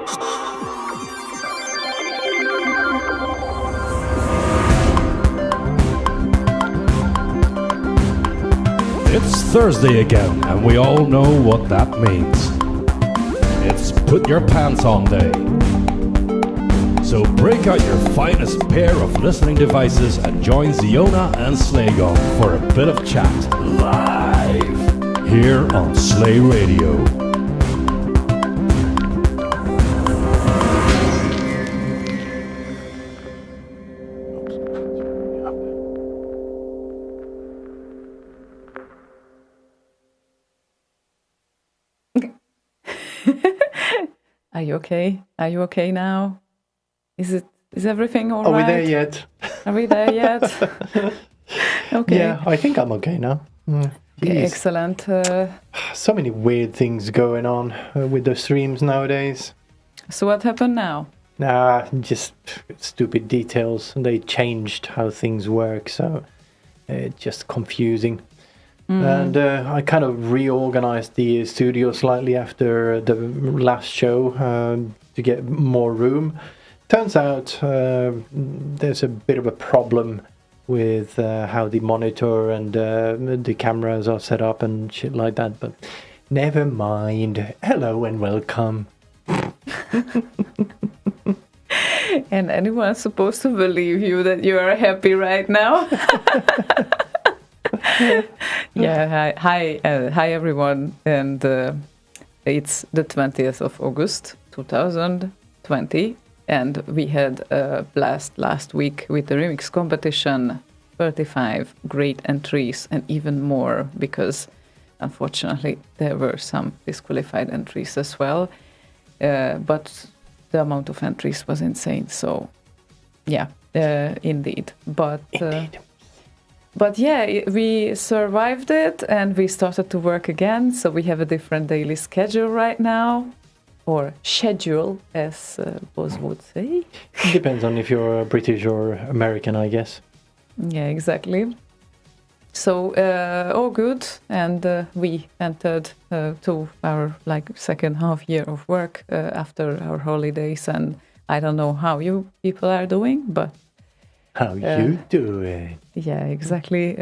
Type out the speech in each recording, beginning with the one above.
It's Thursday again, and we all know what that means. It's put your pants on day. So break out your finest pair of listening devices and join Ziona and Slaygon for a bit of chat live here on Slay Radio. Are you okay? Are you okay now? Is everything all right? Are we there yet? Are we there yet? Okay. Yeah, I think I'm okay now. Okay, excellent. So many weird things going on with the streams nowadays. So what happened now? Just stupid details. They changed how things work, so it's just confusing. And I kind of reorganized the studio slightly after the last show to get more room. Turns out there's a bit of a problem with how the monitor and the cameras are set up and shit like that, but never mind. Hello and welcome. And anyone's supposed to believe you that you are happy right now? Yeah, hi everyone, and it's the 20th of August 2020, and we had a blast last week with the remix competition. 35 great entries and even more, because unfortunately there were some disqualified entries as well, but the amount of entries was insane. So yeah, indeed. But yeah, we survived it and we started to work again. So we have a different daily schedule right now, or schedule, as Boz would say. Depends on if you're British or American, I guess. Yeah, exactly. So all good, and we entered to our second half year of work after our holidays, and I don't know how you people are doing, but how you doing? Yeah, exactly.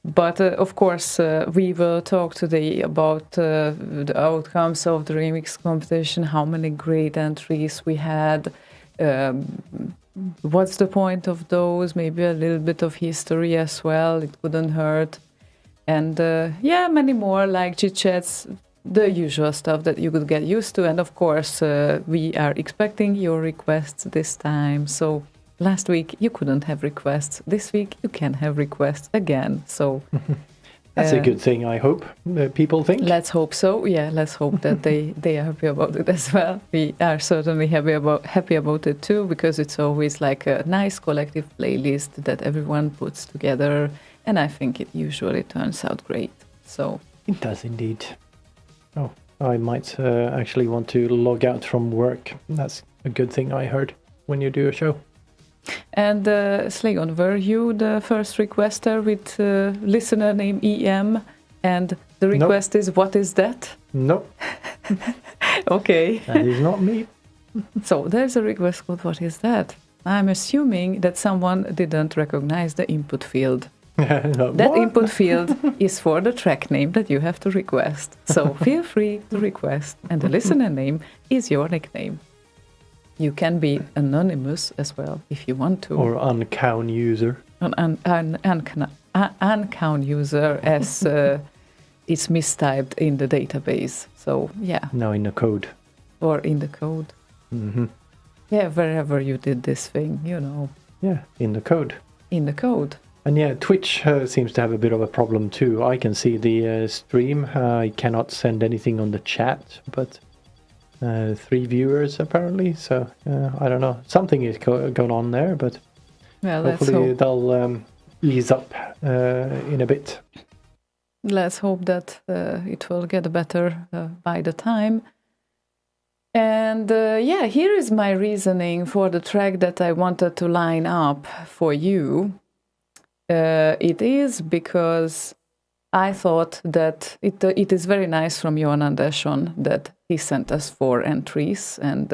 But of course, we will talk today about the outcomes of the remix competition, how many great entries we had, what's the point of those, maybe a little bit of history as well, it couldn't hurt. And yeah, many more like chit-chats, the usual stuff that you could get used to. And of course, we are expecting your requests this time. So last week you couldn't have requests. This week you can have requests again. So that's a good thing, I hope. People think. Let's hope so. Yeah, let's hope that they are happy about it as well. We are certainly happy about it too, because it's always like a nice collective playlist that everyone puts together, and I think it usually turns out great. So it does indeed. Oh, I might actually want to log out from work. That's a good thing, I heard, when you do a show. And Slaygon, were you the first requester with listener name EM? And the request is, what is that? No. Okay. That is not me. So there's a request called, what is that? I'm assuming that someone didn't recognize the input field. That input field is for the track name that you have to request. So feel free to request, and the listener name is your nickname. You can be anonymous as well if you want to. Or uncount user. Uncount user, as it's mistyped in the database. So yeah. No, in the code. Or in the code. Mm-hmm. Yeah, wherever you did this thing, you know. Yeah, in the code. In the code. And yeah, Twitch seems to have a bit of a problem too. I can see the stream. I cannot send anything on the chat, but 3 viewers apparently. So I don't know. Something is going on there, but hopefully they'll ease up in a bit. Let's hope that it will get better by the time. And yeah, here is my reasoning for the track that I wanted to line up for you. It is because I thought that it is very nice from Johan Andersson that he sent us 4 entries, and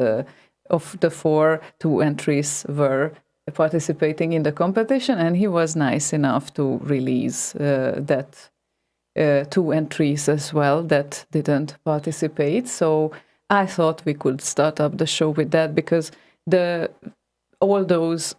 of the 4, 2 entries were participating in the competition, and he was nice enough to release that 2 entries as well that didn't participate. So I thought we could start up the show with that, because all those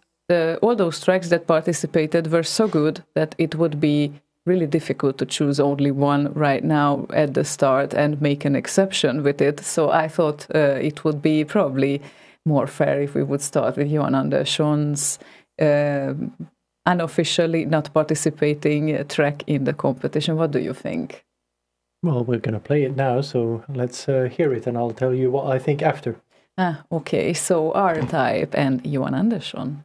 tracks that participated were so good that it would be really difficult to choose only one right now at the start and make an exception with it. So I thought it would be probably more fair if we would start with Johan Andersson's unofficially not participating track in the competition. What do you think? Well, we're going to play it now, so let's hear it, and I'll tell you what I think after. Okay, so R-Type and Johan Andersson.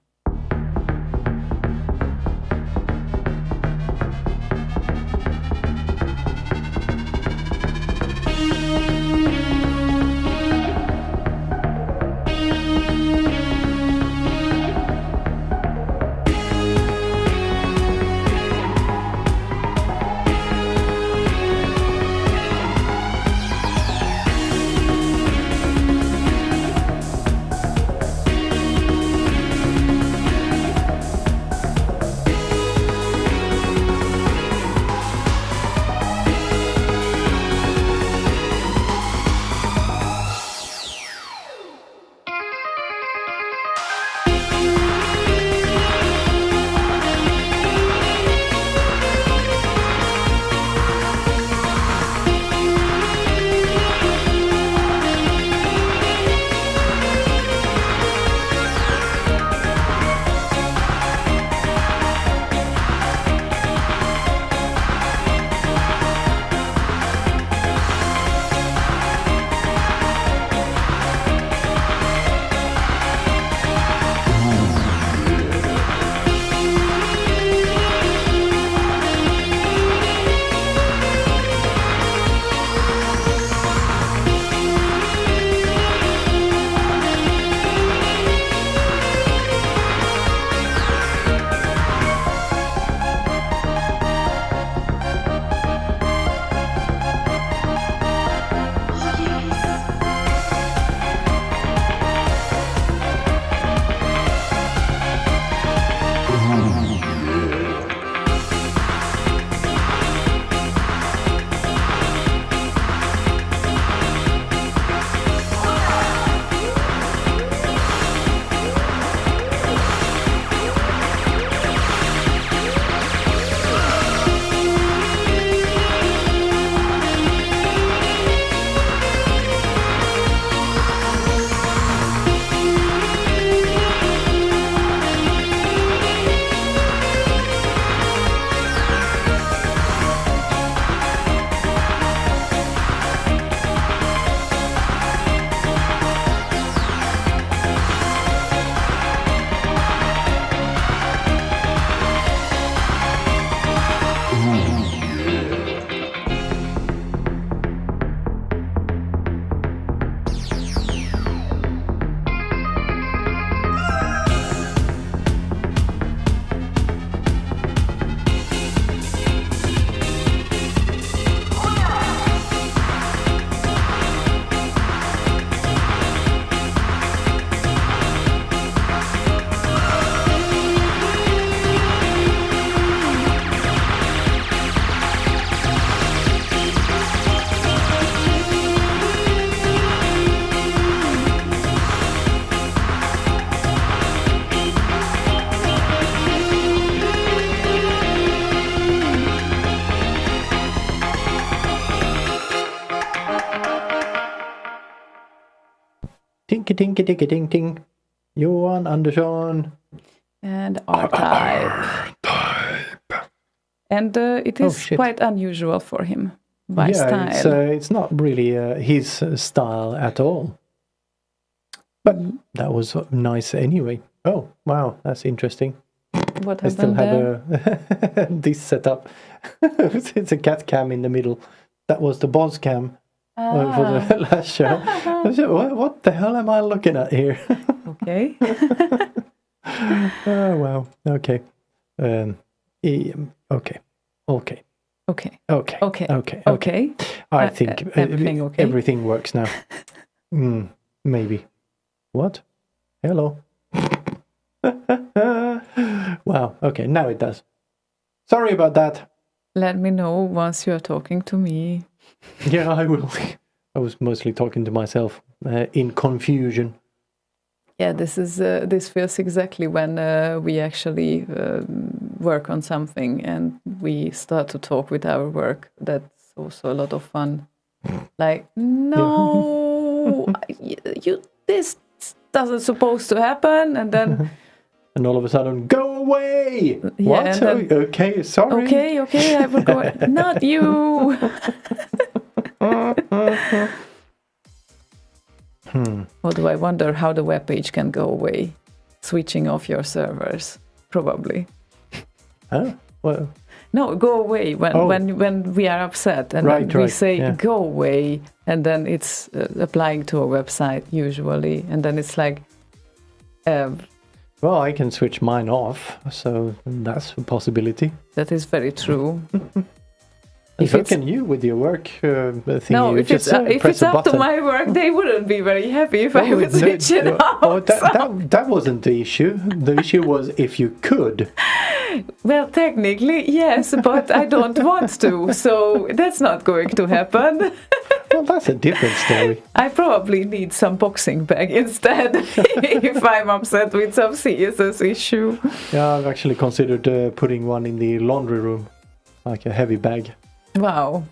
Tinky tinky tinky ting ting. Johan Andersson. And R-Type. And it is quite unusual for him by style. It's not really his style at all. But that was nice anyway. Oh, wow, that's interesting. What I still happened have this setup. It's a cat cam in the middle. That was the boss cam for the last show. What the hell am I looking at here? Okay. Oh, wow. Okay. Okay. Okay. Okay. Okay. Okay. Okay. I think everything okay? everything works now. Maybe. What? Hello. Wow. Okay. Now it does. Sorry about that. Let me know once you are talking to me. Yeah, I will. I was mostly talking to myself in confusion. Yeah, this feels exactly when we actually work on something and we start to talk with our work. That's also a lot of fun. Like, no, this doesn't supposed to happen, and then and all of a sudden, go away. Yeah, what? then, okay, sorry. Okay, I will go. Not you. Although I wonder how the web page can go away, switching off your servers, probably. Oh, well. No, go away when we are upset and we say go away, and then it's applying to a website usually, and then it's like. Well, I can switch mine off, so that's a possibility. That is very true. And so can you with your work thing. No, if it's up to my work, they wouldn't be very happy if I would switch it off. Oh, that wasn't the issue. The issue was if you could. Well, technically, yes, but I don't want to, so that's not going to happen. Well, that's a different story. I probably need some boxing bag instead if I'm upset with some CSS issue. Yeah, I've actually considered putting one in the laundry room, like a heavy bag. Wow.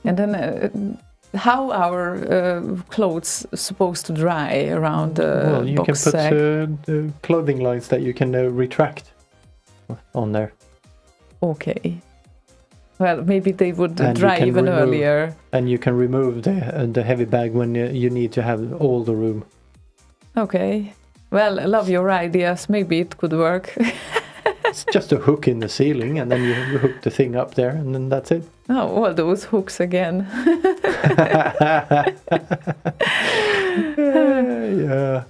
And then how are clothes supposed to dry around the Well, you box can put sack? the clothing lines that you can retract on there. Okay. Well, maybe they would dry even earlier. And you can remove the heavy bag when you need to have all the room. Okay. Well, I love your ideas. Maybe it could work. It's just a hook in the ceiling, and then you hook the thing up there, and then that's it. Oh, all those hooks again. Yeah.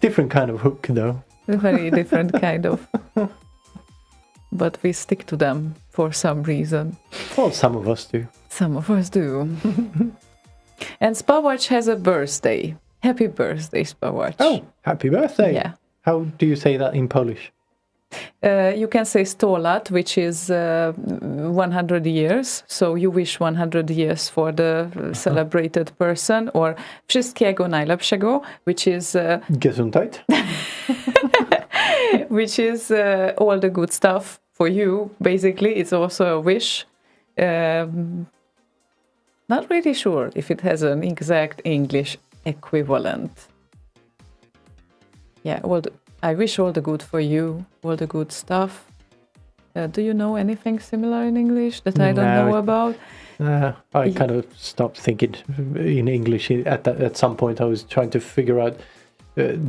Different kind of hook, though. A very different kind of. But we stick to them for some reason. Well, some of us do. Some of us do. And Spawatch has a birthday. Happy birthday, Spawatch. Oh, happy birthday. Yeah. How do you say that in Polish? You can say 100 lat, which is 100 years. So you wish 100 years for the celebrated person, or wszystkiego najlepszego, which is Gesundheit. which is all the good stuff for you. Basically, it's also a wish. Not really sure if it has an exact English equivalent. Yeah, well, I wish all the good for you, all the good stuff. Do you know anything similar in English that I don't know about? I kind of stopped thinking in English at some point. I was trying to figure out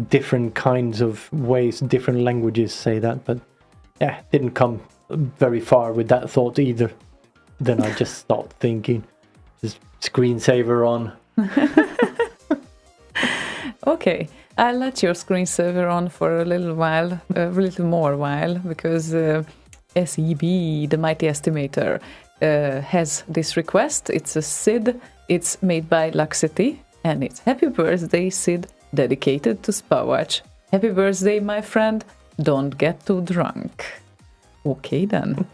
different kinds of ways different languages say that, but yeah, didn't come very far with that thought either. Then I just stopped thinking. Just screensaver on. Okay, I'll let your screensaver on for a little while, a little more while, because SEB, the Mighty Estimator, has this request. It's a SID, it's made by Laxity, and it's Happy Birthday SID, dedicated to Spawatch. Happy birthday, my friend. Don't get too drunk. Okay, then.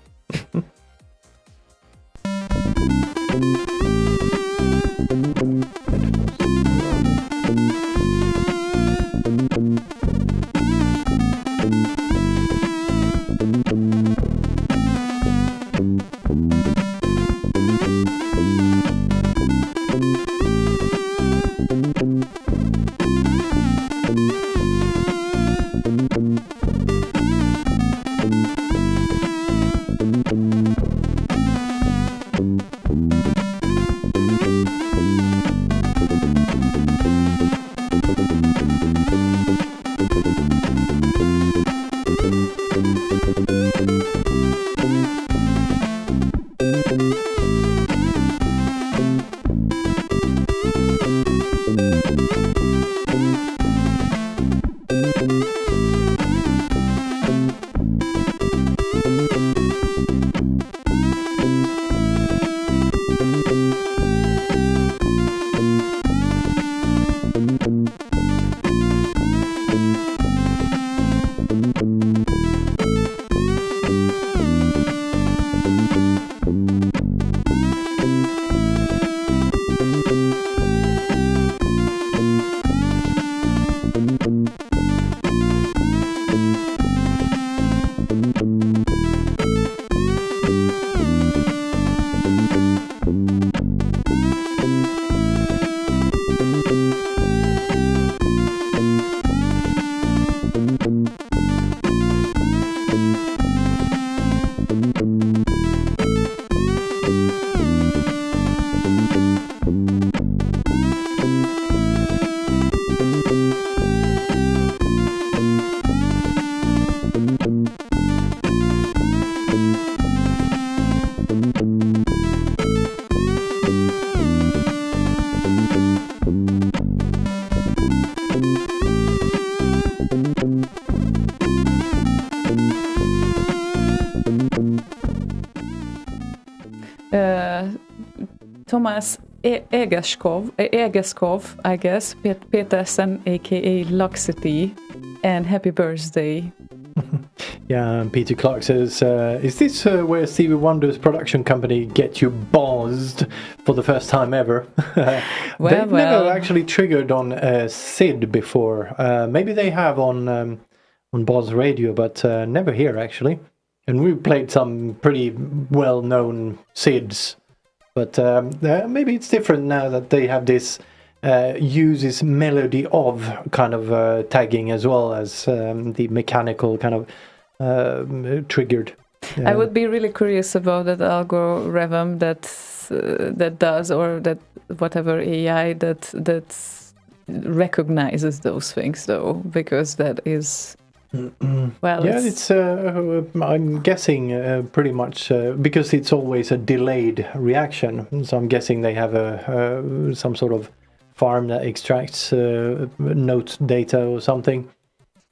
Thomas Egeskov, I guess, Peterson, aka Luxity, and happy birthday. Yeah, Peter Clark says, is this where Stevie Wonder's production company get you buzzed for the first time ever? They've never actually triggered on Sid before. Maybe they have on Boz Radio, but never here actually. And we played some pretty well-known Sids. But maybe it's different now that they have this uses melody of kind of tagging as well as the mechanical kind of triggered. I would be really curious about that algorithm that does, or that whatever AI that recognizes those things, though, because that is. Well, yeah, it's I'm guessing pretty much because it's always a delayed reaction. So I'm guessing they have some sort of farm that extracts note data or something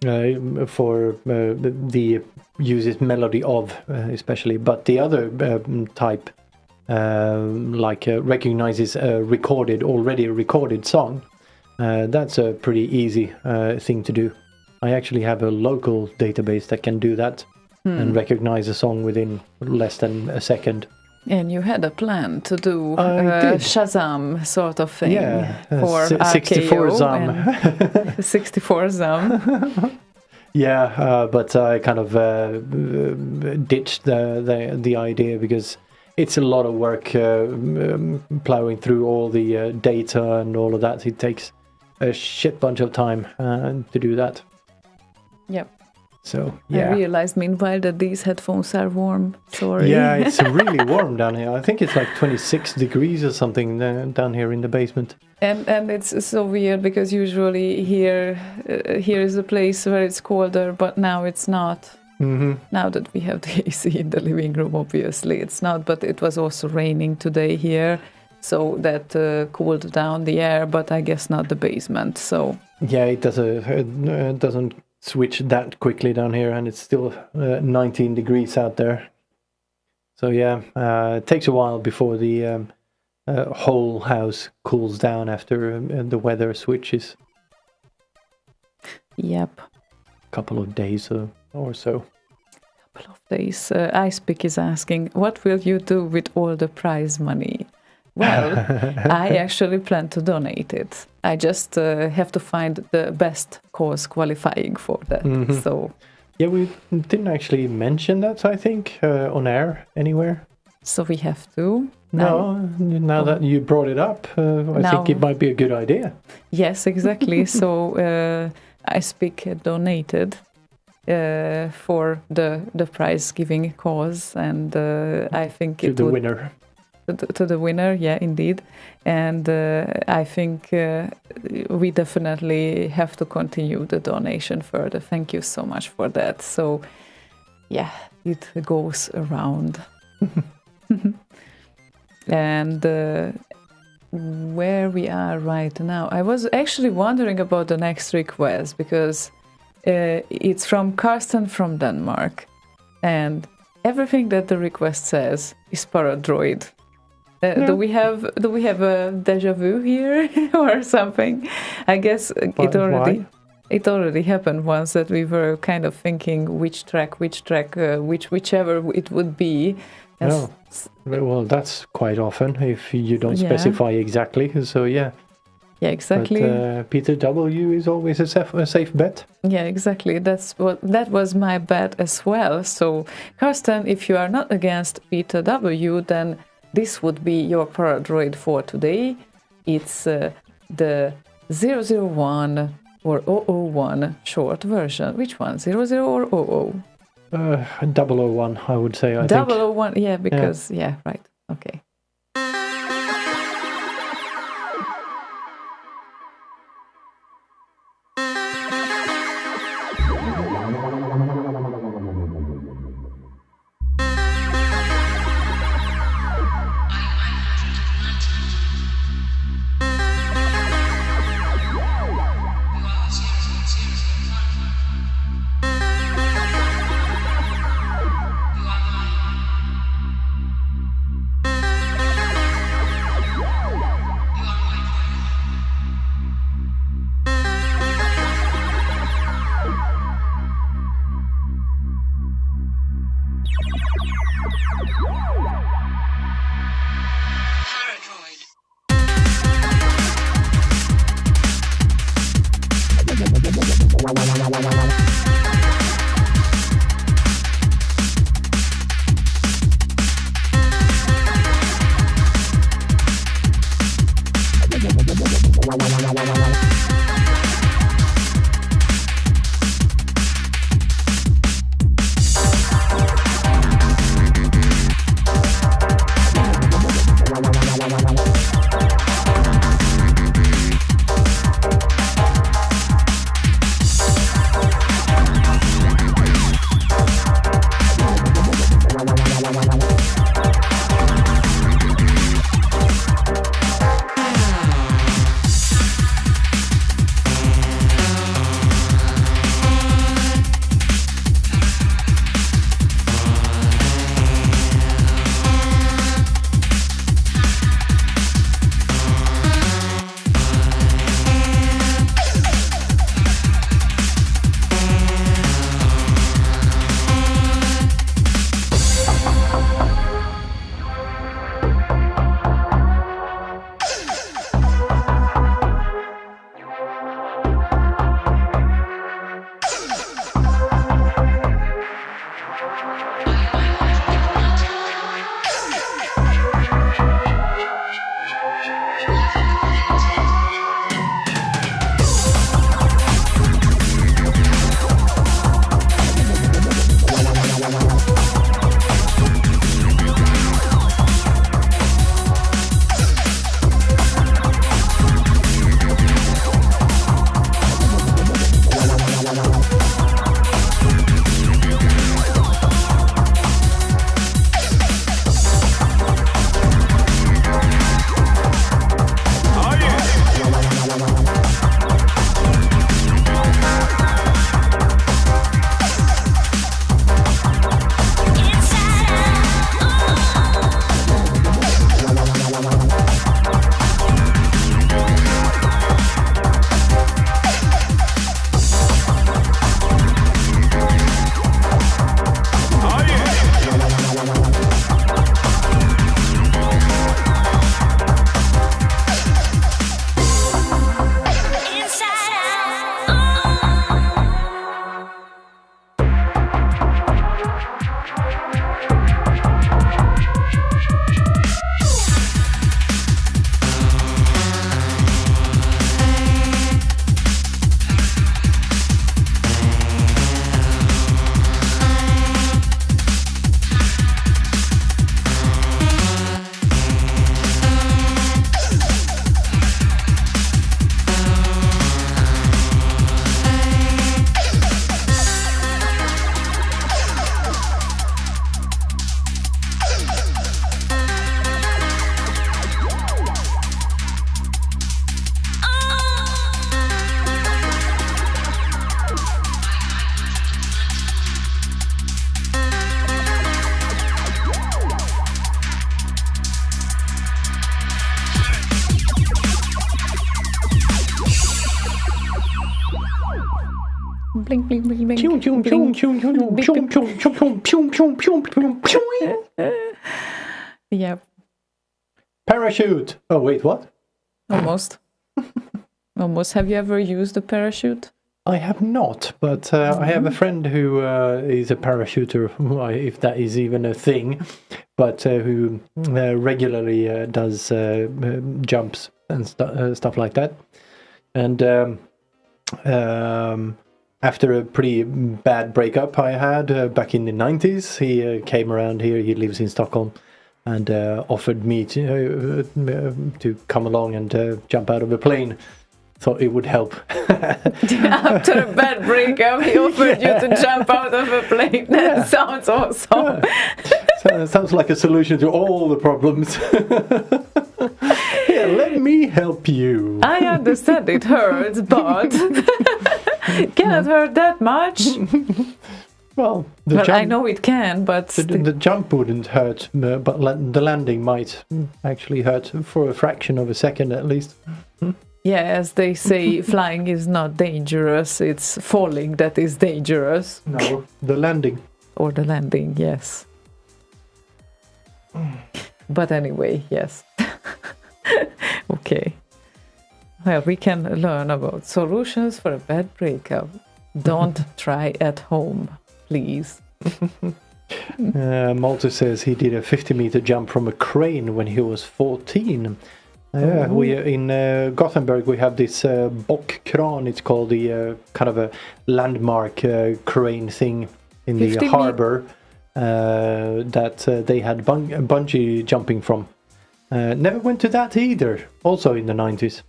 for the uses melody of especially. But the other type, recognizes a already recorded song. That's a pretty easy thing to do. I actually have a local database that can do that and recognize a song within less than a second. And you had a plan to do Shazam sort of thing for 64 Zam. 64 Zam. Yeah, but I kind of ditched the idea because it's a lot of work plowing through all the data and all of that. It takes a shit bunch of time to do that. Yep. So, yeah. I realized meanwhile that these headphones are warm. Sorry. Yeah, it's really warm down here. I think it's like 26 degrees or something down here in the basement. And it's so weird because usually here is a place where it's colder, but now it's not. Mm-hmm. Now that we have the AC in the living room, obviously it's not. But it was also raining today here, so that cooled down the air, but I guess not the basement. So yeah, it doesn't switch that quickly down here, and it's still 19 degrees out there. So yeah, it takes a while before the whole house cools down after the weather switches. Yep. Couple of days or so. Couple of days. Icepick is asking, what will you do with all the prize money? Well, I actually plan to donate it. I just have to find the best cause qualifying for that. Mm-hmm. So, yeah, we didn't actually mention that, I think, on air anywhere. So we have to. Now that you brought it up, I think it might be a good idea. Yes, exactly. So Icepick donated for the prize giving cause, and I think to the winner. To the winner, yeah, indeed. And I think we definitely have to continue the donation further. Thank you so much for that. So, yeah, it goes around. And where we are right now, I was actually wondering about the next request because it's from Karsten from Denmark. And everything that the request says is Paradroid. Do we have a deja vu here or something? I guess it already happened once that we were kind of thinking which track, whichever it would be. Oh, well, that's quite often if you don't specify exactly. So yeah. Yeah, exactly. But Peter W is always a safe bet. Yeah, exactly. That was my bet as well. So, Karsten, if you are not against Peter W, then this would be your Paradroid for today. It's the 001 or 001 short version. Which one? 00 or 00? 001, I would say. I think 001, yeah, because, yeah, right. Okay. Bling, bling, bling, bling. Pew, pew, pew, pew, pew, pew, pew, pew, pew, pew, pew, pew, pew. Yeah, Parachute. Oh, wait, what? almost. Almost. Have you ever used a parachute? I have not, but I have a friend who is a parachuter, if that is even a thing, but who regularly does jumps and stuff like that. And after a pretty bad breakup I had back in the 90s, he came around here. He lives in Stockholm, and offered me to come along and jump out of a plane. Thought it would help. After a bad breakup, he offered you to jump out of a plane. That sounds awesome. So, sounds like a solution to all the problems. Here, let me help you. I understand it hurts, but cannot hurt that much. Well, I know it can, but the jump wouldn't hurt, but the landing might actually hurt for a fraction of a second at least. yeah, as they say, flying is not dangerous, it's falling that is dangerous. No, the landing. or the landing, yes. But anyway, yes. Okay. Well, we can learn about solutions for a bad breakup. Don't try at home, please. Malte says he did a 50-meter jump from a crane when he was 14. We in Gothenburg we have this Bockkran. It's called the kind of a landmark crane thing in the harbor that they had bungee jumping from. Never went to that either. Also in the 90s.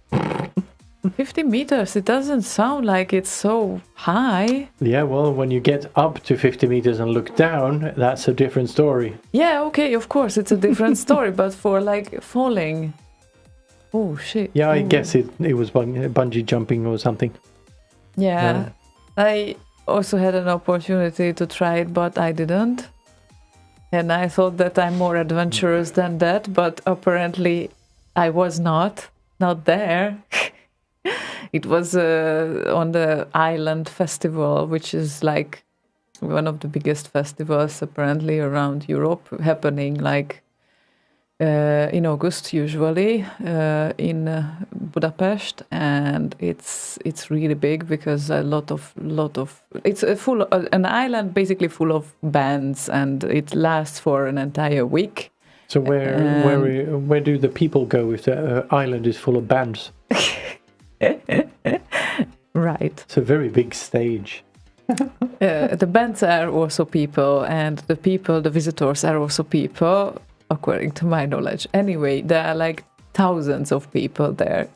50 meters, it doesn't sound like it's so high. Yeah, well, when you get up to 50 meters and look down, that's a different story. Yeah, okay, of course, it's a different story, but for like falling... Oh, shit. Yeah, I guess it was bungee jumping or something. Yeah, I also had an opportunity to try it, but I didn't. And I thought that I'm more adventurous than that, but apparently I was not there. It was on the Island Festival, which is like one of the biggest festivals apparently around Europe, happening like in August usually in Budapest, and it's really big because a lot of it's an island basically full of bands, and it lasts for an entire week. So where do the people go if the island is full of bands? Right. It's a very big stage. The bands are also people, and the visitors are also people, according to my knowledge. Anyway, there are like thousands of people there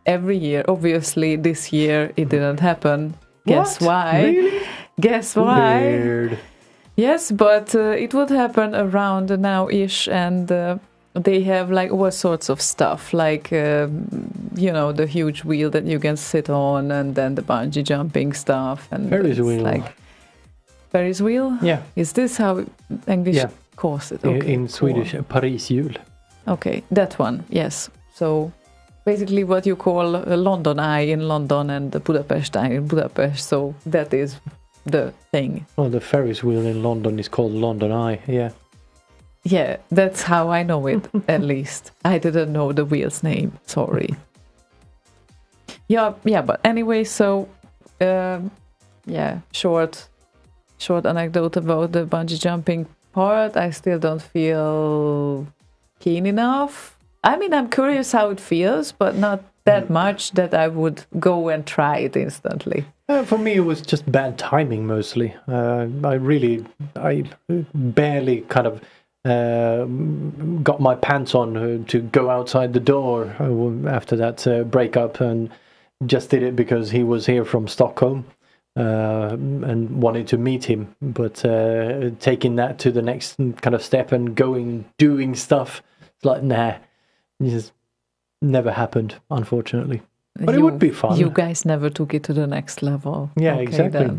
every year. Obviously, this year it didn't happen. Guess why? Really? Guess why? Weird. Yes, but it would happen around now-ish, and they have like all sorts of stuff, like the huge wheel that you can sit on, and then the bungee jumping stuff, and Ferris wheel. Like Ferris wheel. Yeah. Is this how English calls it? Okay. In Swedish, Paris-hjul. Okay, that one. Yes. So basically, what you call a London Eye in London and the Budapest Eye in Budapest. So that is the thing. Well, the Ferris wheel in London is called London Eye. Yeah. Yeah, that's how I know it, at least. I didn't know the wheel's name, sorry. Yeah, but anyway, so, short anecdote about the bungee jumping part. I still don't feel keen enough. I mean, I'm curious how it feels, but not that much that I would go and try it instantly. For me, it was just bad timing, mostly. I barely kind of got my pants on to go outside the door after that breakup, and just did it because he was here from Stockholm and wanted to meet him. But taking that to the next kind of step and doing stuff, it's like, nah, it just never happened, unfortunately. But it would be fun. You guys never took it to the next level. Yeah, okay, exactly.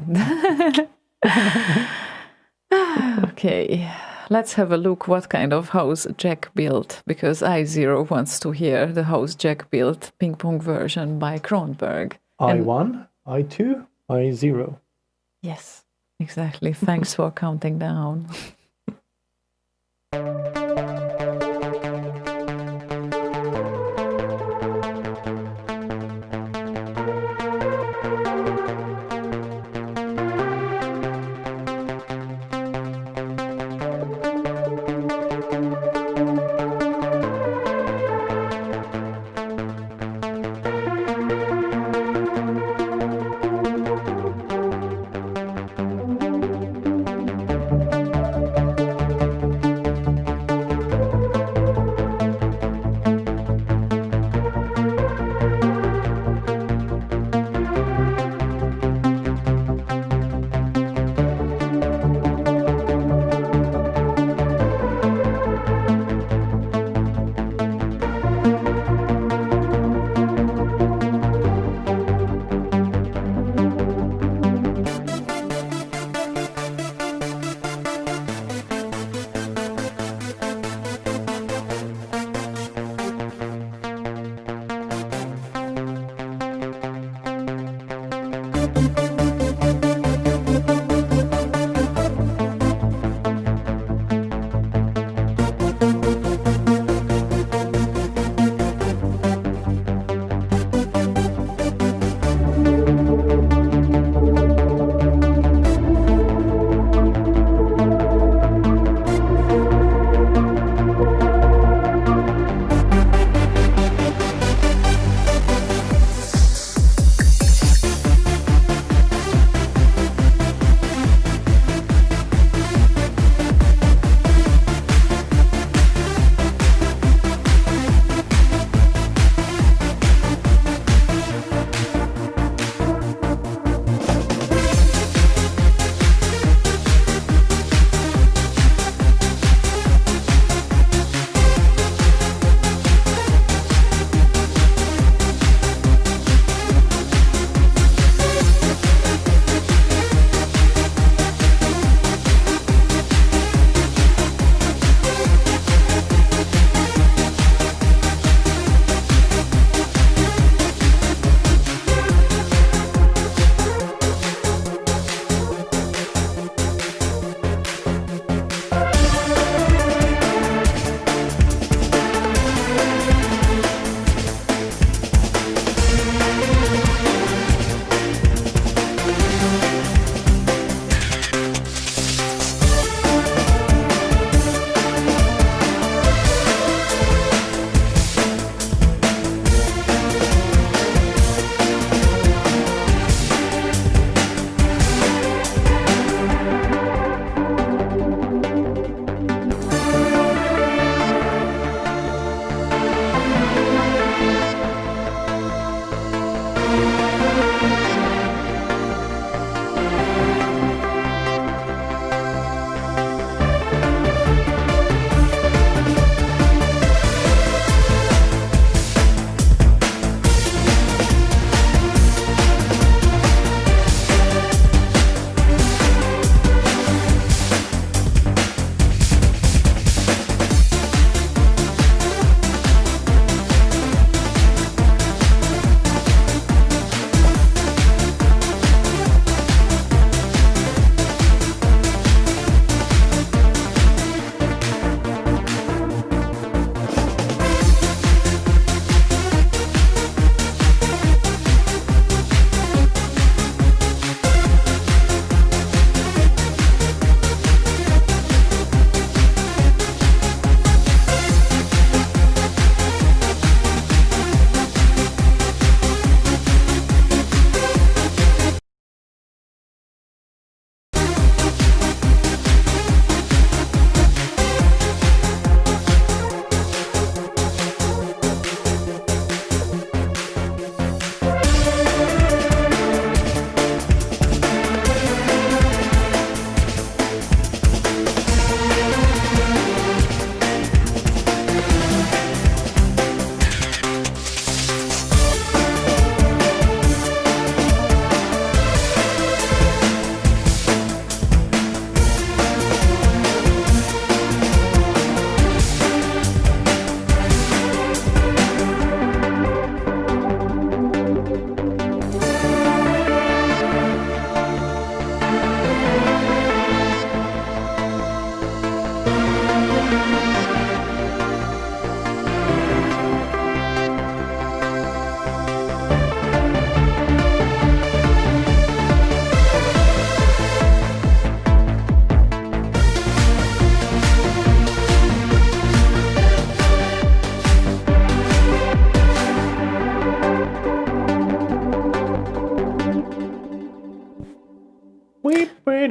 Okay. Let's have a look what kind of house Jack built, because I0 wants to hear the house Jack built ping pong version by Kronberg. I1, I2, I0. Yes, exactly. Thanks for counting down.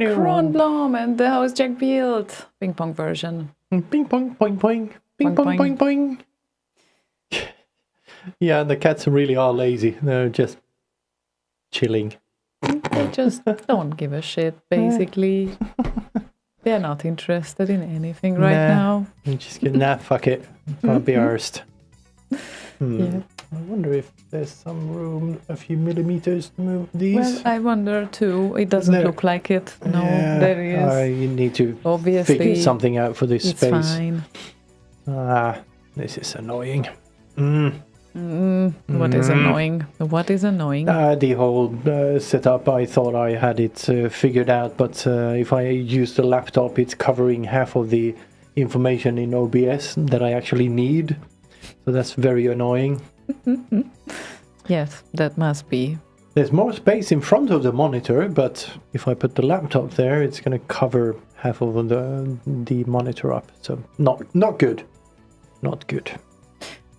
Kronblom and the house Jack built. Ping pong version. Ping pong, boing, boing. Ping Boing, pong, boing. boing, boing. Yeah, the cats really are lazy. They're just chilling. They just don't give a shit, basically. They're not interested in anything right now. I'm just kidding. Nah, fuck it. Can't be arsed. Yeah. I wonder if there's some room, a few millimeters to move these. Well, I wonder too. It doesn't No. look like it. No, Yeah, there is. you need to Obviously, figure something out for this it's space. fine. This is annoying. What is annoying? What is annoying? The whole setup, I thought I had it figured out, but if I use the laptop, it's covering half of the information in OBS that I actually need. So that's very annoying. Yes, that must be. There's more space in front of the monitor, but if I put the laptop there, it's going to cover half of the monitor up. So not good. Not good.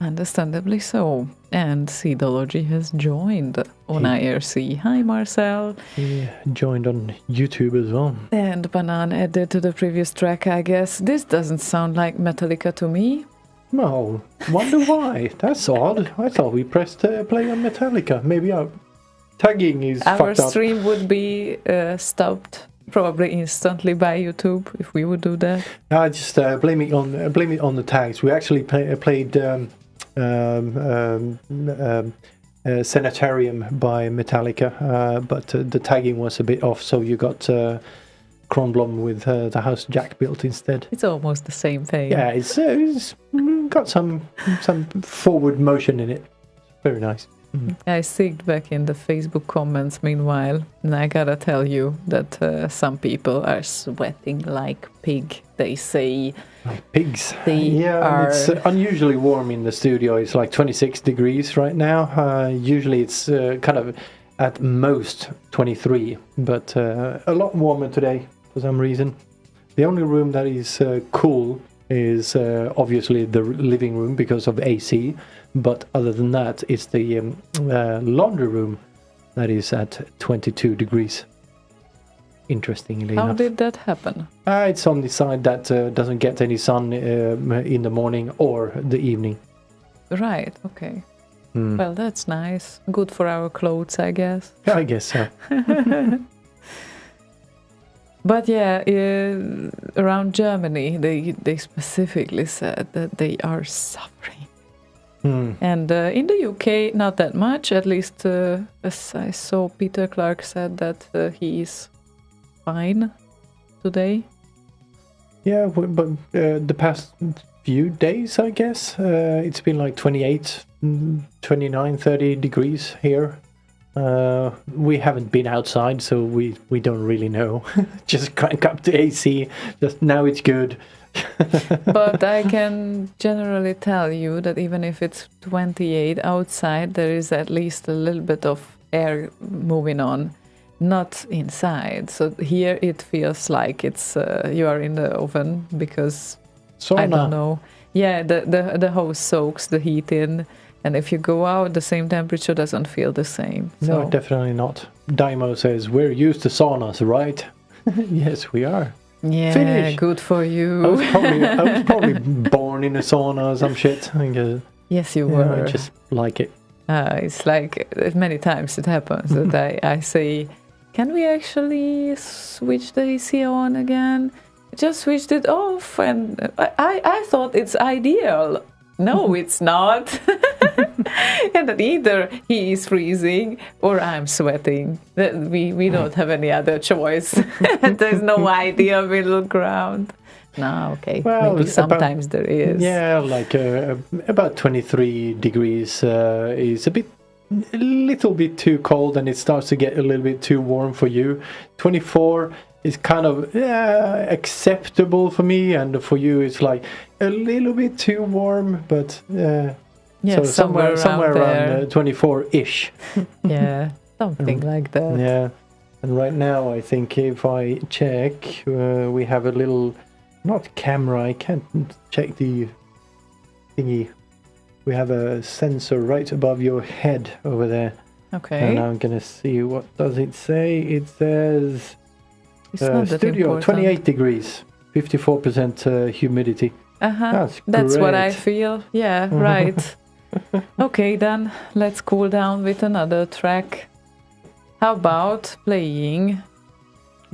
Understandably so. And Seedology has joined on IRC. Hi, Marcel. He joined on YouTube as well. And Banan added to the previous track, I guess. This doesn't sound like Metallica to me. Oh, wonder why. That's odd. I thought we pressed play on Metallica. Maybe our tagging is Our fucked up. stream would be stopped probably instantly by YouTube if we would do that. I just blame it on the tags. We actually played Sanitarium by Metallica, but the tagging was a bit off, so you got Kronblom with the house Jack built instead. It's almost the same thing. Yeah, it's got some forward motion in it. Very nice. I sigged back in the Facebook comments meanwhile, and I gotta tell you that some people are sweating like pig. They say Like pigs. They are- It's unusually warm in the studio. It's like 26 degrees right now. Usually it's kind of at most 23, but a lot warmer today for some reason. The only room that is cool is obviously the living room because of AC, but other than that, it's the laundry room that is at 22 degrees. Interestingly how enough. did that happen? It's on the side that doesn't get any sun in the morning or the evening. Right, okay. Well, that's nice. Good for our clothes, I guess. I guess so. But yeah, around Germany, they specifically said that they are suffering. And in the UK, not that much. At least, as I saw, Peter Clark said that he is fine today. Yeah, but the past few days, I guess, it's been like 28, 29, 30 degrees here. We haven't been outside, so we don't really know. Just crank up the AC. Just now it's good. But I can generally tell you that even if it's 28 outside, there is at least a little bit of air moving on, not inside. So here it feels like it's you are in the oven because Sauna. I don't know. Yeah, the hose soaks the heat in, and if you go out, the same temperature doesn't feel the same. No, So definitely not. Daimo says, we're used to saunas, right? Yes, we are. yeah, Finish. good for I you. was probably born in a sauna or some shit. I guess. Yes, you Yeah, were. I just like it. It's like many times it happens that I say, can we actually switch the AC on again? I just switched it off, and I thought it's ideal. No, it's not. And that either he is freezing or I'm sweating. That we don't have any other choice. There's no ideal middle ground. No, okay. Well, Maybe sometimes there is. Yeah, like about 23 degrees is a little bit too cold, and it starts to get a little bit too warm for you. 24 is kind of acceptable for me, and for you it's like a little bit too warm, but Yeah, so somewhere around there. 24-ish. Yeah, something like that. Yeah, and right now I think if I check, we have a little, not camera, I can't check the thingy. We have a sensor right above your head over there. Okay. And I'm gonna see, what does it say? It says It's not that studio, important. 28 degrees, 54% humidity. That's what I great. feel. Yeah, right. Okay, then let's cool down with another track. How about playing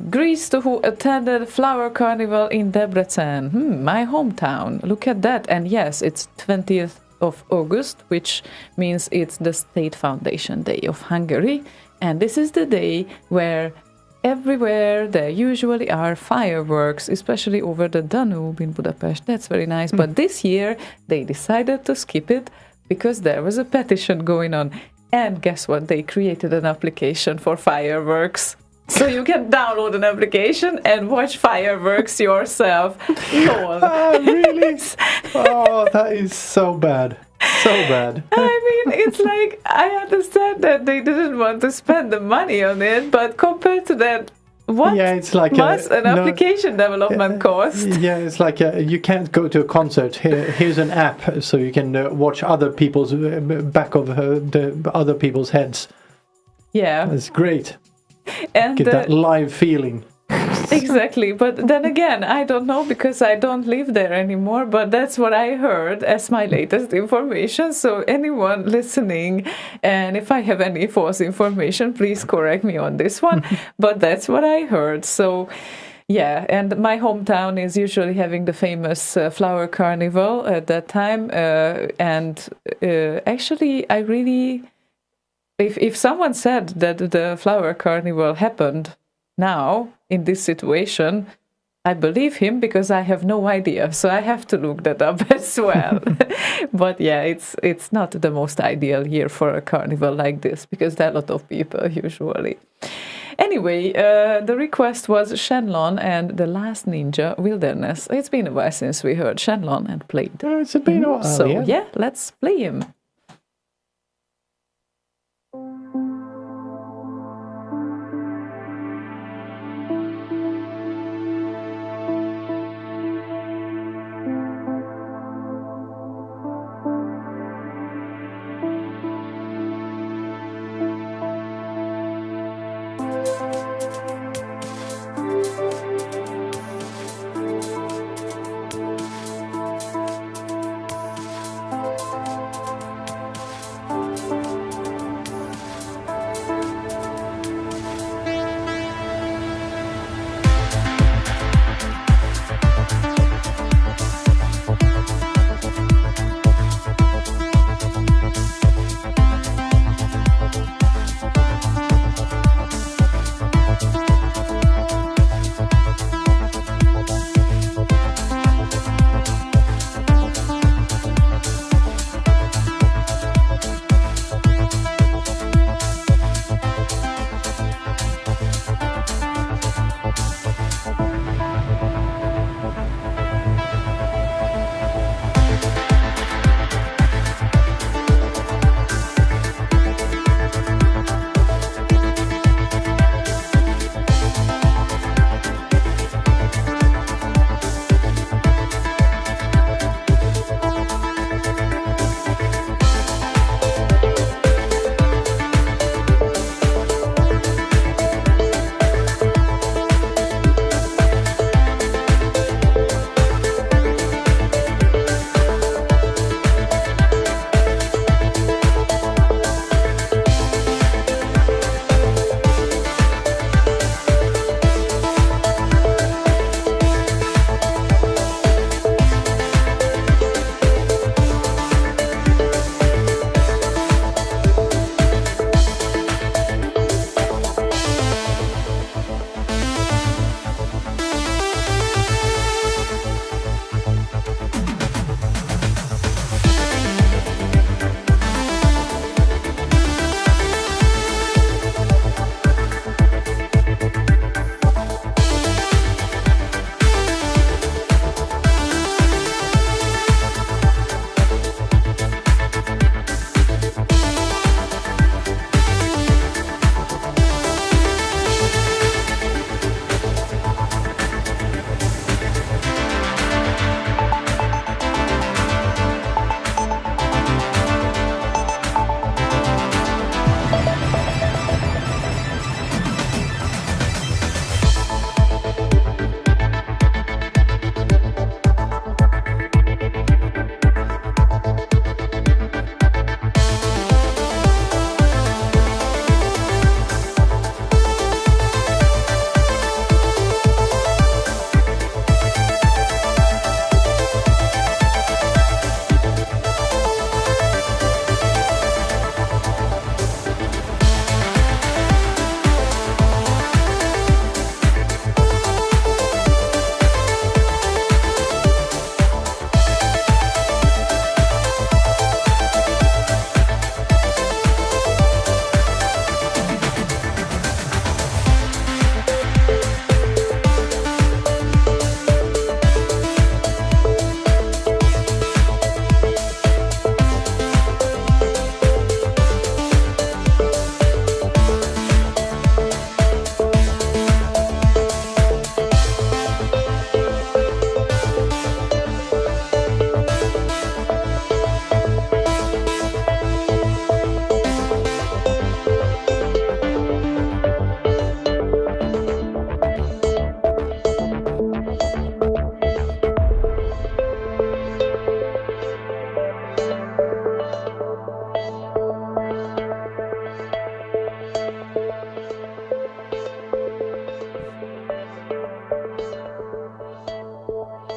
Greece, who attended Flower Carnival in Debrecen, my hometown. Look at that. And yes, it's 20th of August, which means it's the State Foundation Day of Hungary. And this is the day where everywhere there usually are fireworks, especially over the Danube in Budapest. That's very nice. But this year they decided to skip it because there was a petition going on. And guess what? They created an application for fireworks. So you can download an application and watch fireworks yourself. Lol. Really? Oh, that is so bad. So bad. I mean, it's like, I understand that they didn't want to spend the money on it, but compared to that, what it's like must an application development cost? Yeah, it's like you can't go to a concert. Here's an app so you can watch other people's back of the other people's heads. Yeah. That's great. And Get that live feeling. Exactly, but then again, I don't know because I don't live there anymore, but that's what I heard as my latest information. So anyone listening, and if I have any false information, please correct me on this one, but that's what I heard. So yeah, and my hometown is usually having the famous flower carnival at that time, and actually I really, if someone said that the flower carnival happened now in this situation, I believe him because I have no idea. So I have to look that up as well. But yeah, it's not the most ideal year for a carnival like this because there are a lot of people usually. Anyway, the request was Shenlong and The Last Ninja Wilderness. It's been a while since we heard Shenlong and played. It's been a while. So yeah, let's play him.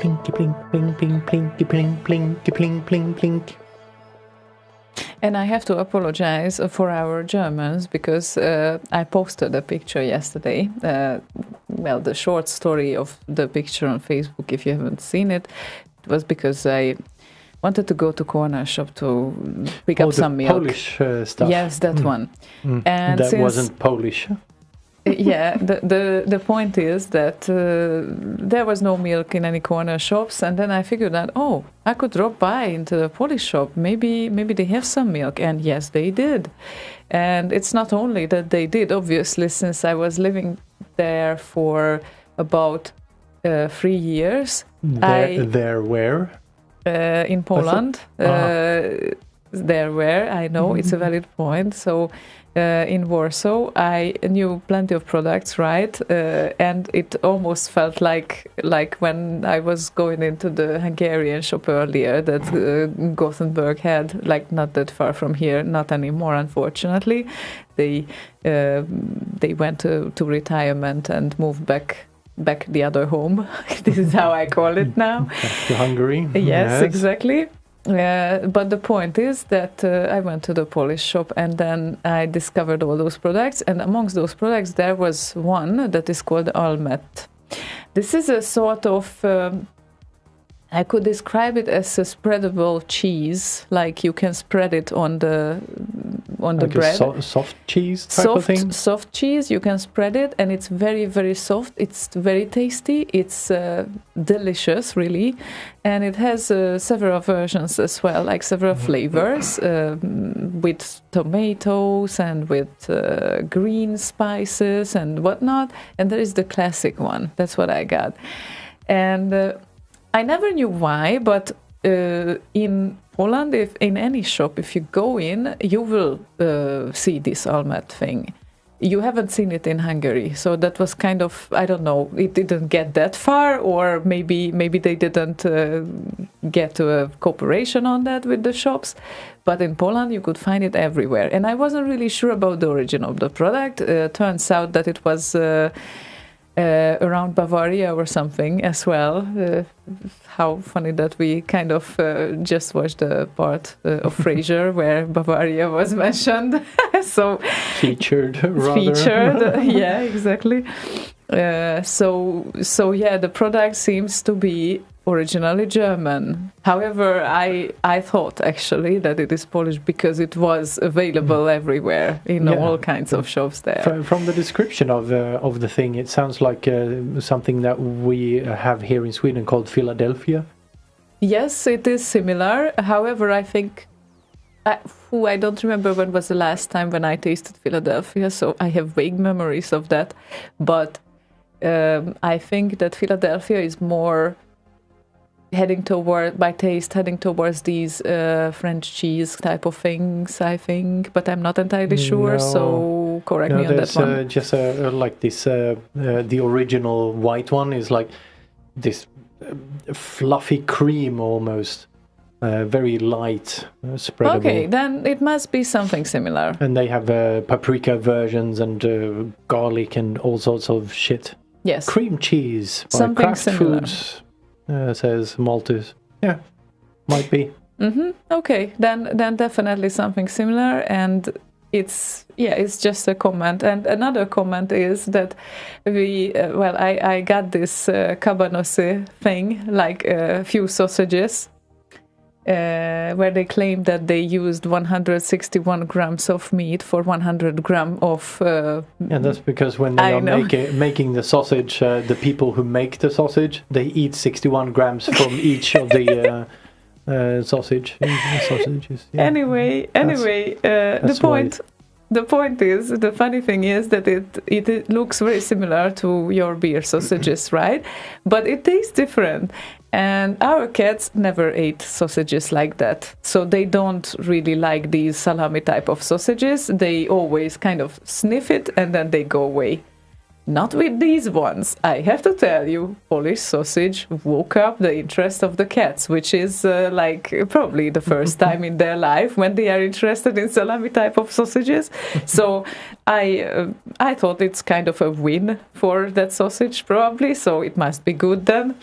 Plinky plink, pling, pling, plinky plink, plinky plink, pling, plink. And I have to apologize for our Germans because I posted a picture yesterday. Well, the short story of the picture on Facebook, if you haven't seen it, it was because I wanted to go to corner shop to pick up some milk. Polish stuff. Yes, that one. And that wasn't Polish. Yeah, the point is that there was no milk in any corner shops, and then I figured that I could drop by into the Polish shop. Maybe they have some milk, and yes, they did. And it's not only that they did. Obviously, since I was living there for about 3 years, There where? In Poland. There where I know it's a valid point. So. In Warsaw, I knew plenty of products, right? And it almost felt like when I was going into the Hungarian shop earlier that Gothenburg had, like not that far from here, not anymore, unfortunately. They went to retirement and moved back the other home. This is how I call it now. Back to Hungary. Yes, exactly. But the point is that I went to the Polish shop and then I discovered all those products. And amongst those products, there was one that is called Almet. This is a sort of, I could describe it as a spreadable cheese, like you can spread it on the like bread. Soft cheese type of thing? Soft cheese, you can spread it, and it's very, very soft. It's very tasty. It's delicious, really. And it has several versions as well, like several flavors with tomatoes and with green spices and whatnot. And there is the classic one. That's what I got. And I never knew why, but in Poland, if in any shop, if you go in, you will see this Almet thing. You haven't seen it in Hungary, so that was kind of, I don't know, it didn't get that far, or maybe they didn't get to a cooperation on that with the shops. But in Poland, you could find it everywhere. And I wasn't really sure about the origin of the product. Turns out that it was around Bavaria or something as well. How funny that we kind of just watched the part of Frasier where Bavaria was mentioned. So featured, rather. Yeah, exactly. So yeah, the product seems to be originally German. However, I thought actually that it is Polish because it was available everywhere in all kinds of shops there. From the description of the thing, it sounds like something that we have here in Sweden called Philadelphia. Yes, it is similar. However, I think I don't remember when was the last time when I tasted Philadelphia, so I have vague memories of that. But I think that Philadelphia is more heading towards these French cheese type of things, I think, but I'm not entirely sure, so correct me on that one. Just like this, the original white one is like this fluffy cream almost, very light, spreadable. Okay, then it must be something similar. And they have paprika versions and garlic and all sorts of shit. Yes. Cream cheese by Something Kraft similar. Foods. Says Maltese. Yeah, might be. Okay, then definitely something similar, and it's just a comment. And another comment is that I got this cabanossi thing, like a few sausages, where they claim that they used 161 grams of meat for 100 grams of... And that's because when they are making the sausage, the people who make the sausage, they eat 61 grams from each of the sausages. Yeah. Anyway, the point is, the funny thing is that it looks very similar to your beer sausages, right? But it tastes different. And our cats never ate sausages like that. So they don't really like these salami type of sausages. They always kind of sniff it and then they go away. not with these ones. I have to tell you, Polish sausage woke up the interest of the cats, which is probably the first time in their life when they are interested in salami type of sausages. So I thought it's kind of a win for that sausage, probably. So it must be good then.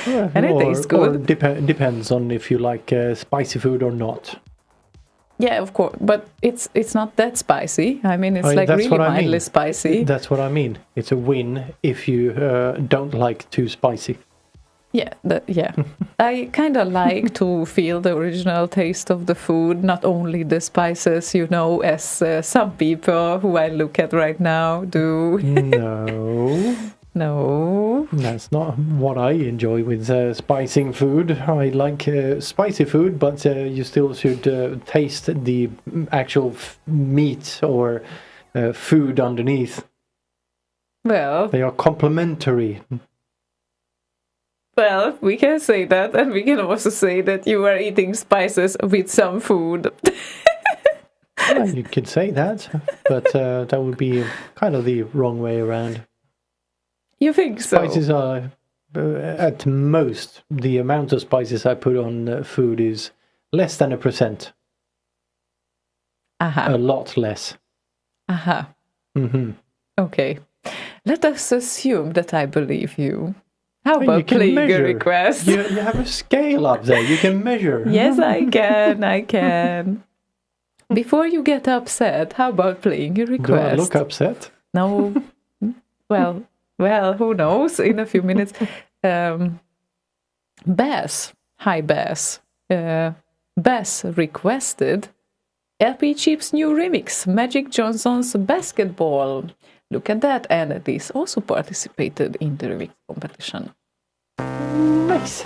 And it tastes good. Or depends on if you like spicy food or not. Yeah, of course, but it's not that spicy. I mean, it's really mildly spicy. That's what I mean. It's a win if you don't like too spicy. Yeah, I kind of like to feel the original taste of the food, not only the spices, as some people who I look at right now do. No. That's not what I enjoy with spicing food. I like spicy food, but you still should taste the actual meat or food underneath. Well, they are complementary. Well, we can say that, and we can also say that you are eating spices with some food. Yeah, you could say that, but that would be kind of the wrong way around. You think so? Spices are, at most, the amount of spices I put on food is less than 1%. Uh-huh. A lot less. Uh-huh. Mm-hmm. Okay. Let us assume that I believe you. How about playing a request? You have a scale up there. You can measure. Yes, I can. Before you get upset, how about playing a request? Do I look upset? No. Well, who knows? In a few minutes. Bass. Hi, Bass. Bass requested LP Chip's new remix, Magic Johnson's Basketball. Look at that. And this also participated in the remix competition. Nice.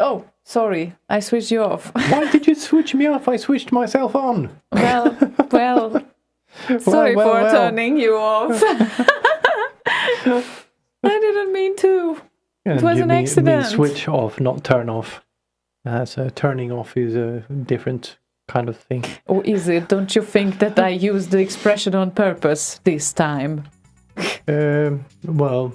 Oh, sorry, I switched you off. Why did you switch me off? I switched myself on. Well, sorry for turning you off. I didn't mean to. And It was you an mean accident. switch off, not turn off. So turning off is a different kind of thing. Or is it? Don't you think that I used the expression on purpose this time? Well,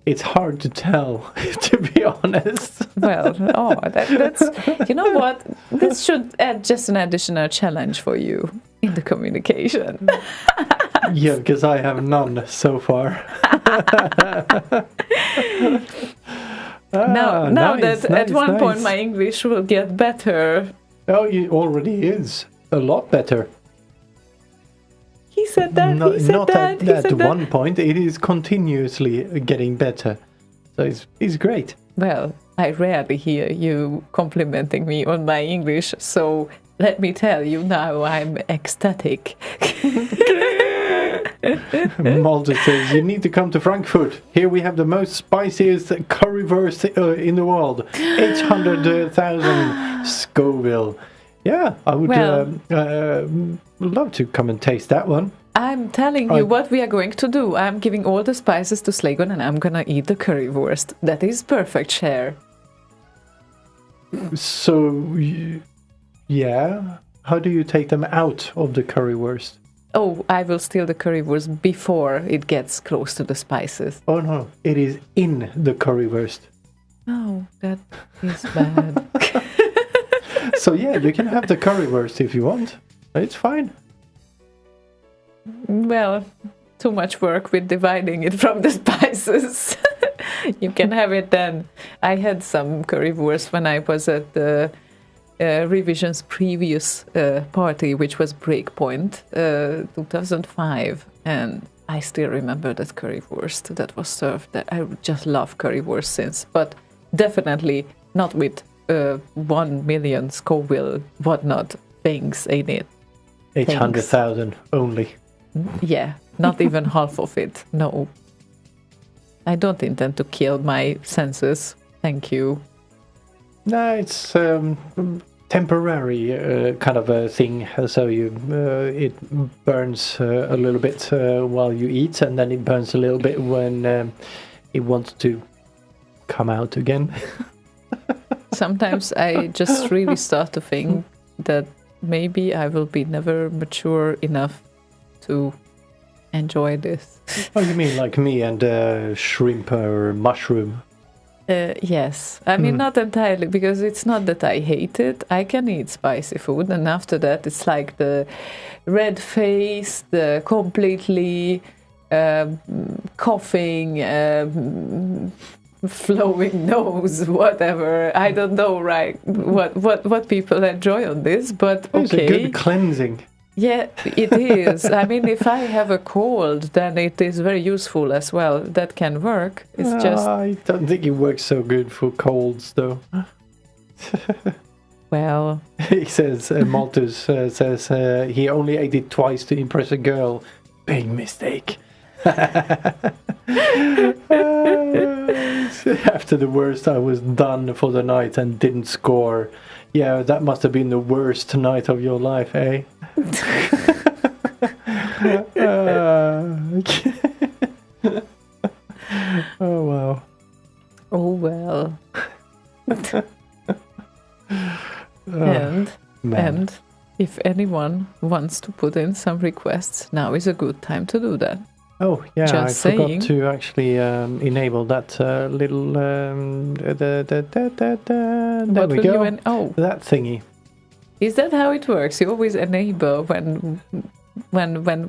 it's hard to tell, to be honest. Well, that's you know what? This should add just an additional challenge for you in the communication. Yeah, because I have none so far. Now nice, that at one point nice. my English will get better. Oh, it already is a lot better. He said that. No, he said not that. He at said that. one point. It is continuously getting better. So it's great. Well, I rarely hear you complimenting me on my English, so let me tell you now, I'm ecstatic. Malta says, you need to come to Frankfurt. Here we have the most spiciest currywurst in the world. 800,000 Scoville. Yeah, I would love to come and taste that one. I'm telling you what we are going to do. I'm giving all the spices to Slaygon and I'm gonna eat the currywurst. That is perfect share. So, yeah. How do you take them out of the currywurst? Oh, I will steal the currywurst before it gets close to the spices. Oh no, it is in the currywurst. Oh, that is bad. So yeah, you can have the currywurst if you want. It's fine. Well, too much work with dividing it from the spices. You can have it then. I had some currywurst when I was at the Revision's previous party, which was Breakpoint 2005, and I still remember that currywurst that was served. I just love currywurst since, but definitely not with 1 million Scoville whatnot things in it. 800,000 only. Yeah, not even half of it. No. I don't intend to kill my senses. Thank you. No, it's temporary kind of a thing. So it burns a little bit while you eat, and then it burns a little bit when it wants to come out again. Sometimes I just really start to think that maybe I will be never mature enough to enjoy this. Oh, you mean like me and shrimp or mushroom? Yes. I mean, not entirely, because it's not that I hate it. I can eat spicy food, and after that, it's like the red face, the completely coughing, flowing nose, whatever. I don't know, right? What people enjoy on this, but okay. It's a good cleansing. Yeah, it is. I mean, if I have a cold, then it is very useful as well. That can work. It's just... I don't think it works so good for colds, though. Well... He says, Malthus says he only ate it twice to impress a girl. Big mistake. After the worst, I was done for the night and didn't score. Yeah, that must have been the worst night of your life, eh? Oh, wow. Oh, well. And if anyone wants to put in some requests, now is a good time to do that. Oh, yeah, Just I forgot saying. to actually enable that little... there What we will go. you oh, That thingy. is that how it works? You always enable when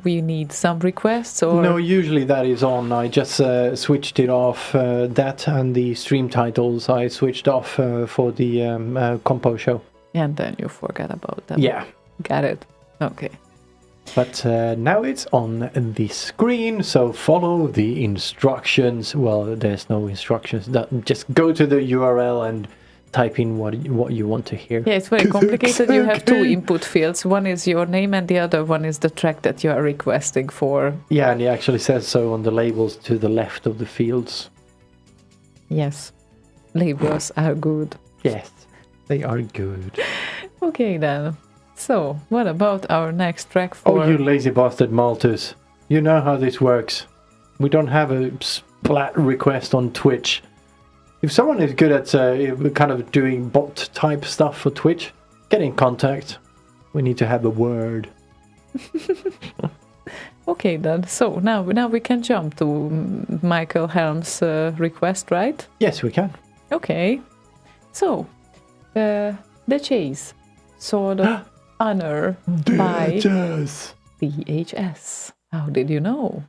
we need some requests, or No, usually that is on. I just switched it off. That and the stream titles I switched off for the compo show. and then you forget about them. Yeah. Got it. Okay. But now it's on the screen, so follow the instructions. Well, there's no instructions. Just go to the URL and type in what you want to hear. Yeah, it's very complicated. You have two input fields. One is your name and the other one is the track that you are requesting for. Yeah, and it actually says so on the labels to the left of the fields. Yes. Labels are good. Yes, they are good. Okay then. So, what about our next track for... Oh, you lazy bastard, Malthus. You know how this works. We don't have a splat request on Twitch. If someone is good at kind of doing bot type stuff for Twitch, get in contact. We need to have a word. Okay, then. So now we can jump to Michael Helm's request, right? Yes, we can. Okay. So, the chase, Sword of Honor by DHS. DHS. How did you know?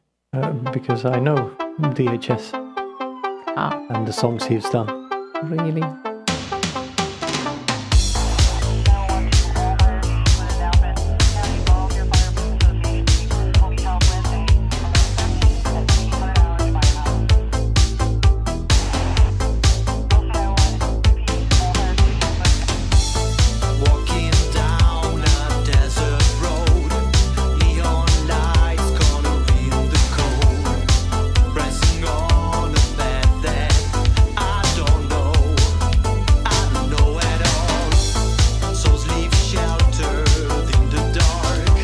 Because I know DHS and the songs he's done. Really? Walking down a desert road, neon lights gonna reveal the code. Pressing on a bed that I don't know at all. Souls leave sheltered in the dark,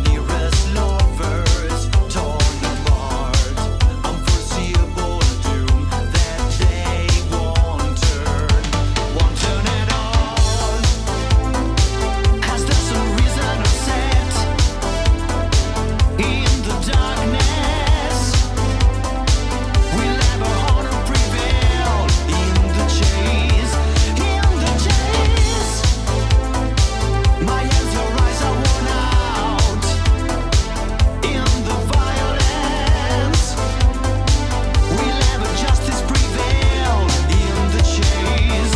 nearest lovers torn apart. Unforeseeable doom that they won't turn at all. Has there some reason of set in the darkness? Will ever honor prevail in the chase? My hands, your eyes are worn out in the violence. Will ever justice prevail in the chase?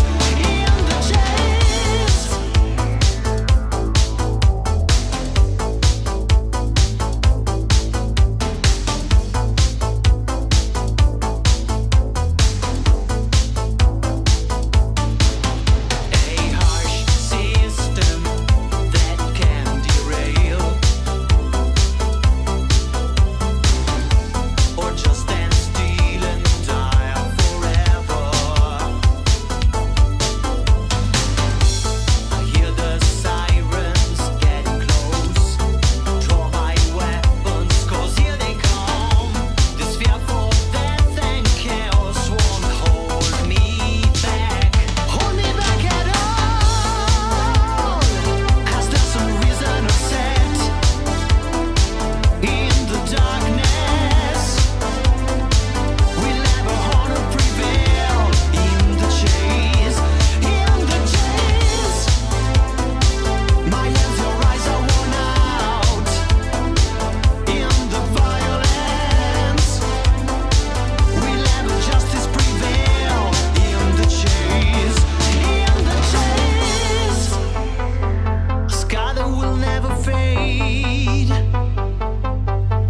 A harsh system that can derail, or just stand still and die forever. I hear the sirens getting close. Draw my weapons, 'cause here they come. This fearful death and chaos won't hold me back. Hold me back at all. Has there some reason of set in the darkness? Will ever honor prevail in the chase? My hands, your eyes are worn out in the violence. Will ever justice prevail in the chase? A scar that will never fade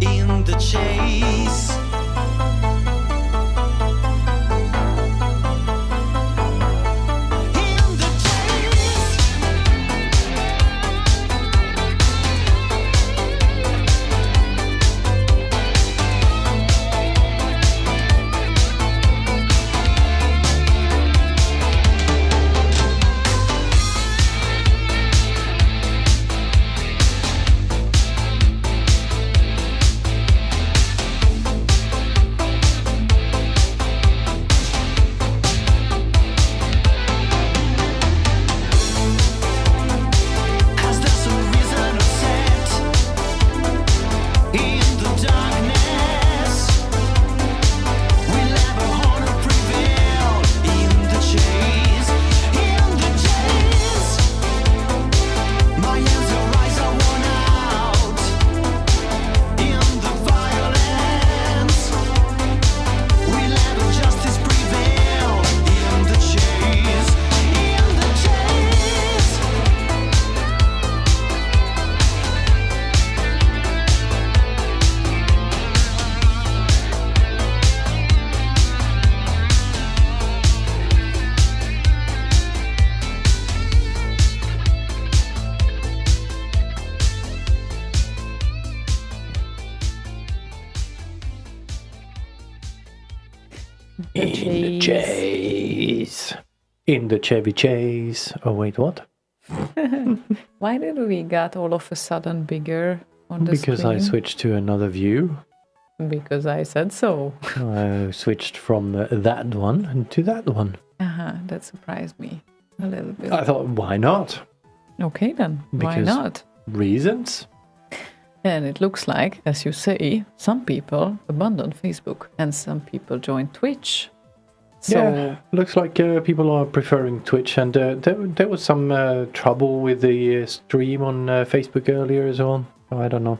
in the chase. In the chase. Has there some reason of set in the darkness? Will ever honor prevail in the chase? My hands, your eyes are worn out in the violence. Will ever justice prevail in the chase? In the chase. In the Chevy Chase. Oh, wait, what? Why did we get all of a sudden bigger on the Because I screen? switched to another view. because I said so. I switched from that one to that one. That surprised me a little bit. I thought, why not? Okay then, why Because- not? Reasons? And it looks like, as you say, some people abandoned Facebook and some people joined Twitch. So Yeah, looks like people are preferring Twitch, and there was some trouble with the stream on Facebook earlier as well. I don't know.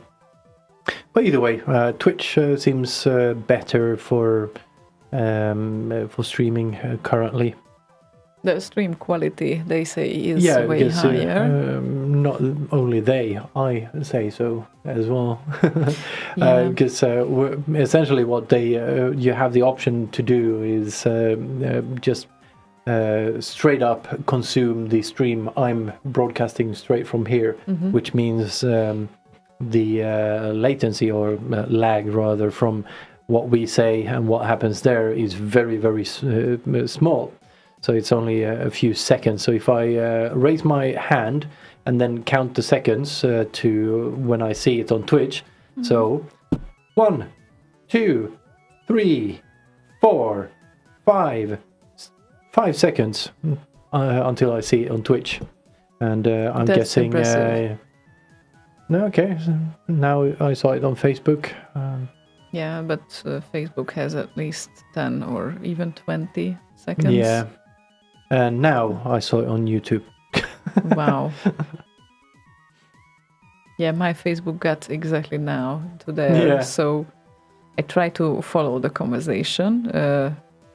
But either way, Twitch seems better for streaming currently. the stream quality, they say, is Yeah, way because higher. not only they, I say so as well. Yeah. Because essentially what they you have the option to do is just straight up consume the stream. I'm broadcasting straight from here, which means the latency or lag rather from what we say and what happens there is very, very small. So it's only a few seconds. So if I raise my hand and then count the seconds to when I see it on Twitch. So 1, 2, 3, 4, 5 seconds until I see it on Twitch. And I'm That's guessing... impressive. no, okay. So now I saw it on Facebook. Yeah, but Facebook has at least 10 or even 20 seconds. Yeah. And now I saw it on YouTube. Wow. Yeah, my Facebook got exactly now to there. Yeah. So I try to follow the conversation.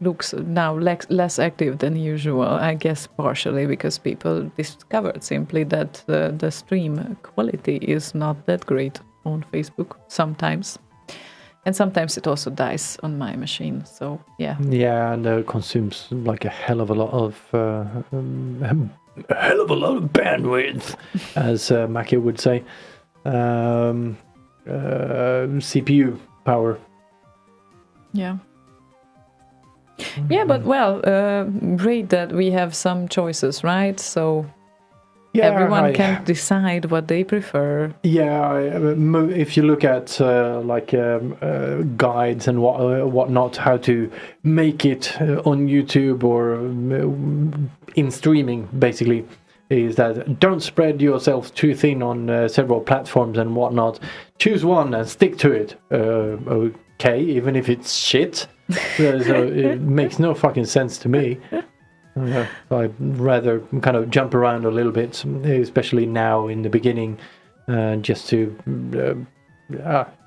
Looks now less active than usual, I guess partially because people discovered simply that the stream quality is not that great on Facebook sometimes. And sometimes it also dies on my machine. So, yeah. Yeah, and consumes like a hell of a lot of bandwidth, as Mackie would say. CPU power. Yeah. Yeah, but well, great that we have some choices, right? So Yeah, everyone can decide what they prefer. Yeah, if you look at guides and whatnot, how to make it on YouTube or in streaming, basically, is that don't spread yourself too thin on several platforms and whatnot. Choose one and stick to it. Okay, even if it's shit. So it makes no fucking sense to me. I'd rather kind of jump around a little bit, especially now in the beginning, just to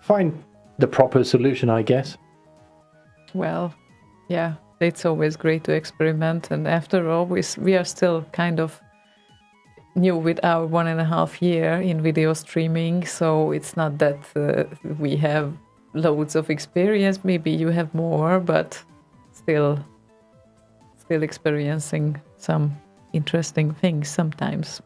find the proper solution, I guess. Well, yeah, it's always great to experiment. And after all, we are still kind of new with our 1.5 year in video streaming. So it's not that we have loads of experience. Maybe you have more, but still experiencing some interesting things sometimes.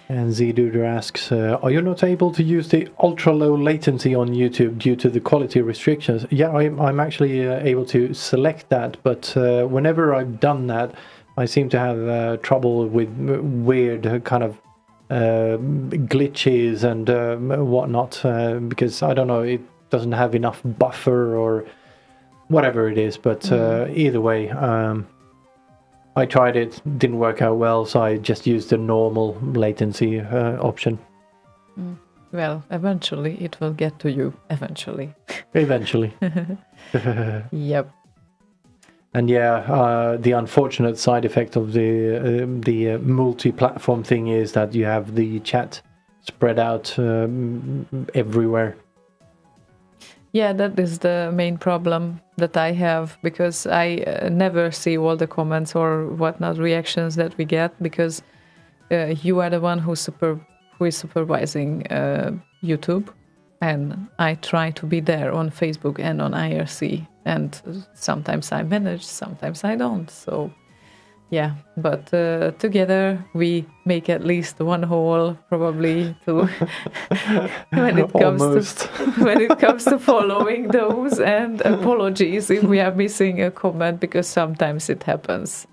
And Z-Duder asks, are you not able to use the ultra-low latency on YouTube due to the quality restrictions? Yeah, I'm actually able to select that, but whenever I've done that, I seem to have trouble with weird kind of glitches and whatnot, because, I don't know, it doesn't have enough buffer or whatever it is, but either way... I tried it, didn't work out well, so I just used the normal latency option. Well, eventually it will get to you. Eventually. Eventually. Yep. And yeah, the unfortunate side effect of the multi-platform thing is that you have the chat spread out everywhere. Yeah, that is the main problem that I have, because I never see all the comments or whatnot reactions that we get, because you are the one who is supervising YouTube, and I try to be there on Facebook and on IRC, and sometimes I manage, sometimes I don't. So yeah, but together we make at least one whole, probably, to when it comes to following those. And apologies if we are missing a comment, because sometimes it happens.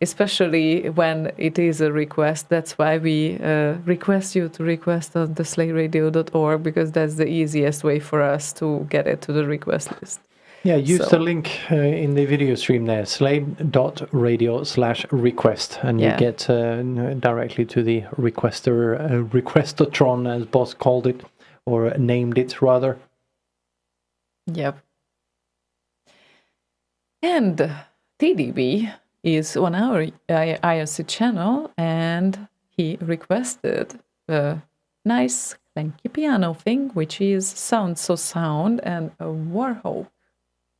especially when it is a request. That's why we request you to request on the slayradio.org, because that's the easiest way for us to get it to the request list. Yeah, use So- the link in the video stream there, slay.radio/request, and you Yeah. get directly to the requestatron, as Boss called it, or named it rather. Yep. And TDB is on our IRC channel, and he requested a nice clanky piano thing, which sounds so sound, and a Warhawk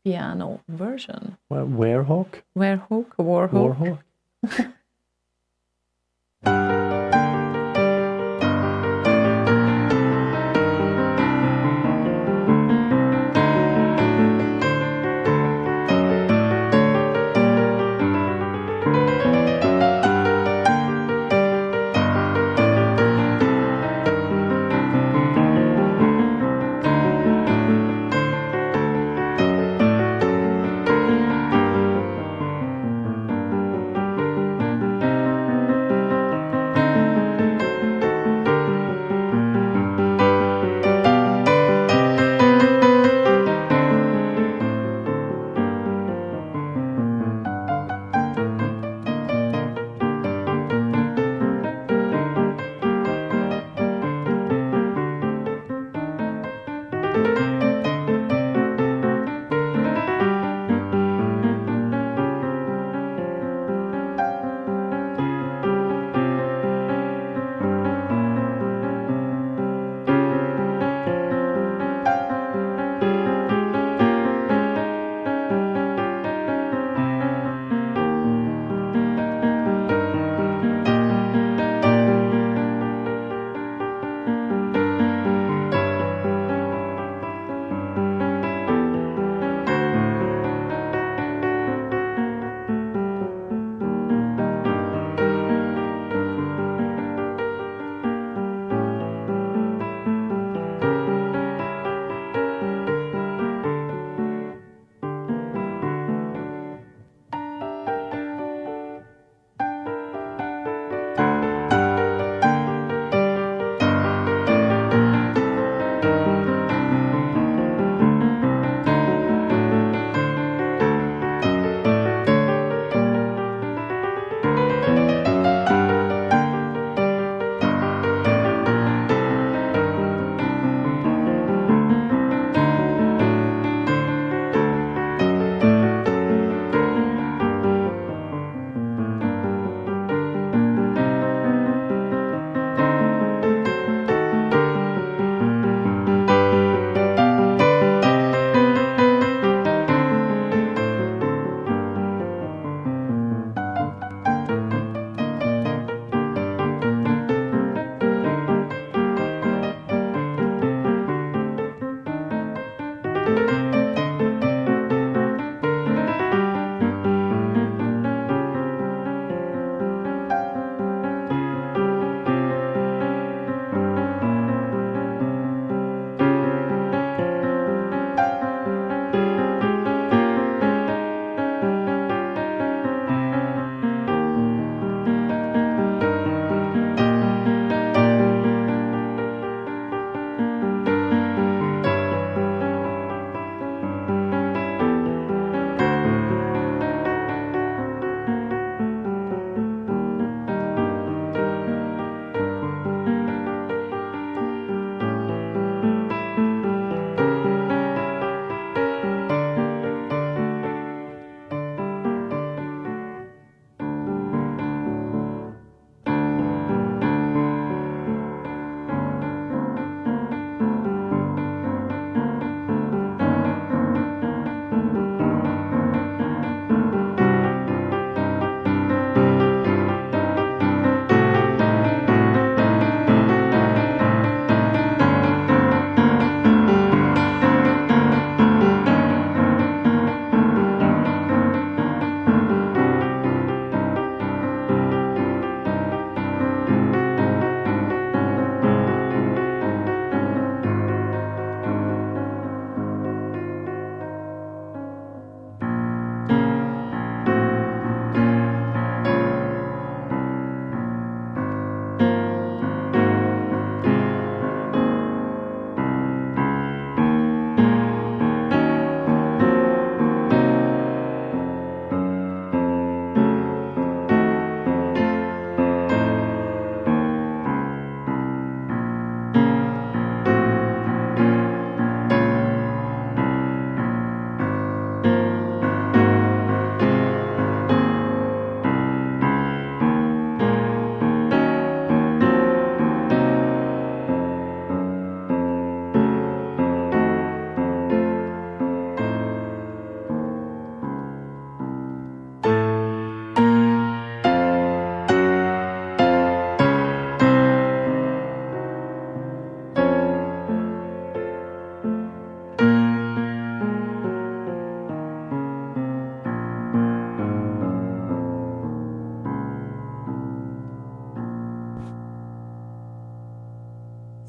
piano version. Well, Warhawk? Warhawk.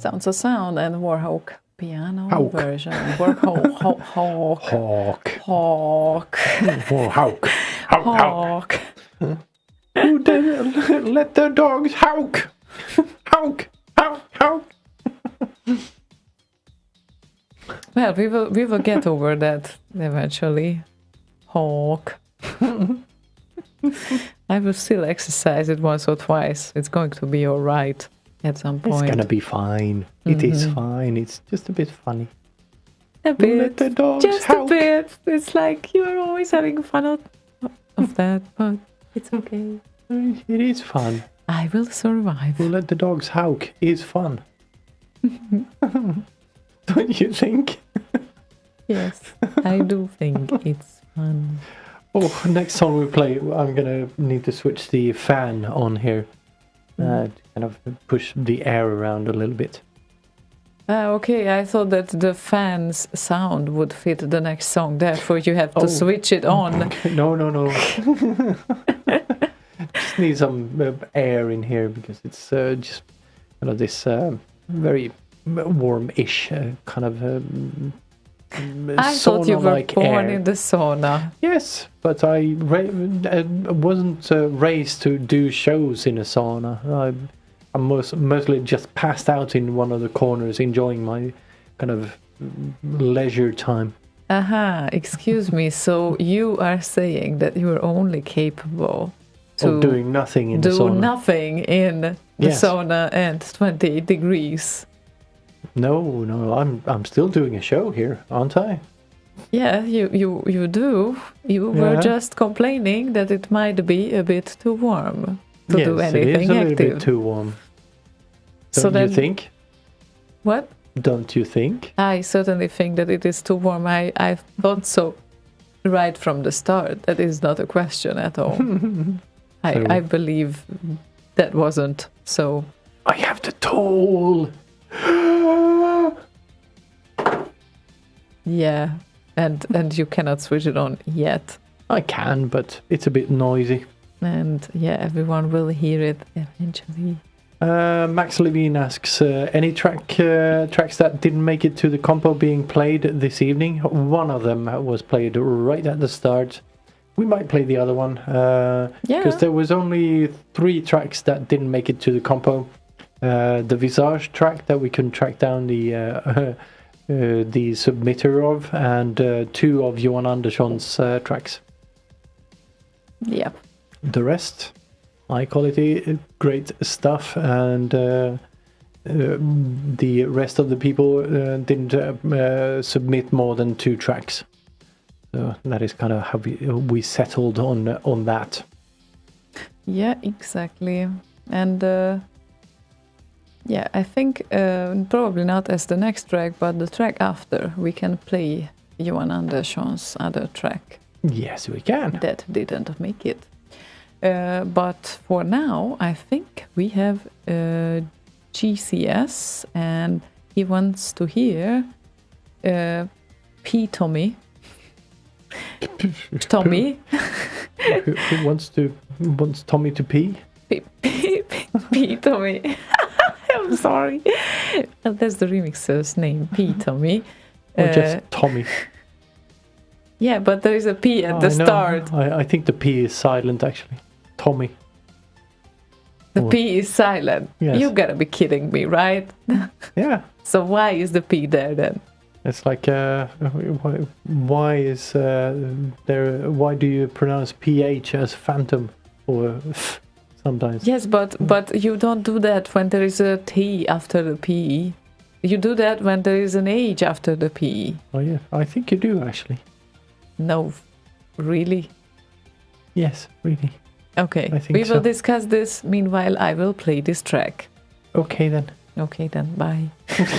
Sounds a sound and Warhawk piano Hawk. version. Warhawk. Hawk. Hawk. Hawk. Oh, hawk. Hawk. Hawk. Hawk. Who did let the dogs hawk? Hawk. Hawk. Hawk. Well, we will get over that eventually. Hawk. I will still exercise it once or twice. It's going to be all right at some point. It's gonna be fine. It is fine. It's just a bit funny. A bit. Let the dogs Just hawk. a bit. It's like you're always having fun of that, but it's okay. It is fun. I will survive. Let the dogs hawk is fun. Don't you think? Yes, I do think it's fun. Oh, next song we play, I'm gonna need to switch the fan on here. To kind of push the air around a little bit. Okay, I thought that the fan's sound would fit the next song. Therefore, you have to switch it on. No. Just need some air in here because it's just kind of this very warm-ish kind of I thought you were sauna-like born air. in the sauna. Yes, but I wasn't raised to do shows in a sauna. I'm mostly just passed out in one of the corners, enjoying my kind of leisure time. Aha, excuse me. So you are saying that you are only capable to Of doing nothing in the do sauna. nothing in the Yes. sauna and 28 degrees. No, I'm still doing a show here, aren't I? Yeah, you do. You were Yeah. just complaining that it might be a bit too warm to yes, do it is anything a little active. bit too warm. So Don't you then- think? What? Don't you think? I certainly think that it is too warm. I thought so right from the start. That is not a question at all. I believe that wasn't so. I have the tool. Yeah, and you cannot switch it on yet. I can, but it's a bit noisy. And yeah, everyone will hear it eventually. Max Levine asks, any tracks that didn't make it to the compo being played this evening? One of them was played right at the start. We might play the other one. Because there was only 3 tracks that didn't make it to the compo. The Visage track that we couldn't track down the submitter of, and 2 of Johan Andersson's tracks. Yeah. The rest, high quality, great stuff, and the rest of the people didn't submit more than 2 tracks. So that is kind of how we settled on that. Yeah, exactly. And yeah, I think probably not as the next track, but the track after we can play Johan Andersson's other track Yes, we can. that didn't make it. But for now, I think we have GCS, and he wants to hear P. Tommy. Tommy. Who wants Tommy to pee? P. Tommy. I'm sorry. That's the remixer's name, P. Tommy. Or just Tommy? Yeah, but there is a P at Oh, the I know. start. I think the P is silent, actually. Tommy. The Oh. P is silent. Yes. You gotta be kidding me, right? Yeah. So why is the P there then? It's like, why is there? Why do you pronounce PH as phantom or sometimes? Yes, but you don't do that when there is a T after the P. You do that when there is an H after the P. Oh yeah, I think you do actually. No, really? Yes, really. Okay, I think we will so. discuss this. Meanwhile, I will play this track. Okay then. Okay then, bye. Thank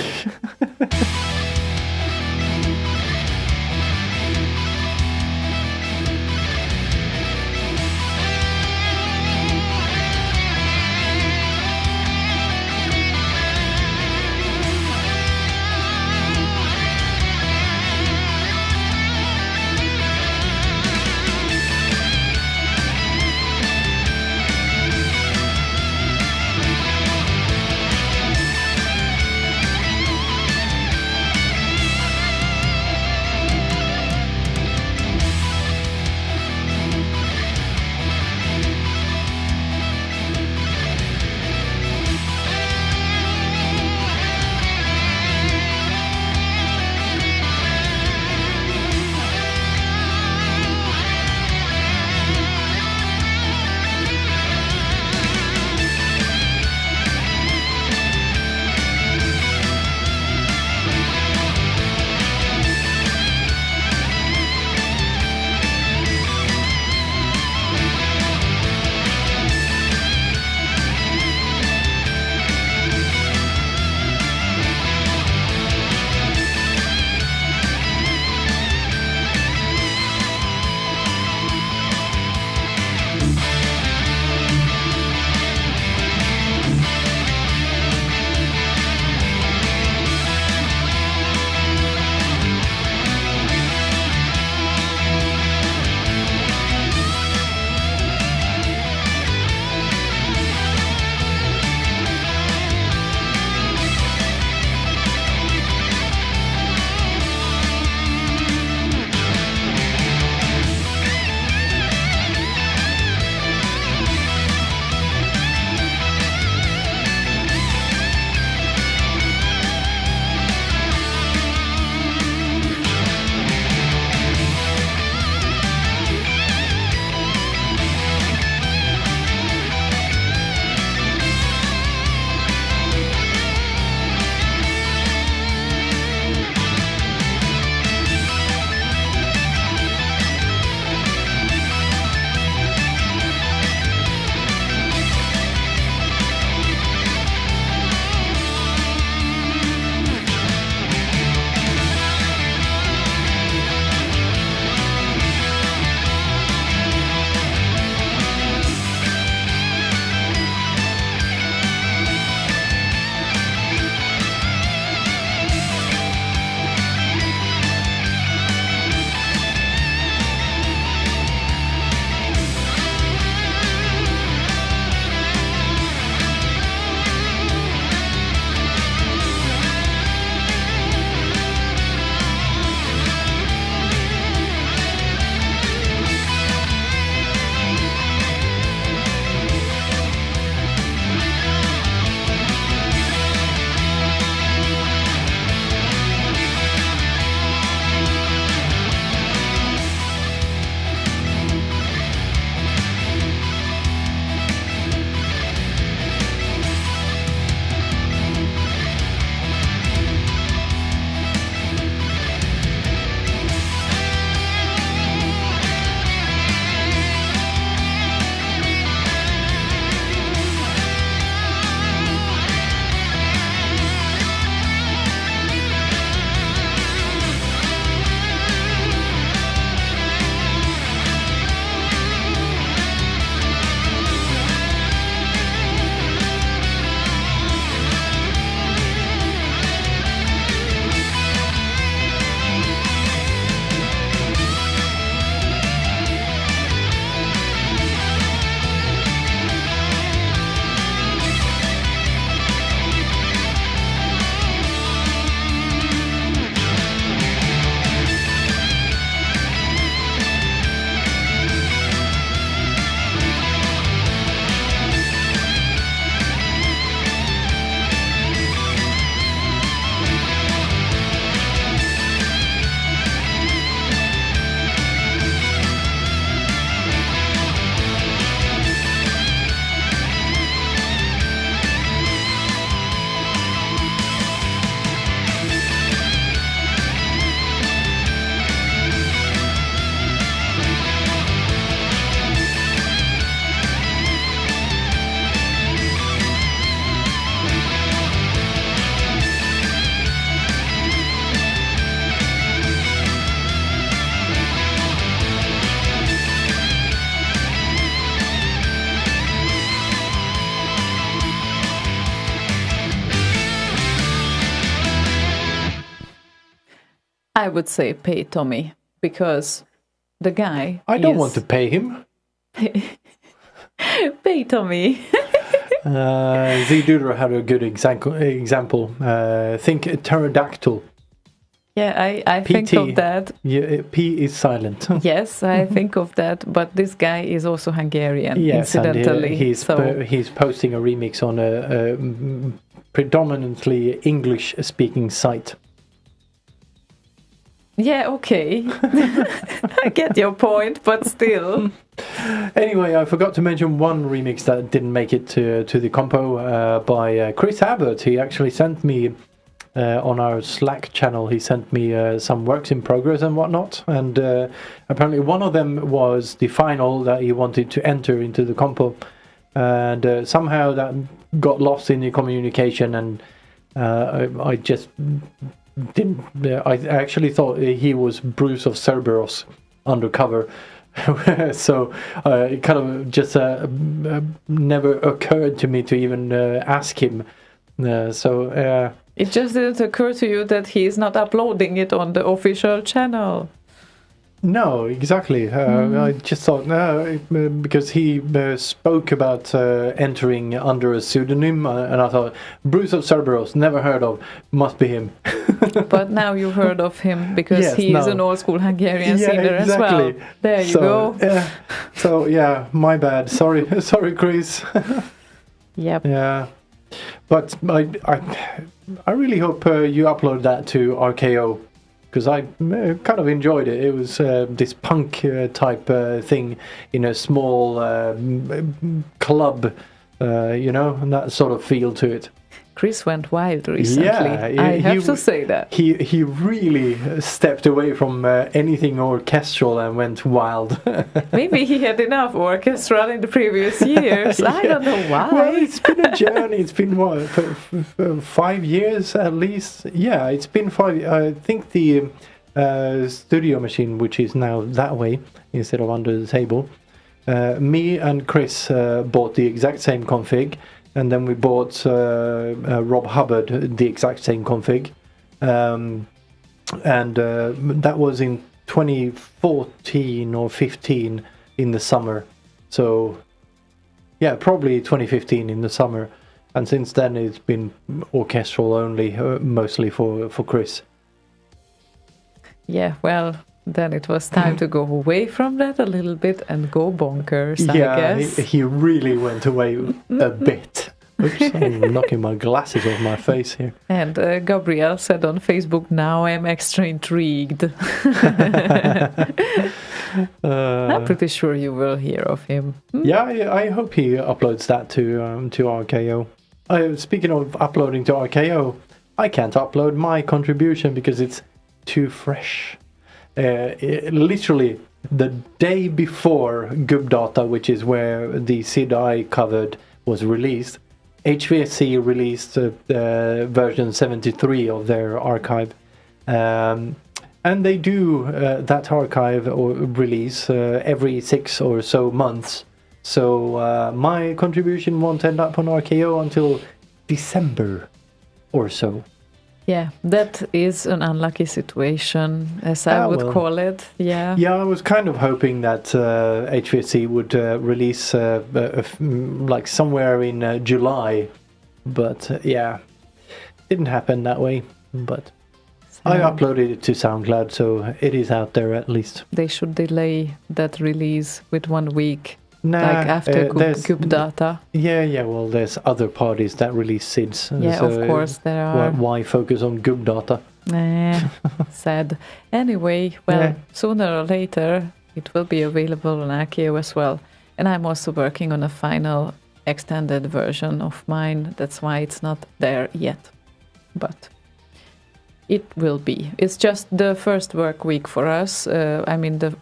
I would say pay Tommy, because the guy I don't is- want to pay him. pay Tommy. Zdoodler had a good example. Think pterodactyl. Yeah, I think PT. of that. Yeah, P is silent. Yes, I think of that. But this guy is also Hungarian, Yes, and incidentally. he's posting a remix on a predominantly English-speaking site. Yeah, okay. I get your point, but still. Anyway, I forgot to mention one remix that didn't make it to the compo by Chris Abbott. He actually sent me on our Slack channel. He sent me some works in progress and whatnot, and apparently one of them was the final that he wanted to enter into the compo, and somehow that got lost in the communication, and I just didn't. I actually thought he was Bruce of Cerberus undercover. So it kind of just never occurred to me to even ask him. It just didn't occur to you that he's not uploading it on the official channel. No, exactly. I just thought, no, because he spoke about entering under a pseudonym, and I thought, Bruce of Cerberus, never heard of, must be him. But now you heard of him because Yes, he is now. an old school Hungarian Yeah, singer as well. exactly. There you go. So yeah, my bad. Sorry, Chris. Yep. Yeah, but I really hope you upload that to RKO, because I kind of enjoyed it. It was this punk type thing in a small club, and that sort of feel to it. Chris went wild recently. Yeah, I have to say that. He really stepped away from anything orchestral and went wild. Maybe he had enough orchestral in the previous years. I don't know why. Well, it's been a journey. It's been what, 5 years at least. Yeah, it's been 5. I think the studio machine, which is now that way instead of under the table. Me and Chris bought the exact same config. And then we bought Rob Hubbard the exact same config, and that was in 2014 or 15 in the summer. So, yeah, probably 2015 in the summer. And since then, it's been orchestral only, mostly for Chris. Yeah, well, then it was time to go away from that a little bit and go bonkers, I Yeah, guess. he really went away a bit. Oops, I'm knocking my glasses off my face here. And Gabrielle said on Facebook, now I'm extra intrigued. I'm pretty sure you will hear of him. Yeah, I hope he uploads that to RKO. Speaking of uploading to RKO, I can't upload my contribution because it's too fresh. Literally, the day before Gubdata, which is where the SID I covered, was released, HVSC released version 73 of their archive. And they do that archive or release every 6 or so months. So my contribution won't end up on RKO until December or so. Yeah, that is an unlucky situation, as I would call it. Yeah. Yeah, I was kind of hoping that HVSC would release like somewhere in July, but yeah, didn't happen that way. But I uploaded it to SoundCloud, so it is out there at least. They should delay that release with 1 week, Nah, like after there's- Gubdata. Yeah, well, there's other parties that release SIDs. Yeah, so of course there are. Why focus on Gubdata? Sad. Anyway, well, Yeah. sooner or later it will be available on RKO as well. And I'm also working on a final extended version of mine. That's why it's not there yet. But it will be. It's just the first work week for us. I mean, the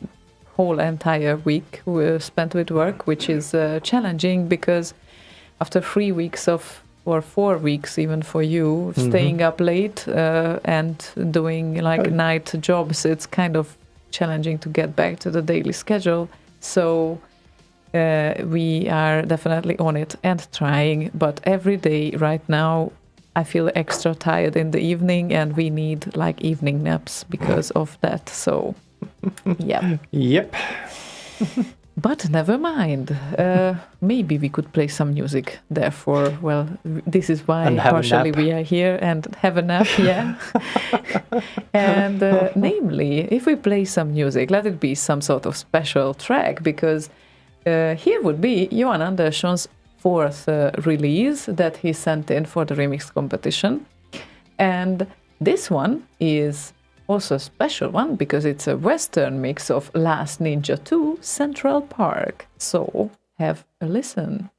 whole entire week we spent with work, which is challenging because after 3 weeks or 4 weeks even for you, staying up late and doing like night jobs, it's kind of challenging to get back to the daily schedule. So we are definitely on it and trying, but every day right now I feel extra tired in the evening, and we need like evening naps because of that. So, yeah. Yep. But never mind. Maybe we could play some music. Therefore, well, this is why And have a partially nap. we are here and have a nap, yeah. And namely, if we play some music, let it be some sort of special track, because here would be Johan Andersson's fourth release that he sent in for the remix competition. And this one is also a special one because it's a Western mix of Last Ninja 2 Central Park. So have a listen.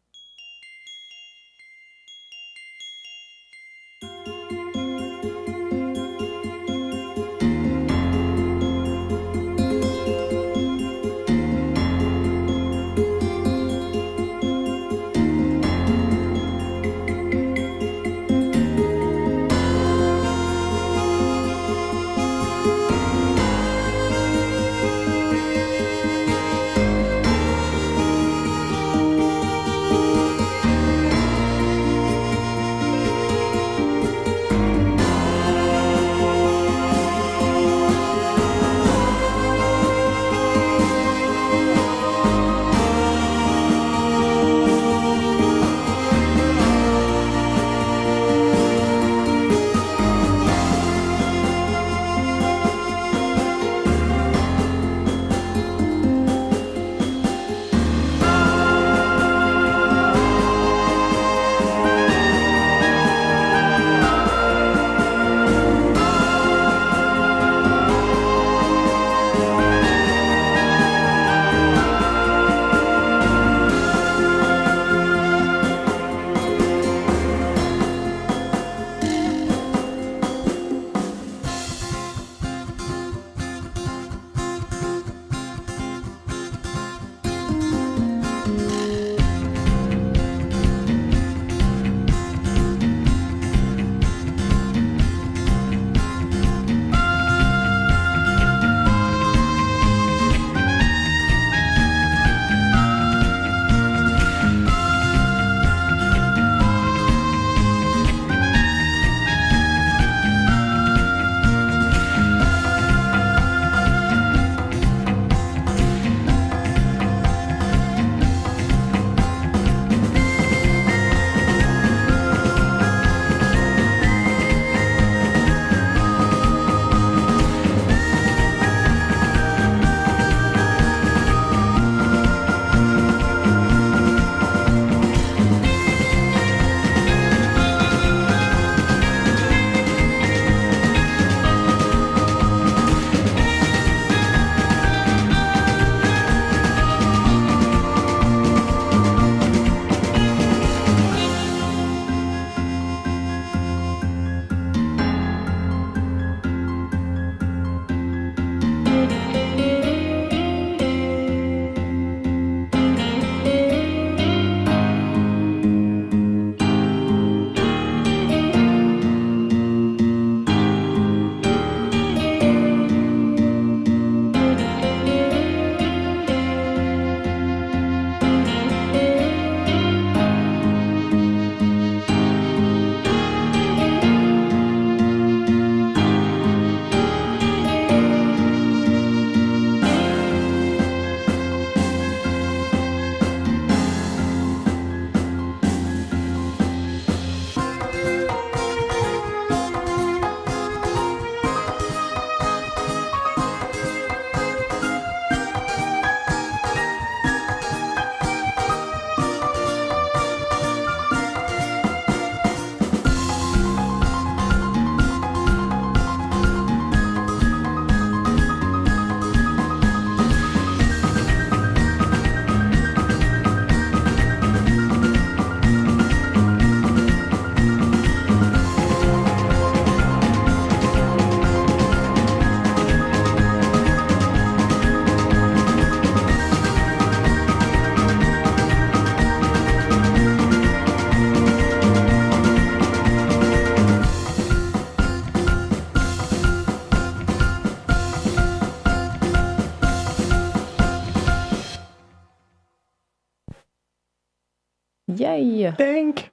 Yay! Dink,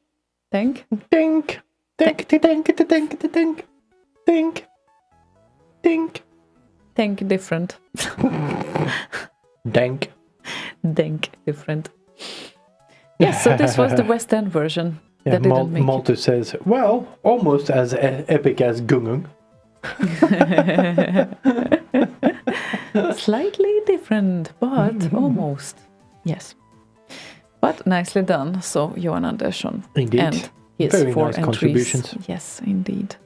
Thank. dink. Think, think, think, think, think, think. Think different. Dank. Denk different. Yes, so this was the West End version. Yeah, That didn't make it. Malthus says, well, almost as epic as Gungung. Slightly different, but almost. Yes. But nicely done. So Johan Andersson. Indeed. And his Very 4 nice entries. contributions. Yes, indeed.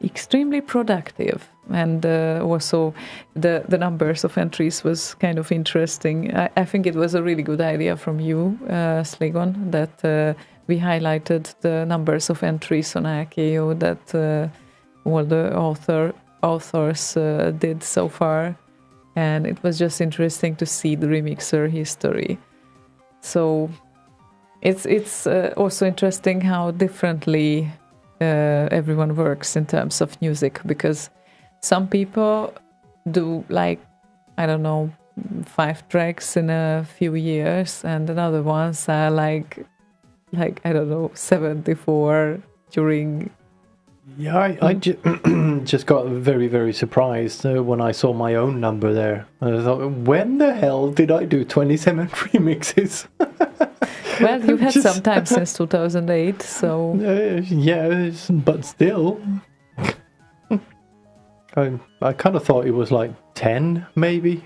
Extremely productive. And also the numbers of entries was kind of interesting. I think it was a really good idea from you, Slaygon, that we highlighted the numbers of entries on AKO that all the authors did so far. And it was just interesting to see the remixer history. So it's also interesting how differently everyone works in terms of music, because some people do like, I don't know, 5 tracks in a few years, and another ones are like I don't know, 74 during. Yeah, I just got very, very surprised when I saw my own number there. I thought, when the hell did I do 27 remixes? Well, you've had Just- some time since 2008, so Yes, but still. I kind of thought it was like 10, maybe.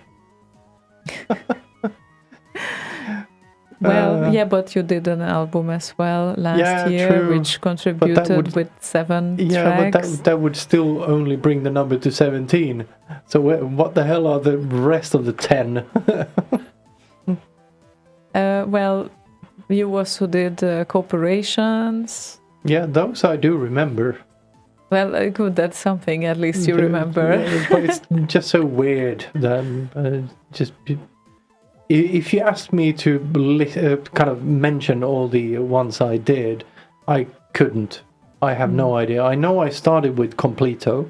well, yeah, but you did an album as well last Yeah, year, true. which contributed would- with 7 Yeah, tracks. but that would still only bring the number to 17. So what the hell are the rest of the 10? Well, you also did corporations. Yeah, those I do remember. Well, good, that's something at least you remember. Yeah, but it's just so weird that if you asked me to kind of mention all the ones I did, I couldn't. I have no idea. I know I started with Completo.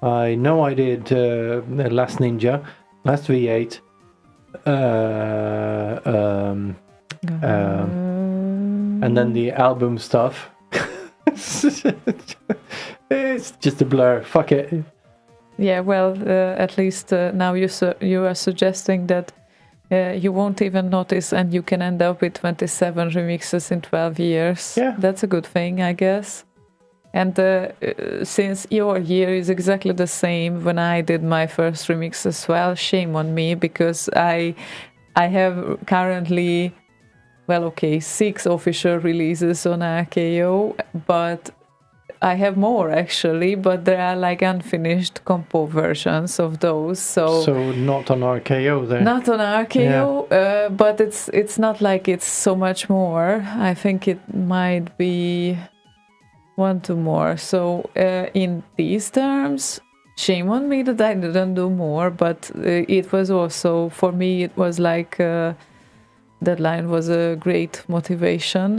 I know I did Last Ninja, Last V8, and then the album stuff. It's just a blur. Fuck it. Yeah, well, at least now you are suggesting that you won't even notice, and you can end up with 27 remixes in 12 years. Yeah. That's a good thing, I guess. And since your year is exactly the same when I did my first remix as well, shame on me, because I have currently, well, okay, 6 official releases on RKO, but I have more actually, but there are like unfinished compo versions of those. So not on RKO then. Not on RKO, but it's not like it's so much more. I think it might be 1-2 more. So in these terms, shame on me that I didn't do more, but it was also, for me, it was like deadline was a great motivation.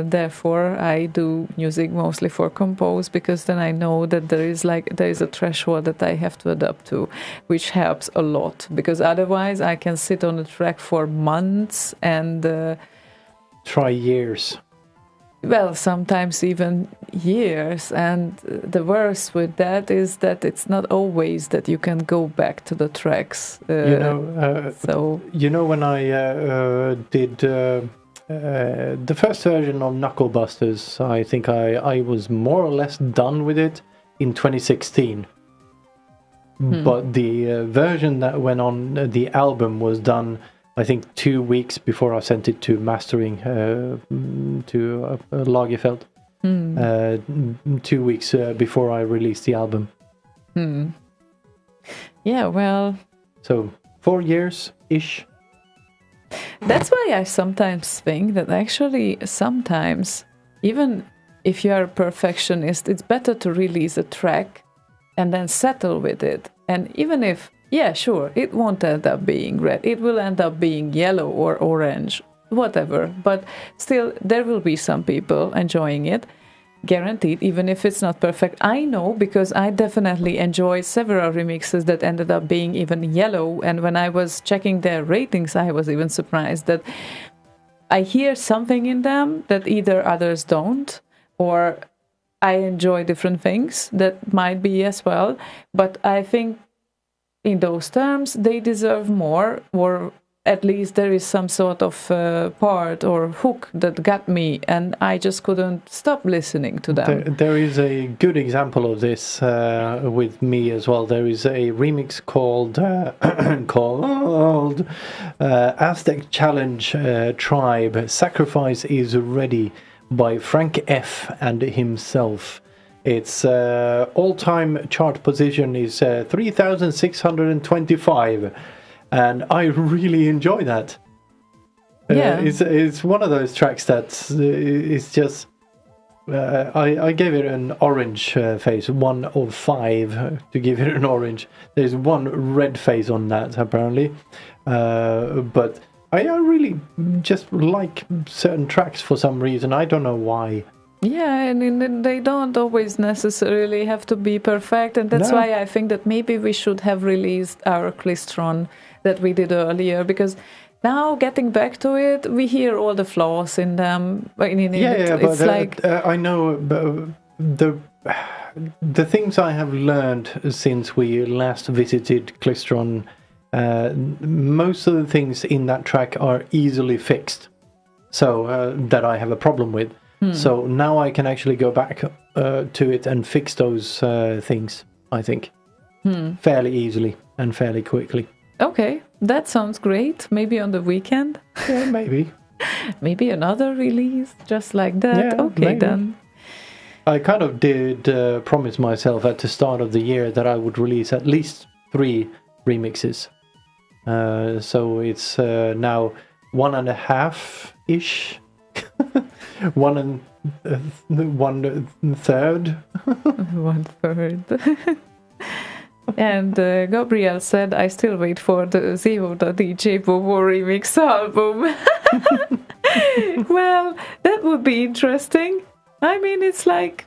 Therefore, I do music mostly for compose, because then I know that there is a threshold that I have to adapt to, which helps a lot. Because otherwise, I can sit on a track for months and Try years. well, sometimes even years. And the worst with that is that it's not always that you can go back to the tracks. So When I did the first version of Knuckle Busters, I think I was more or less done with it in 2016. But the version that went on the album was done, I think, 2 weeks before I sent it to mastering to Lagerfeld. 2 weeks before I released the album. yeah, well, So 4 years-ish. that's why I sometimes think that actually sometimes, even if you are a perfectionist, it's better to release a track and then settle with it. And even if, yeah, sure, it won't end up being red, it will end up being yellow or orange, whatever. But still, there will be some people enjoying it, guaranteed, even if it's not perfect. I know, because I definitely enjoyed several remixes that ended up being even yellow. And when I was checking their ratings, I was even surprised that I hear something in them that either others don't, or I enjoy different things. That might be as well. But I think in those terms, they deserve more, or at least there is some sort of part or hook that got me, and I just couldn't stop listening to them. There is a good example of this with me as well. There is a remix called called Aztec Challenge Tribe. Sacrifice is Ready by Frank F. and himself. Its all-time chart position is 3,625. And I really enjoy that. Yeah. It's one of those tracks that is just... I gave it an orange face, 1 of 5 to give it an orange. There's one red face on that, apparently. But I really just like certain tracks for some reason. I don't know why. Yeah, and they don't always necessarily have to be perfect, and that's why I think that maybe we should have released our Klystron that we did earlier, because now getting back to it, we hear all the flaws in them. It's like I know the things I have learned since we last visited Klystron. Most of the things in that track are easily fixed, so that I have a problem with. So now I can actually go back to it and fix those things, I think, fairly easily and fairly quickly. Okay, that sounds great. Maybe on the weekend. Yeah, maybe. Maybe another release just like that. Yeah, okay, maybe. then. I kind of did promise myself at the start of the year that I would release at least 3 remixes. So it's now 1.5-ish. 1 1/3. 1/3. And Gabriel said, I still wait for the Ziona DJ Bobo remix album. Well, that would be interesting. I mean, it's like...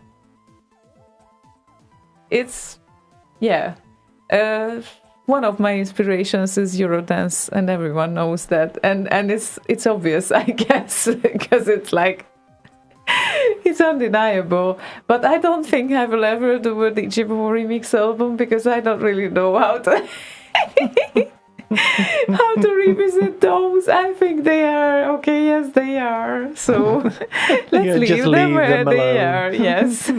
Yeah. One of my inspirations is Eurodance, and everyone knows that. And it's obvious, I guess, because it's like... It's undeniable, but I don't think I will ever do a DJ Bobo remix album, because I don't really know how to revisit those. I think they are okay as they are, so let's leave them where they are. Yes.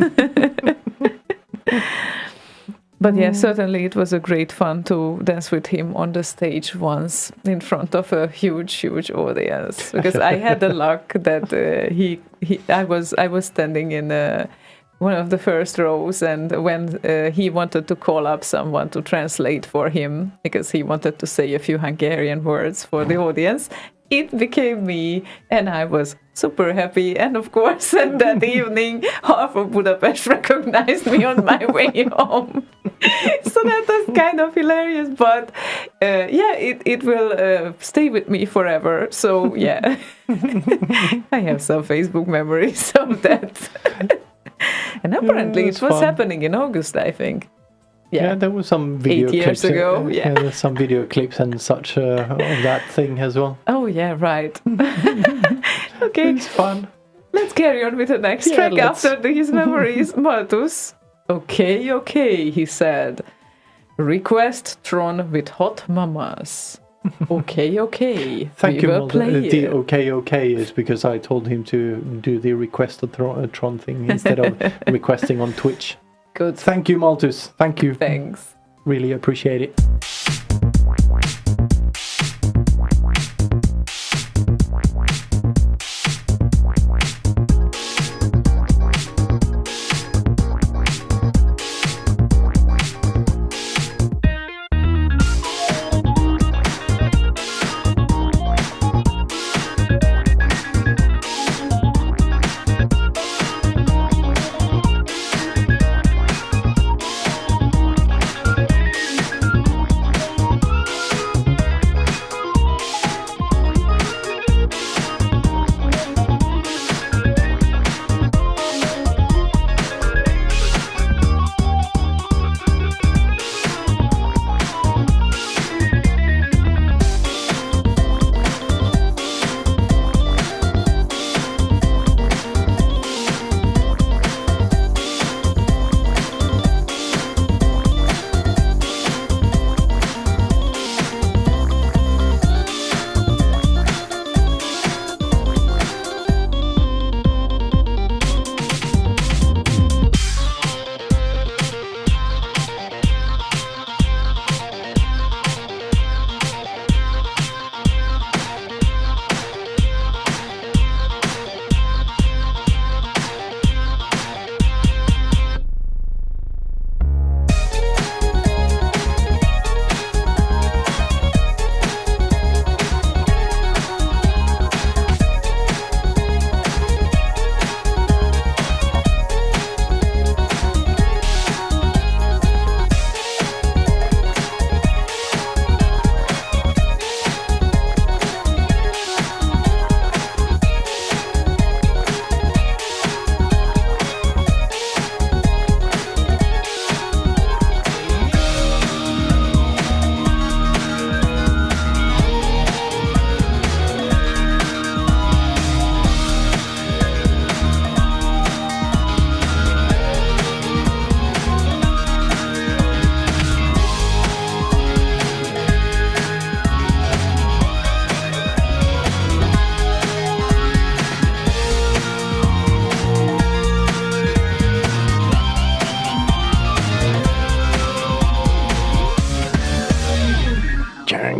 But yeah, certainly it was a great fun to dance with him on the stage once in front of a huge audience, because I had the luck that I was standing in one of the first rows, and when he wanted to call up someone to translate for him, because he wanted to say a few Hungarian words for the audience, it became me, and I was super happy. And of course, that evening, half of Budapest recognized me on my way home. So that was kind of hilarious, but it will stay with me forever. So yeah, I have some Facebook memories of that. And apparently it was happening in August, I think. Yeah, there was some video 8 years clips ago. Yeah, there's some video clips and such of that thing as well. Oh yeah, right. Okay, It's fun. let's carry on with the next track after these memories. Malthus. Okay, he said. Request Tron with Hot Mamas. Okay. Thank we you, will Mulder. play The it. okay is because I told him to do the request a Tron thing instead of requesting on Twitch. Good. Thank you, Malthus. Thank you. Thanks. Really appreciate it.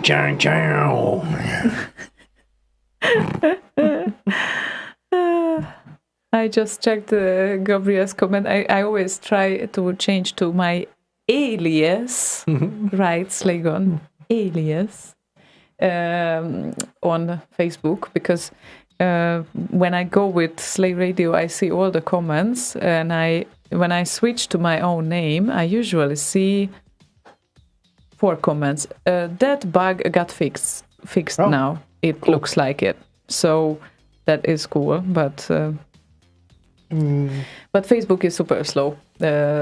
chow, chow. I just checked Gabriel's comment. I always try to change to my alias, right, Slaygon, alias, on Facebook, because when I go with Slay Radio, I see all the comments, and when I switch to my own name, I usually see 4 comments. That bug got fixed now. It Cool. looks like it, so that is cool, but. But Facebook is super slow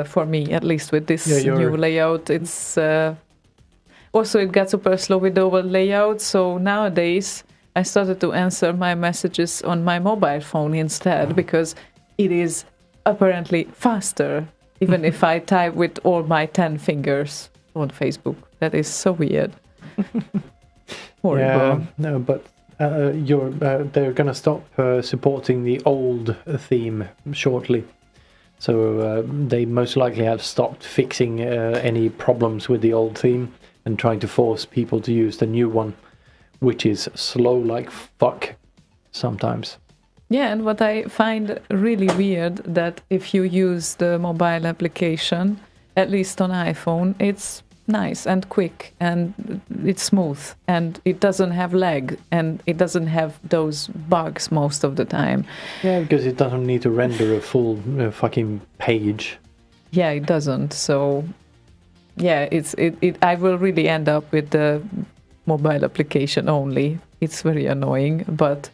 for me, at least with this new layout. It's also it got super slow with the old layout. So nowadays I started to answer my messages on my mobile phone instead, because it is apparently faster, even if I type with all my 10 fingers on Facebook. That is so weird. Horrible. Yeah, no, but they're gonna stop supporting the old theme shortly, so they most likely have stopped fixing any problems with the old theme and trying to force people to use the new one, which is slow like fuck sometimes. Yeah, and what I find really weird, that if you use the mobile application, at least on iPhone, it's nice and quick and it's smooth and it doesn't have lag and it doesn't have those bugs most of the time. Yeah, because it doesn't need to render a full fucking page. Yeah, it doesn't. So yeah, I will really end up with the mobile application only. It's very annoying, but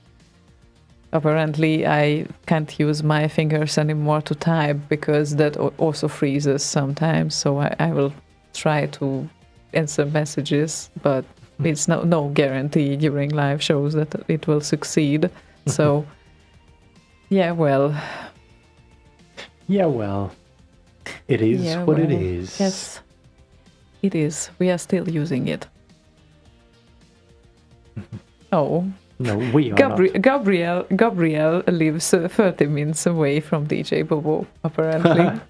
apparently I can't use my fingers anymore to type, because that also freezes sometimes. So I will try to answer messages, but it's no guarantee during live shows that it will succeed. So it is what it is. Yes, it is. We are still using it. Oh no, we are not. Gabriel lives 30 minutes away from DJ Bobo, apparently.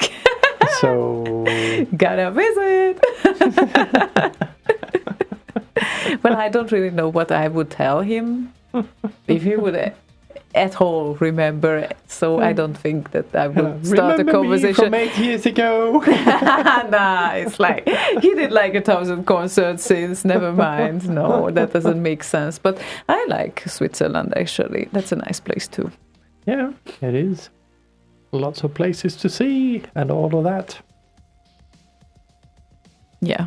So gotta visit. Well, I don't really know what I would tell him if he would at all remember. So I don't think that I would start a conversation. Me from 8 years ago. Nah, it's like he did like 1,000 concerts since. Never mind. No, that doesn't make sense. But I like Switzerland, actually. That's a nice place too. Yeah, it is. Lots of places to see and all of that. Yeah.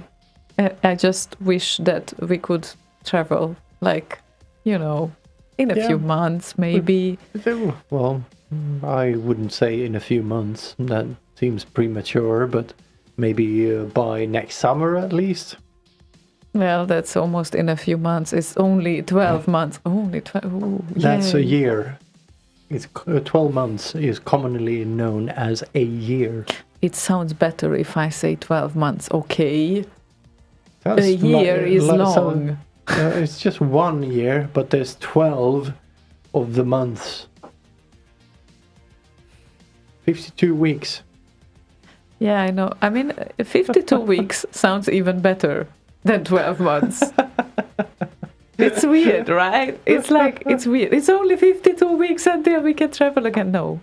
I just wish that we could travel, like, in a few months, maybe. Well, I wouldn't say in a few months. That seems premature, but maybe by next summer at least. Well, that's almost in a few months. It's only 12 months. Only 12. Ooh, that's yay. a year. It's 12 months is commonly known as a year. It sounds better if I say 12 months. Okay. That's a year is long. It's just 1 year, but there's 12 of the months. 52 weeks. Yeah, I know. I mean, 52 weeks sounds even better than 12 months. It's weird, right? It's weird. It's only 52 weeks until we can travel again. No.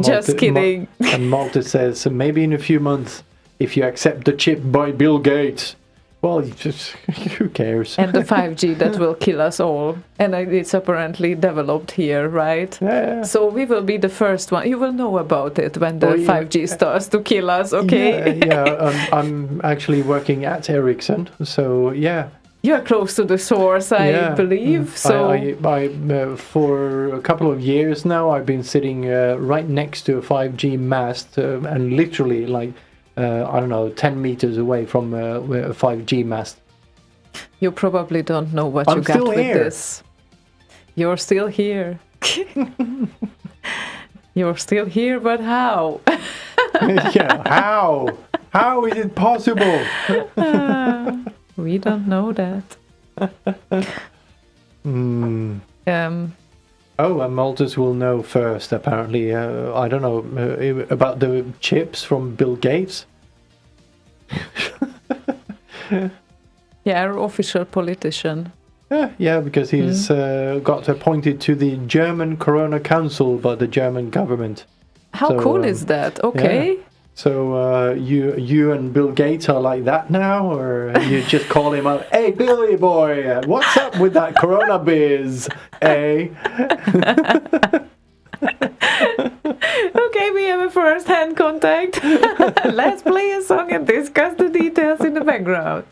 Just kidding. And Malte says, maybe in a few months, if you accept the chip by Bill Gates. Well, who cares? And the 5G that will kill us all. And it's apparently developed here, right? Yeah. So we will be the first one. You will know about it when the 5G starts to kill us, okay? Yeah. I'm actually working at Ericsson, so yeah. You're close to the source, I believe. So I for a couple of years now, I've been sitting right next to a 5G mast and literally like, 10 meters away from a 5G mast. You probably don't know what you got with this. You're still here. You're still here, but how? Yeah, how? How is it possible? We don't know that. Oh, and Maltus will know first, apparently. I don't know about the chips from Bill Gates. Yeah, our official politician. Yeah, because he's got appointed to the German Corona Council by the German government. How So, cool is that? Okay. yeah. So you and Bill Gates are like that now, or you just call him up? Hey, Billy boy, what's up with that Corona biz? Eh? Okay, we have a first-hand contact. Let's play a song and discuss the details in the background.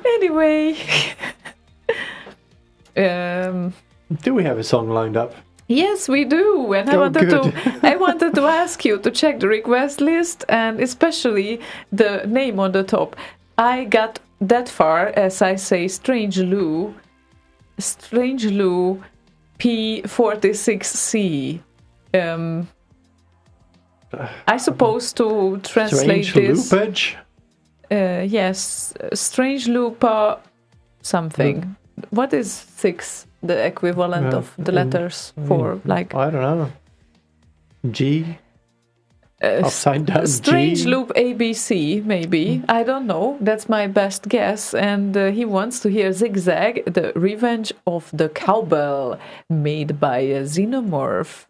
Anyway. Do we have a song lined up? Yes, we do. And I wanted to ask you to check the request list and especially the name on the top. I got that far as I say Strange Lou P46C. I suppose to translate Strange this. loopage? Yes, Strange Lupa something. What is 6? The equivalent of the letters for like I don't know. G? Upside down Strange G? Loop ABC, maybe. I don't know. That's my best guess. And he wants to hear Zigzag, the Revenge of the Cowbell, made by a Xenomorph.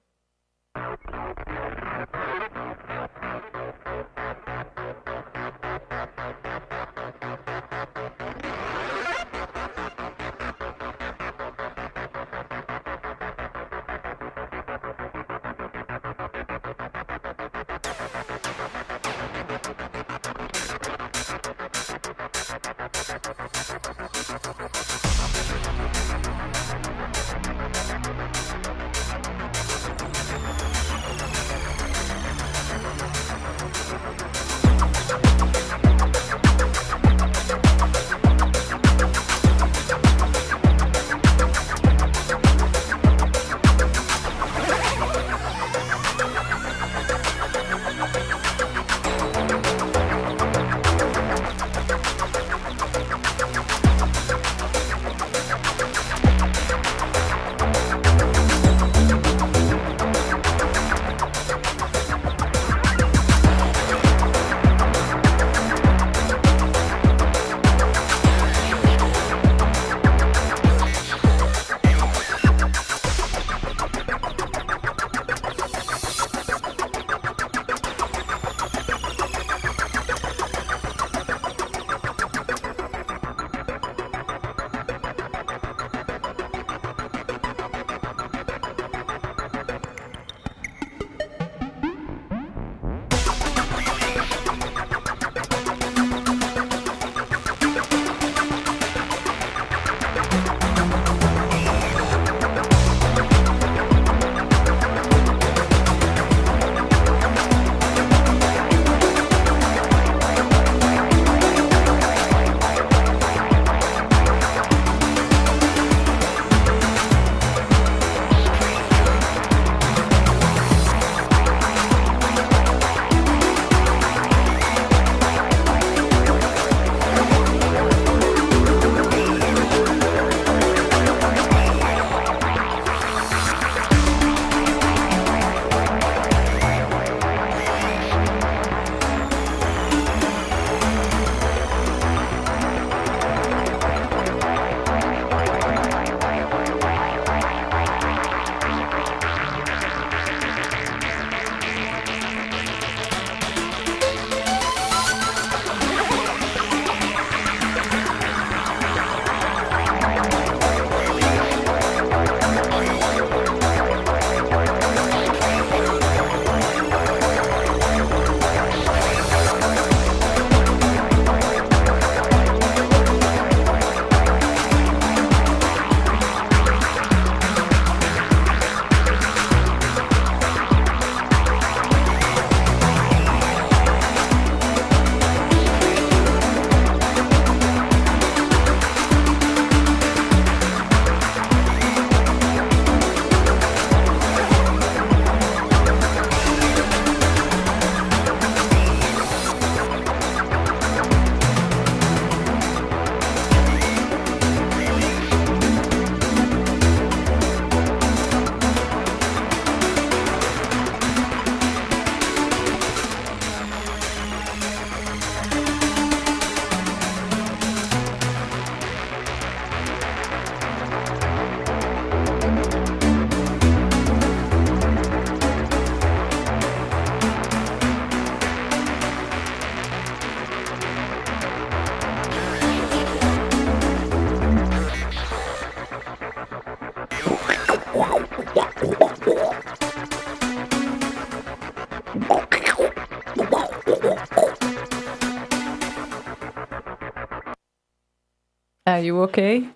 Are you okay?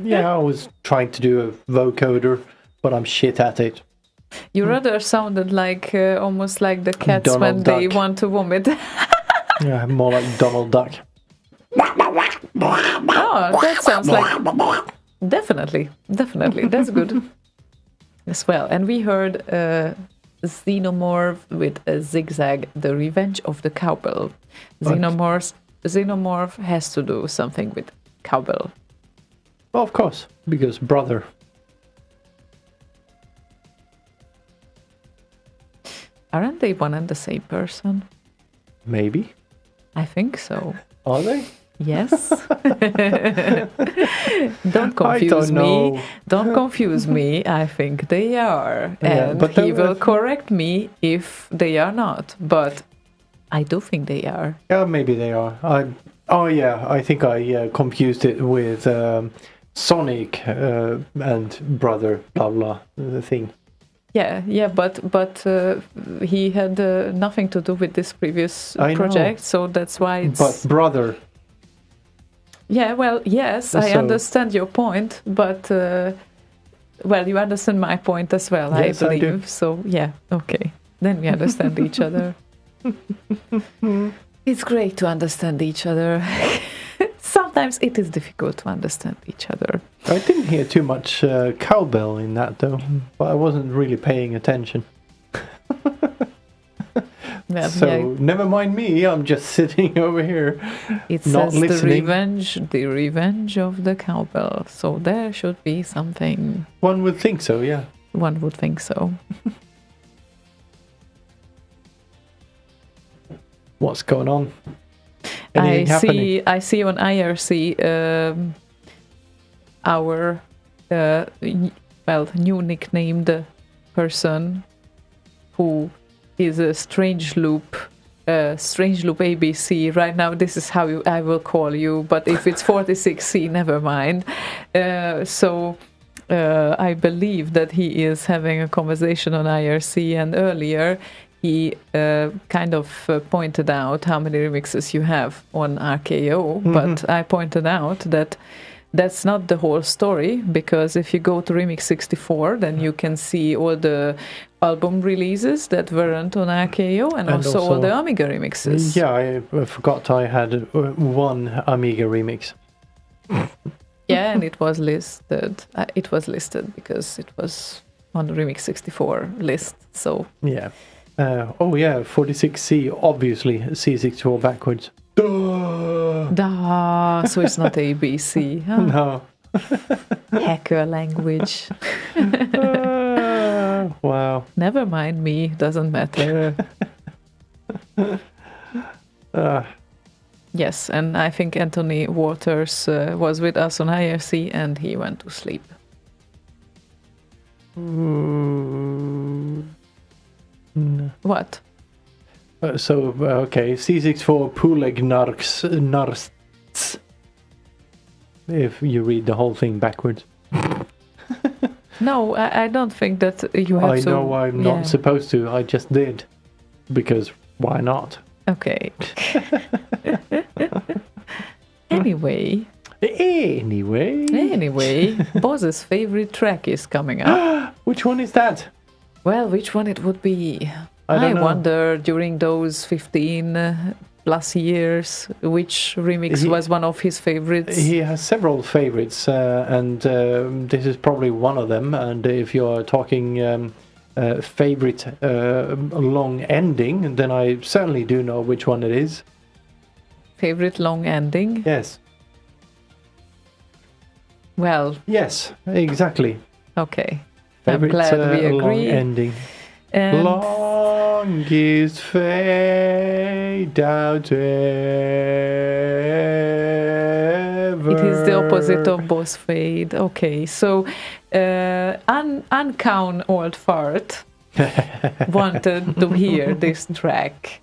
Yeah, I was trying to do a vocoder, but I'm shit at it. Your other sounded like almost like the cats Donald when they Duck. want to vomit. Yeah, more like Donald Duck. Oh, that sounds like definitely. That's good as well. And we heard Xenomorph with a Zigzag, the Revenge of the Cowbell. Xenomorph has to do something with cowbell. Well, of course, because brother. Aren't they one and the same person? Maybe. I think so. Are they? Yes. Don't confuse me. know. Don't confuse me. I think they are. Yeah, And but he there will were- correct me if they are not. But I do think they are. Yeah, maybe they are. I think I confused it with Sonic and brother, blah blah, the thing. Yeah, but he had nothing to do with this previous I know. project, so that's why it's... But brother, Yeah, well, yes, I So- understand your point, but... well, you understand my point as well, Yes, I I do. believe. So, yeah, okay. Then we understand each other. It's great to understand each other. Sometimes it is difficult to understand each other. I didn't hear too much cowbell in that though, but I wasn't really paying attention. Well, So yeah, never mind me. I'm just sitting over here. it not says listening. the revenge of the cowbell. So there should be something. One would think so, yeah. One would think so. What's going on? Anything happening? I see on IRC our new nicknamed person who is a Strange Loop ABC. Right now, this is how I will call you. But if it's 46C, never mind. I believe that he is having a conversation on IRC, and earlier he kind of pointed out how many remixes you have on RKO, but I pointed out that that's not the whole story, because if you go to Remix 64, then you can see all the album releases that weren't on RKO, and also all the Amiga remixes. Yeah, I forgot I had one Amiga remix. Yeah, and it was listed. It was listed because it was on the Remix 64 list. So Yeah. 46C, obviously C64 backwards. Duh! so it's not ABC. Huh? No. Hacker language. Wow. Never mind me. Doesn't matter. Yes, and I think Anthony Waters was with us on IRC, and he went to sleep. What? Okay, C64 Puleg Narsts. If you read the whole thing backwards. No, I don't think that you have I to... know I'm not supposed to, I just did. Because why not? Okay. Anyway, Boz's favorite track is coming up. Which one is that? Well, which one it would be? I don't know. wonder, during those 15 plus years, which remix was one of his favorites? He has several favorites, and this is probably one of them. And if you're talking favorite long ending, then I certainly do know which one it is. Favorite long ending? Yes. Well, Yes, exactly. okay. Favorite I'm glad we long agree. ending. And Longest fade out ever. it is the opposite of boss fade. Okay, so Uncount Old Fart wanted to hear this track.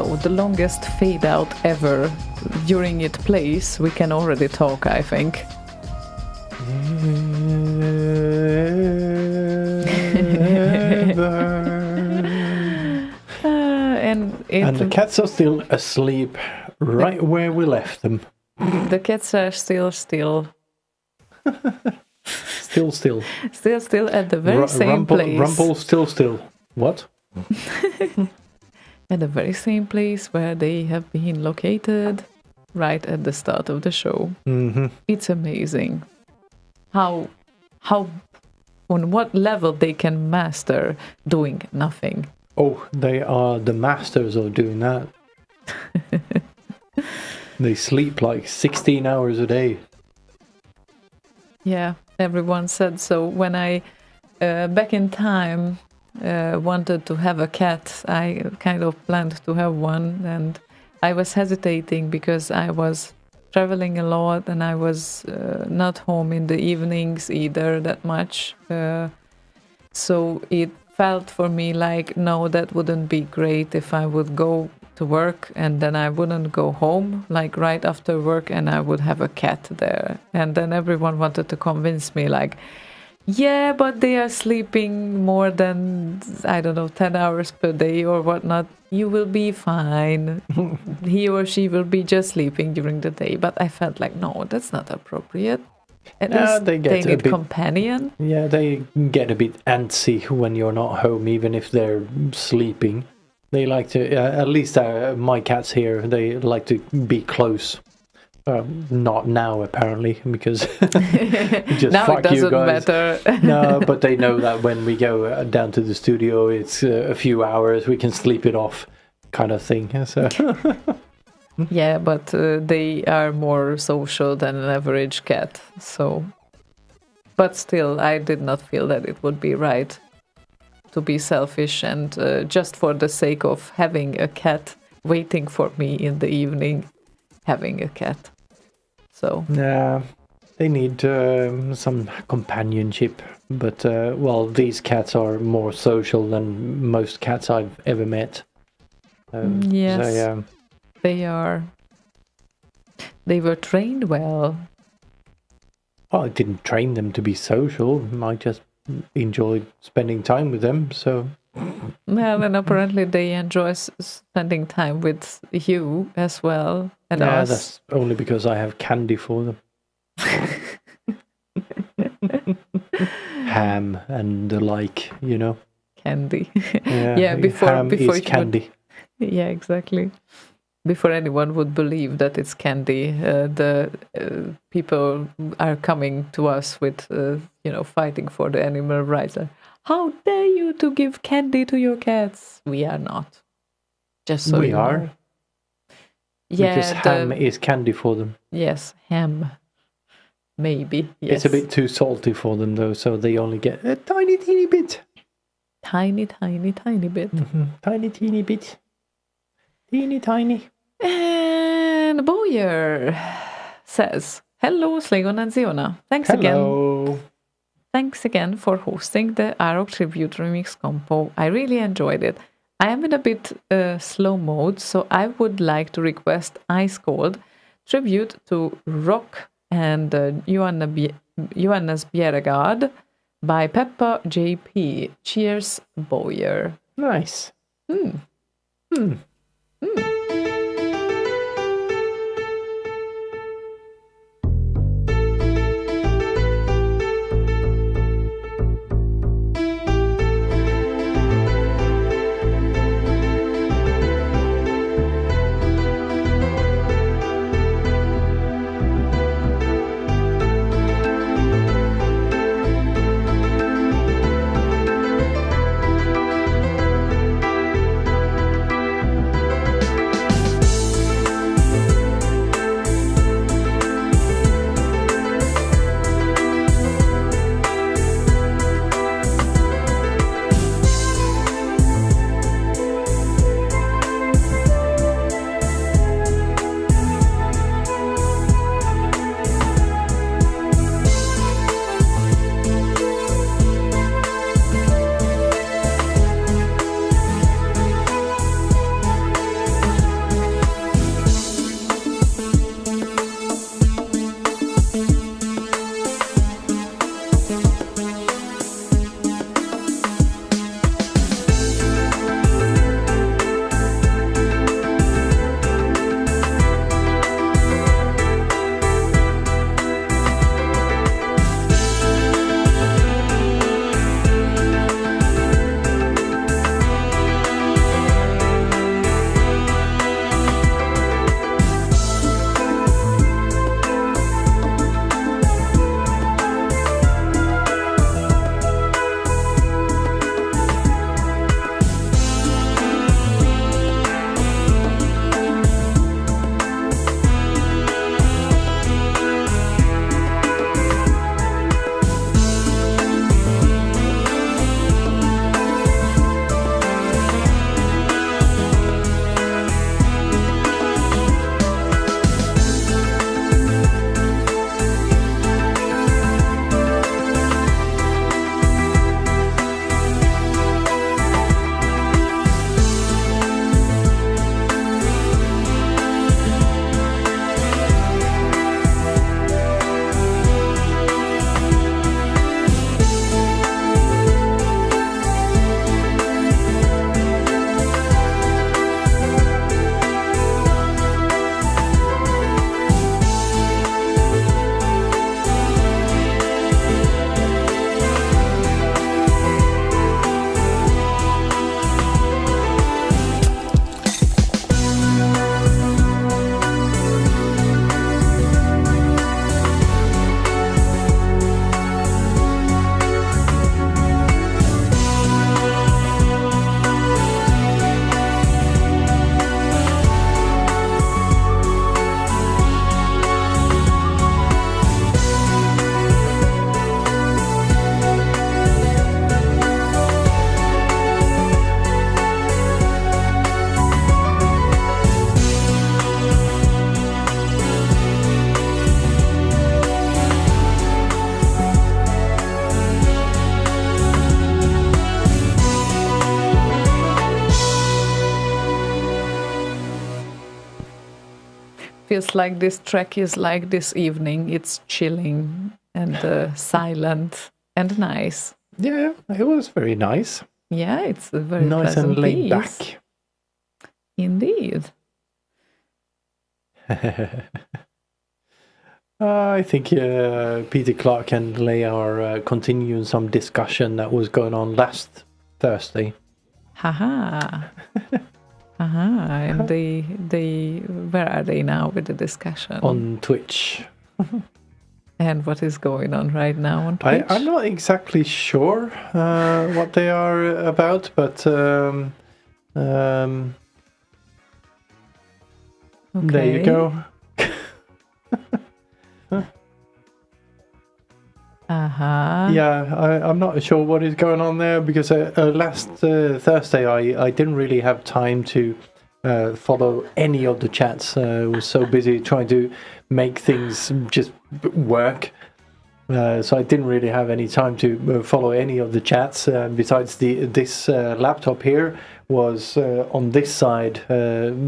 So the longest fade out ever. During it plays, we can already talk, I think. And the cats are still asleep right where we left them. The cats are still Still. at the very same place. Rumple, still. What? At the very same place where they have been located right at the start of the show. Mm-hmm. It's amazing how on what level they can master doing nothing. Oh, they are the masters of doing that. They sleep like 16 hours a day. Yeah, everyone said so. When I, back in time, wanted to have a cat, I kind of planned to have one, and I was hesitating because I was traveling a lot and I was not home in the evenings either that much. So it felt for me like, no, that wouldn't be great if I would go to work and then I wouldn't go home, like right after work, and I would have a cat there. And then everyone wanted to convince me, like, yeah, but they are sleeping more than, I don't know, 10 hours per day or whatnot. You will be fine. He or she will be just sleeping during the day. But I felt like, no, that's not appropriate. At least they need companion. Yeah, they get a bit antsy when you're not home, even if they're sleeping. They like to, at least my cats here, they like to be close. Not now, apparently, because just now fuck it doesn't you guys. matter. No, but they know that when we go down to the studio, it's a few hours, we can sleep it off, kind of thing. So. Yeah, but they are more social than an average cat. So, but still, I did not feel that it would be right to be selfish and just for the sake of having a cat waiting for me in the evening, having a cat. So yeah, they need some companionship. But well, these cats are more social than most cats I've ever met. Yes, they are. They were trained well. Well, I didn't train them to be social. I just enjoyed spending time with them. So. Well, and apparently they enjoy spending time with you as well. And yeah, us. that's only because I have candy for them. Ham and the like, you know. Candy. Yeah, before is candy. Yeah, exactly. Before anyone would believe that it's candy, the people are coming to us with, fighting for the animal rights. How dare you to give candy to your cats? We are not. Just so we you are. know. Yeah, because ham is candy for them. Yes, ham. Maybe. Yes. It's a bit too salty for them, though, so they only get a tiny, teeny bit. Tiny bit. Mm-hmm. Tiny, teeny bit. Teeny, tiny. And Boyer says, hello, Slaygon and Ziona. Thanks again. Thanks again for hosting the Arok Tribute Remix compo. I really enjoyed it. I am in a bit slow mode, so I would like to request Ice Cold tribute to Rock and Johannes Bjerregaard by Peppa JP. Cheers, Boyer. Nice. feels like this track is like this evening. It's chilling and silent and nice. Yeah, it was very nice. Yeah, it's a very Nice and pleasant laid piece. back. Indeed. I think Peter Clark and Leigh are continuing some discussion that was going on last Thursday. Haha. Haha. And they where are they now with the discussion? On Twitch. And what is going on right now on Twitch? I'm not exactly sure what they are about, but there you go. Yeah, I'm not sure what is going on there because last Thursday I didn't really have time to follow any of the chats. I was so busy trying to make things just work. So I didn't really have any time to follow any of the chats. Besides, this laptop here was on this side,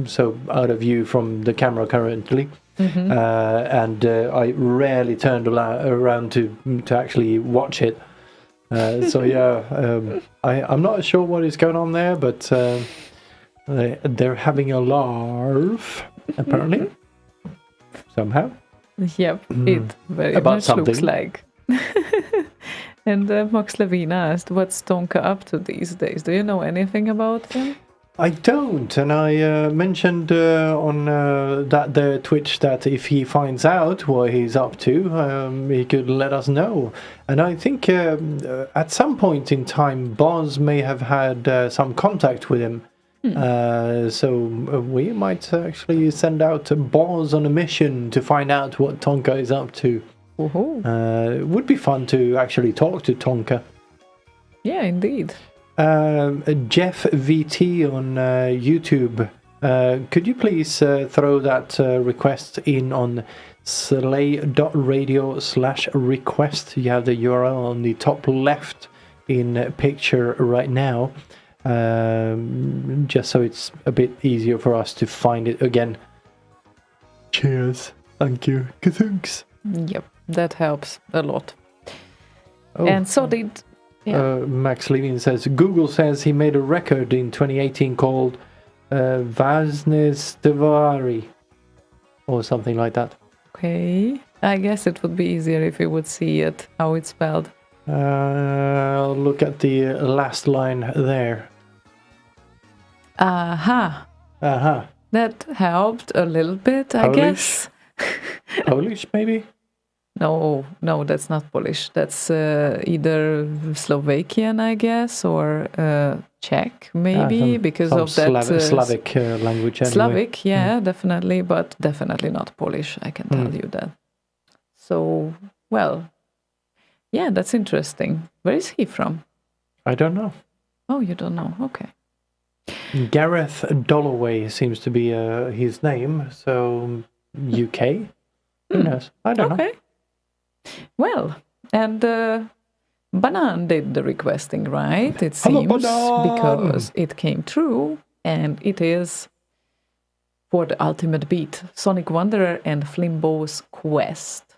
so out of view from the camera currently. Mm-hmm. And I rarely turned around to actually watch it. So yeah, I'm not sure what is going on there, but they're having a laugh apparently somehow. Yep, it very About much something. looks like. And Max Levine asked, "What's Tonka up to these days? Do you know anything about him?" I don't, and I mentioned on the Twitch that if he finds out what he's up to, he could let us know. And I think at some point in time, Boz may have had some contact with him. So we might actually send out Boz on a mission to find out what Tonka is up to. It would be fun to actually talk to Tonka. Yeah, indeed. Jeff VT on YouTube, could you please throw that request in on slay.radio/request? You have the URL on the top left in picture right now, just so it's a bit easier for us to find it again. Cheers. Thank you. Thanks. Yep, that helps a lot. Oh. And so did... Yeah. Max Levin says, Google says he made a record in 2018 called Vaznes Devari, or something like that. Okay. I guess it would be easier if you would see it, how it's spelled. I'll look at the last line there. Aha. Aha. That helped a little bit, I Polish? guess. Polish, maybe? No, that's not Polish. That's either Slovakian, I guess, or Czech, maybe, because some of that Slavic language. Anyway. Slavic, yeah, definitely, but definitely not Polish. I can tell you that. So, well, yeah, that's interesting. Where is he from? I don't know. Oh, you don't know? Okay. Gareth Dolloway seems to be his name. So UK. Who knows? I don't know. Okay. Well, and Banan did the requesting, right? It Hello, seems, Banan! because it came true, and it is for the ultimate beat, Sonic Wanderer and Flimbo's Quest.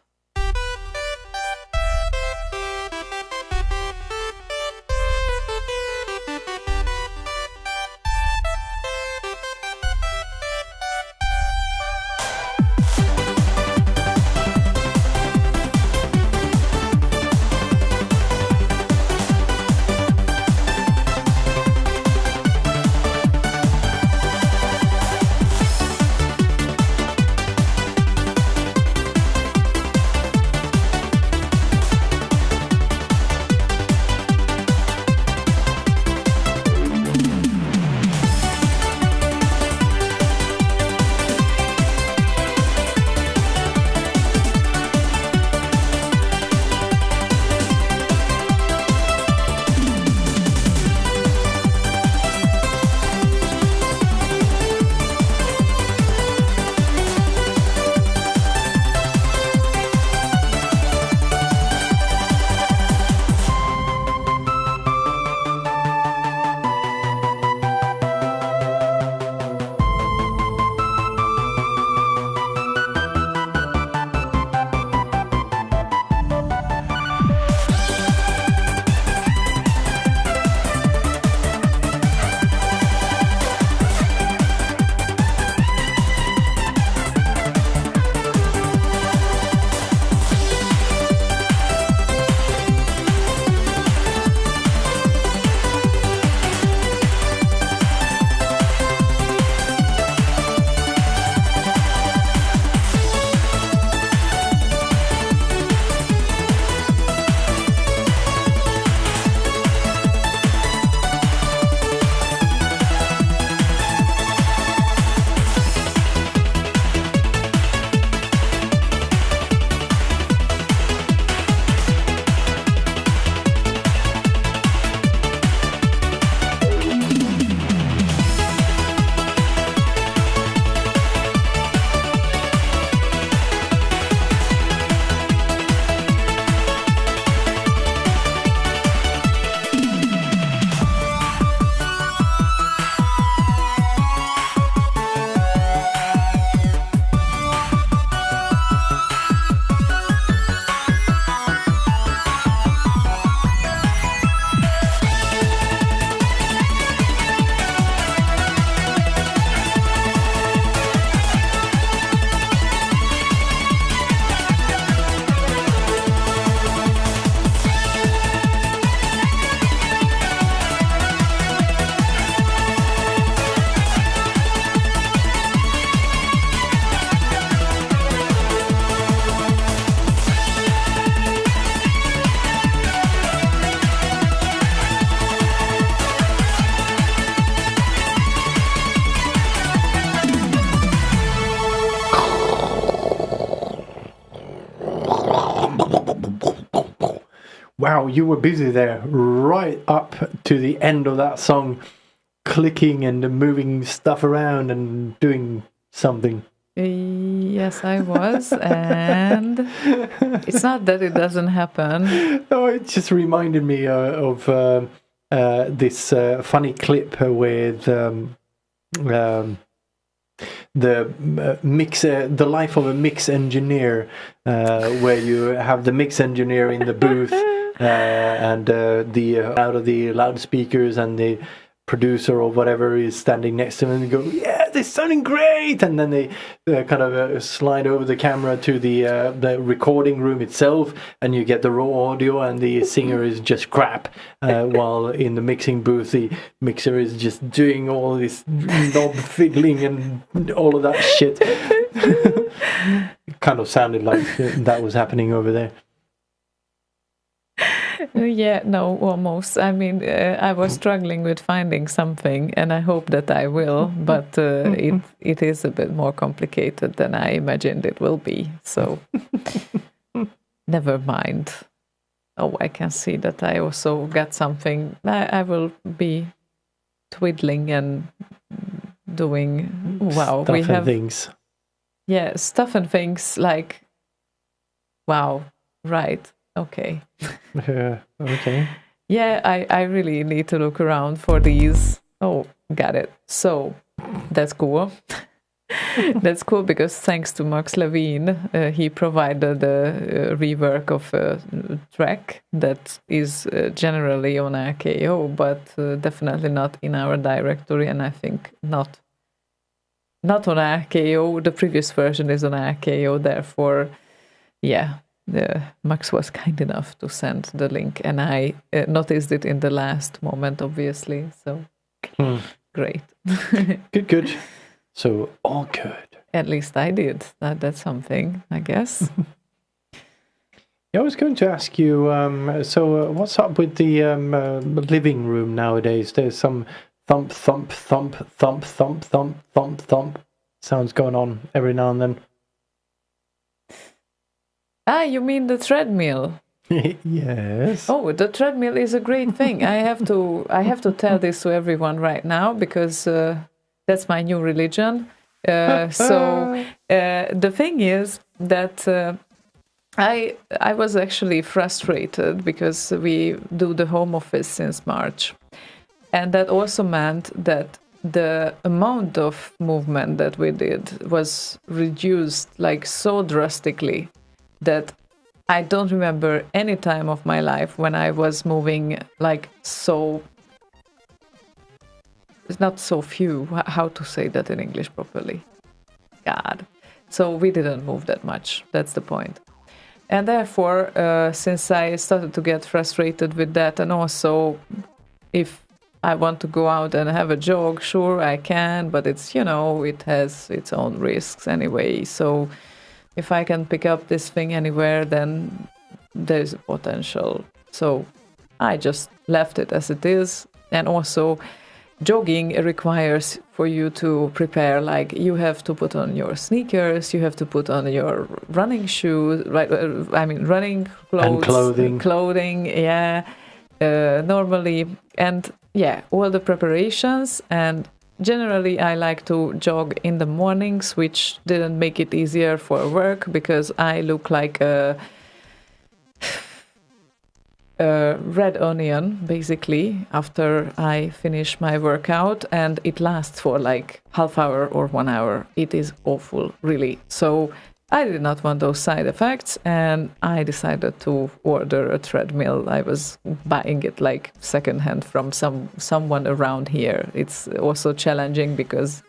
wow, you were busy there right up to the end of that song, clicking and moving stuff around and doing something. Yes, I was, and it's not that it doesn't happen. Oh, it just reminded me of this funny clip with the mixer, the life of a mix engineer, where you have the mix engineer in the booth and the out of the loudspeakers, and the producer or whatever is standing next to him and go, yeah, they're sounding great, and then they kind of slide over the camera to the recording room itself, and you get the raw audio, and the singer is just crap, while in the mixing booth the mixer is just doing all this knob fiddling and all of that shit. It kind of sounded like that was happening over there. Yeah, no, almost. I mean, I was struggling with finding something, and I hope that I will, but it is a bit more complicated than I imagined it will be. So, never mind. Oh, I can see that I also got something. I will be twiddling and doing. Wow, Stuff we and have things. Yeah, stuff and things like. Wow, right. Okay. Okay. Yeah, I really need to look around for these. Oh, got it. So that's cool. That's cool because thanks to Max Levine, he provided a rework of a track that is generally on RKO, but definitely not in our directory, and I think not on RKO. The previous version is on RKO, therefore, yeah. Max was kind enough to send the link, and I noticed it in the last moment, obviously. So great. Good. So all good. At least I did. That's something, I guess. Yeah, I was going to ask you. What's up with the living room nowadays? There's some thump, thump, thump, thump, thump, thump, thump, thump sounds going on every now and then. Ah, you mean the treadmill? Yes. Oh, the treadmill is a great thing. I have to tell this to everyone right now because that's my new religion. The thing is that I was actually frustrated because we do the home office since March, and that also meant that the amount of movement that we did was reduced like so drastically that I don't remember any time of my life when I was moving like so. It's not so few. How to say that in English properly? God. So we didn't move that much. That's the point. And therefore, since I started to get frustrated with that, and also if I want to go out and have a jog, sure I can, but it's, it has its own risks anyway. So if I can pick up this thing anywhere, then there's a potential. So I just left it as it is. And also, jogging requires for you to prepare, like you have to put on your sneakers, you have to put on your running shoes, right? Running clothes. And clothing, yeah. Normally, and yeah, all the preparations. And generally, I like to jog in the mornings, which didn't make it easier for work because I look like a red onion, basically, after I finish my workout, and it lasts for like half hour or 1 hour. It is awful, really. So I did not want those side effects, and I decided to order a treadmill. I was buying it like secondhand from someone around here. It's also challenging because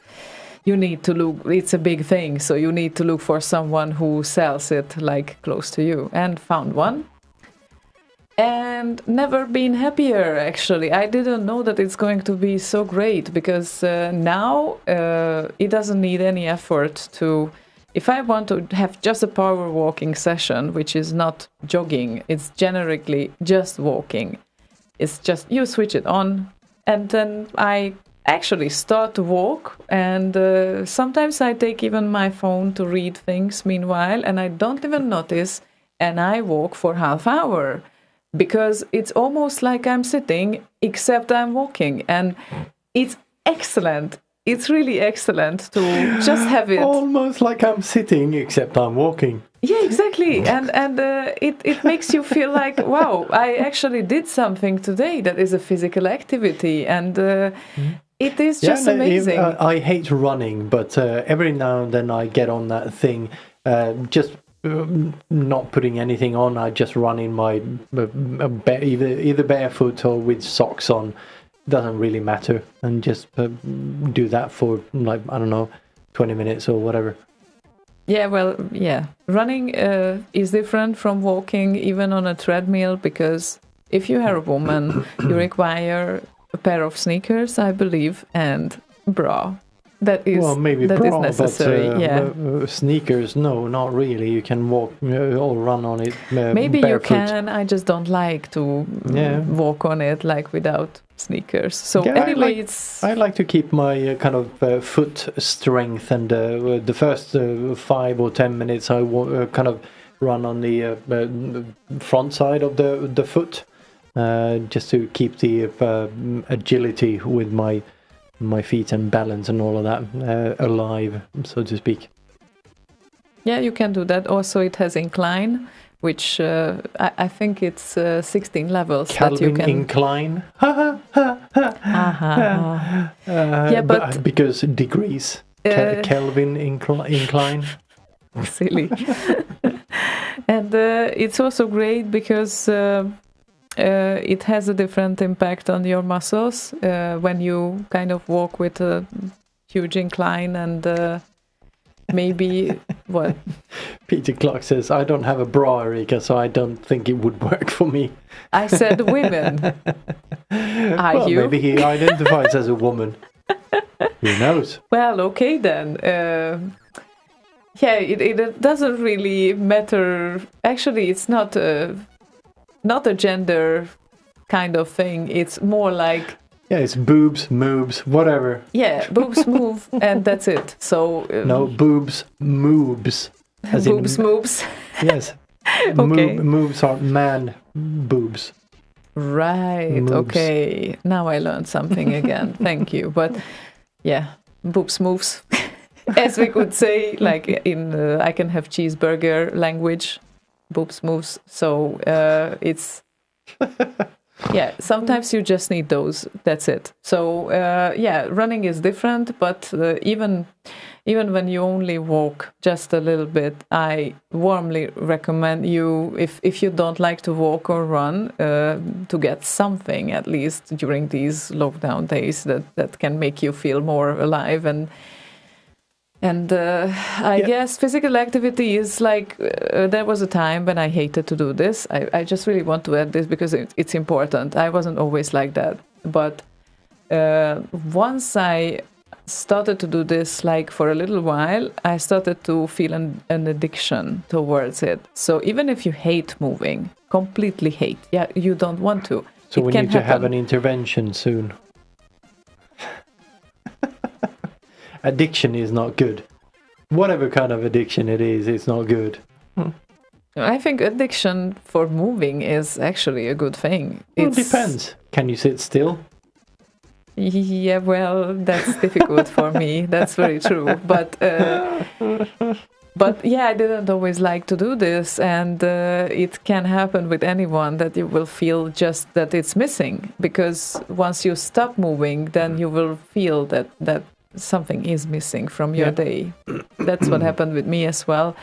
you need to look, it's a big thing, so you need to look for someone who sells it like close to you, and found one. And never been happier, actually. I didn't know that it's going to be so great because now it doesn't need any effort to... If I want to have just a power walking session, which is not jogging, it's generically just walking. It's just you switch it on, and then I actually start to walk, and sometimes I take even my phone to read things meanwhile, and I don't even notice, and I walk for half hour. because it's almost like I'm sitting, except I'm walking. And it's excellent. It's really excellent to just have it. Almost like I'm sitting, except I'm walking. Yeah, exactly. And it makes you feel like, wow, I actually did something today that is a physical activity. And it is just amazing. I hate running, but every now and then I get on that thing, just not putting anything on. I just run in my either barefoot or with socks on. Doesn't really matter, and just do that for like, I don't know, 20 minutes or whatever. Yeah, well, yeah. Running is different from walking, even on a treadmill, because if you are a woman, you require a pair of sneakers, I believe, and bra. That is, well, maybe that bra, is necessary. but sneakers, no, not really. You can walk or run on it. Maybe barefoot. you can. I just don't like to walk on it like without sneakers. So anyway, I like to keep my kind of foot strength, and the first 5 or 10 minutes I kind of run on the front side of the foot, just to keep the agility with my feet and balance and all of that alive, so to speak. Yeah, you can do that. Also, it has incline, which I think it's 16 levels Calvin that you can incline. Yeah, but because degrees. Kelvin incline. silly. And it's also great because it has a different impact on your muscles when you kind of walk with a huge incline, and maybe what? Peter Clark says, I don't have a bra, Erika, so I don't think it would work for me. I said women. Are you? Maybe he identifies as a woman. Who knows? Well, okay then. Yeah, it doesn't really matter. Actually, it's not a gender kind of thing. It's more like... Yeah, it's boobs, moobs, whatever. Yeah, boobs move, and that's it. So no, boobs, moobs. Boobs, moobs. Yes. Okay. Moobs are man boobs. Right. Moobs. Okay. Now I learned something again. Thank you. But yeah, boobs moves, as we could say, like in I can have cheeseburger language. Boobs moves. So it's... Yeah, sometimes you just need those. That's it. So yeah, running is different, but even when you only walk just a little bit, I warmly recommend you, if you don't like to walk or run, to get something at least during these lockdown days that can make you feel more alive. And I guess physical activity is like, there was a time when I hated to do this. I just really want to add this because it's important. I wasn't always like that. But once I started to do this, like for a little while, I started to feel an addiction towards it. So even if you hate moving, completely hate, yeah, you don't want to. So we need to have an intervention soon. Addiction is not good. Whatever kind of addiction it is, it's not good. I think addiction for moving is actually a good thing. It depends. Can you sit still? Yeah, well, that's difficult for me. That's very true. But yeah, I didn't always like to do this, and it can happen with anyone that you will feel just that it's missing. Because once you stop moving, then you will feel that something is missing from your day. That's what happened with me as well.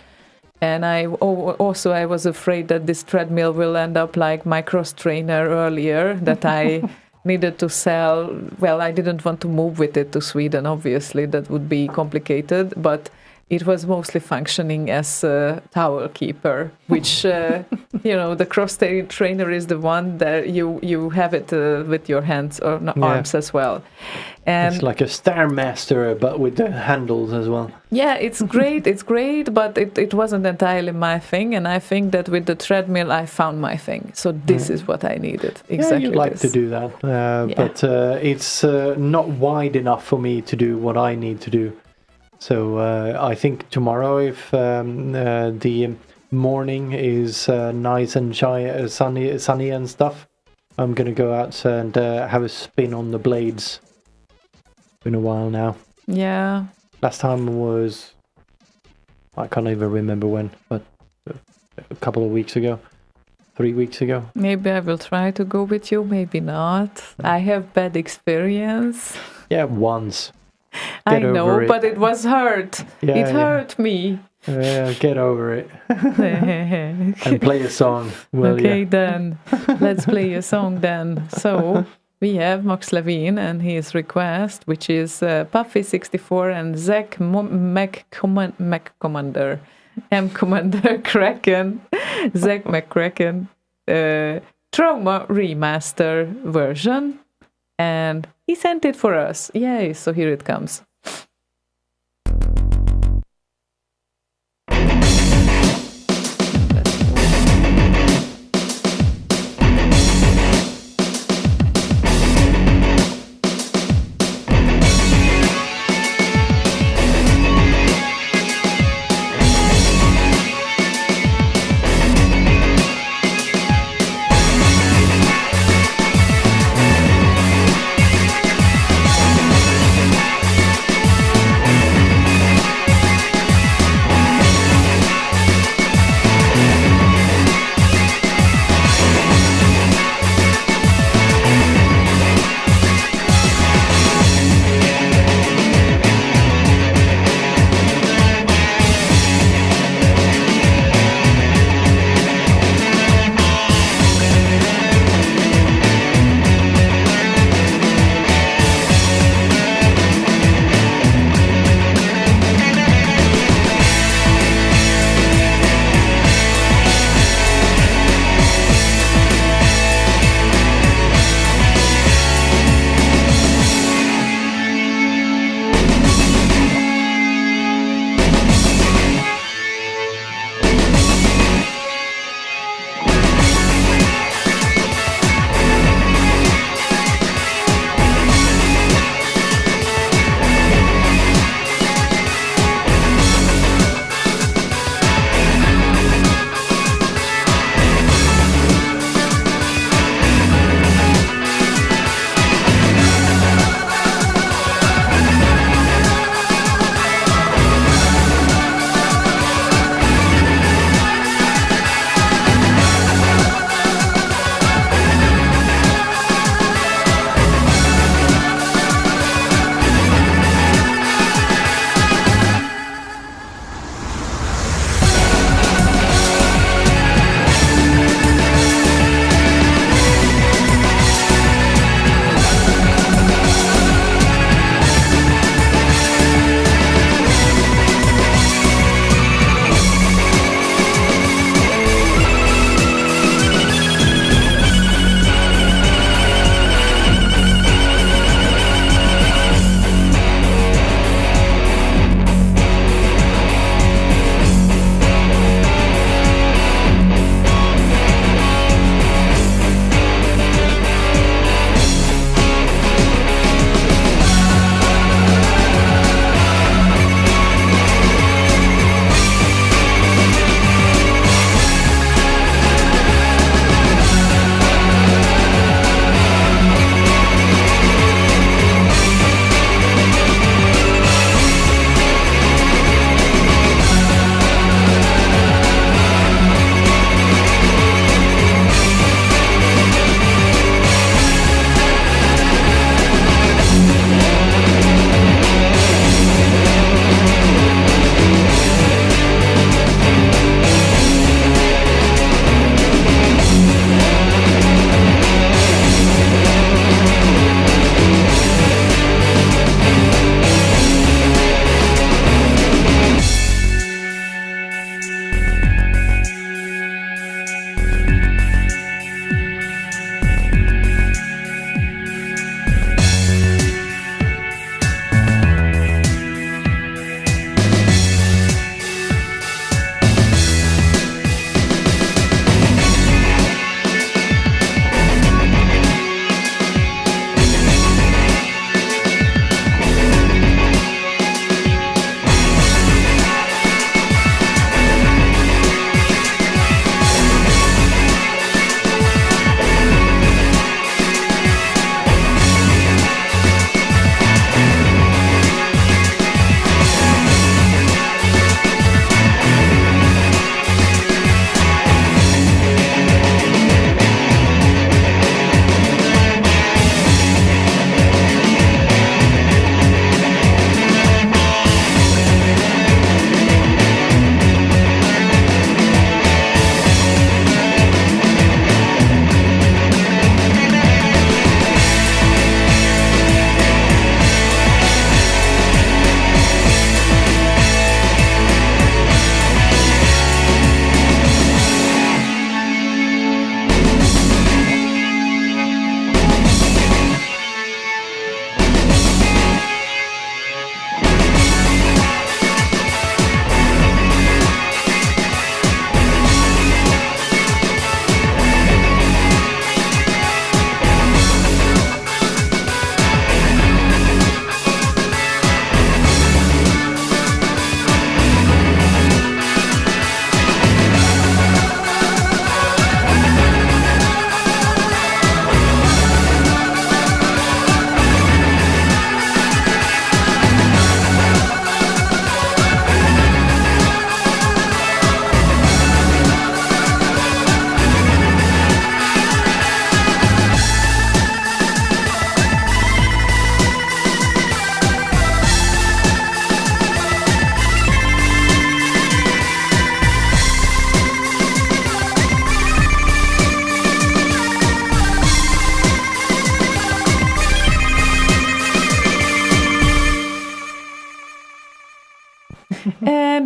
And I was afraid that this treadmill will end up like my cross trainer earlier that I needed to sell. Well, I didn't want to move with it to Sweden, obviously. That would be complicated. But it was mostly functioning as a towel keeper, which, the cross trainer is the one that you have it with your hands or arms as well. And it's like a Stairmaster, but with the handles as well. Yeah, it's great, but it wasn't entirely my thing. And I think that with the treadmill, I found my thing. So this is what I needed. Exactly. Yeah, you'd like to do that. But it's not wide enough for me to do what I need to do. So I think tomorrow, if the morning is nice and sunny and stuff, I'm gonna go out and have a spin on the blades. Been a while now. Yeah. Last time was, I can't even remember when, but a couple of weeks ago, 3 weeks ago. Maybe I will try to go with you, maybe not. I have bad experience. Yeah, once. I Get know, over it. but it was hurt. Yeah, it yeah. hurt me. Get over it and play a song. Well, Okay, yeah. then let's play a song then. So we have Max Levine and his request, which is Puffy64 and Zach McCommander, M Commander Kraken, Zach McCracken, Trauma Remaster version, and he sent it for us. Yay! So here it comes. Thank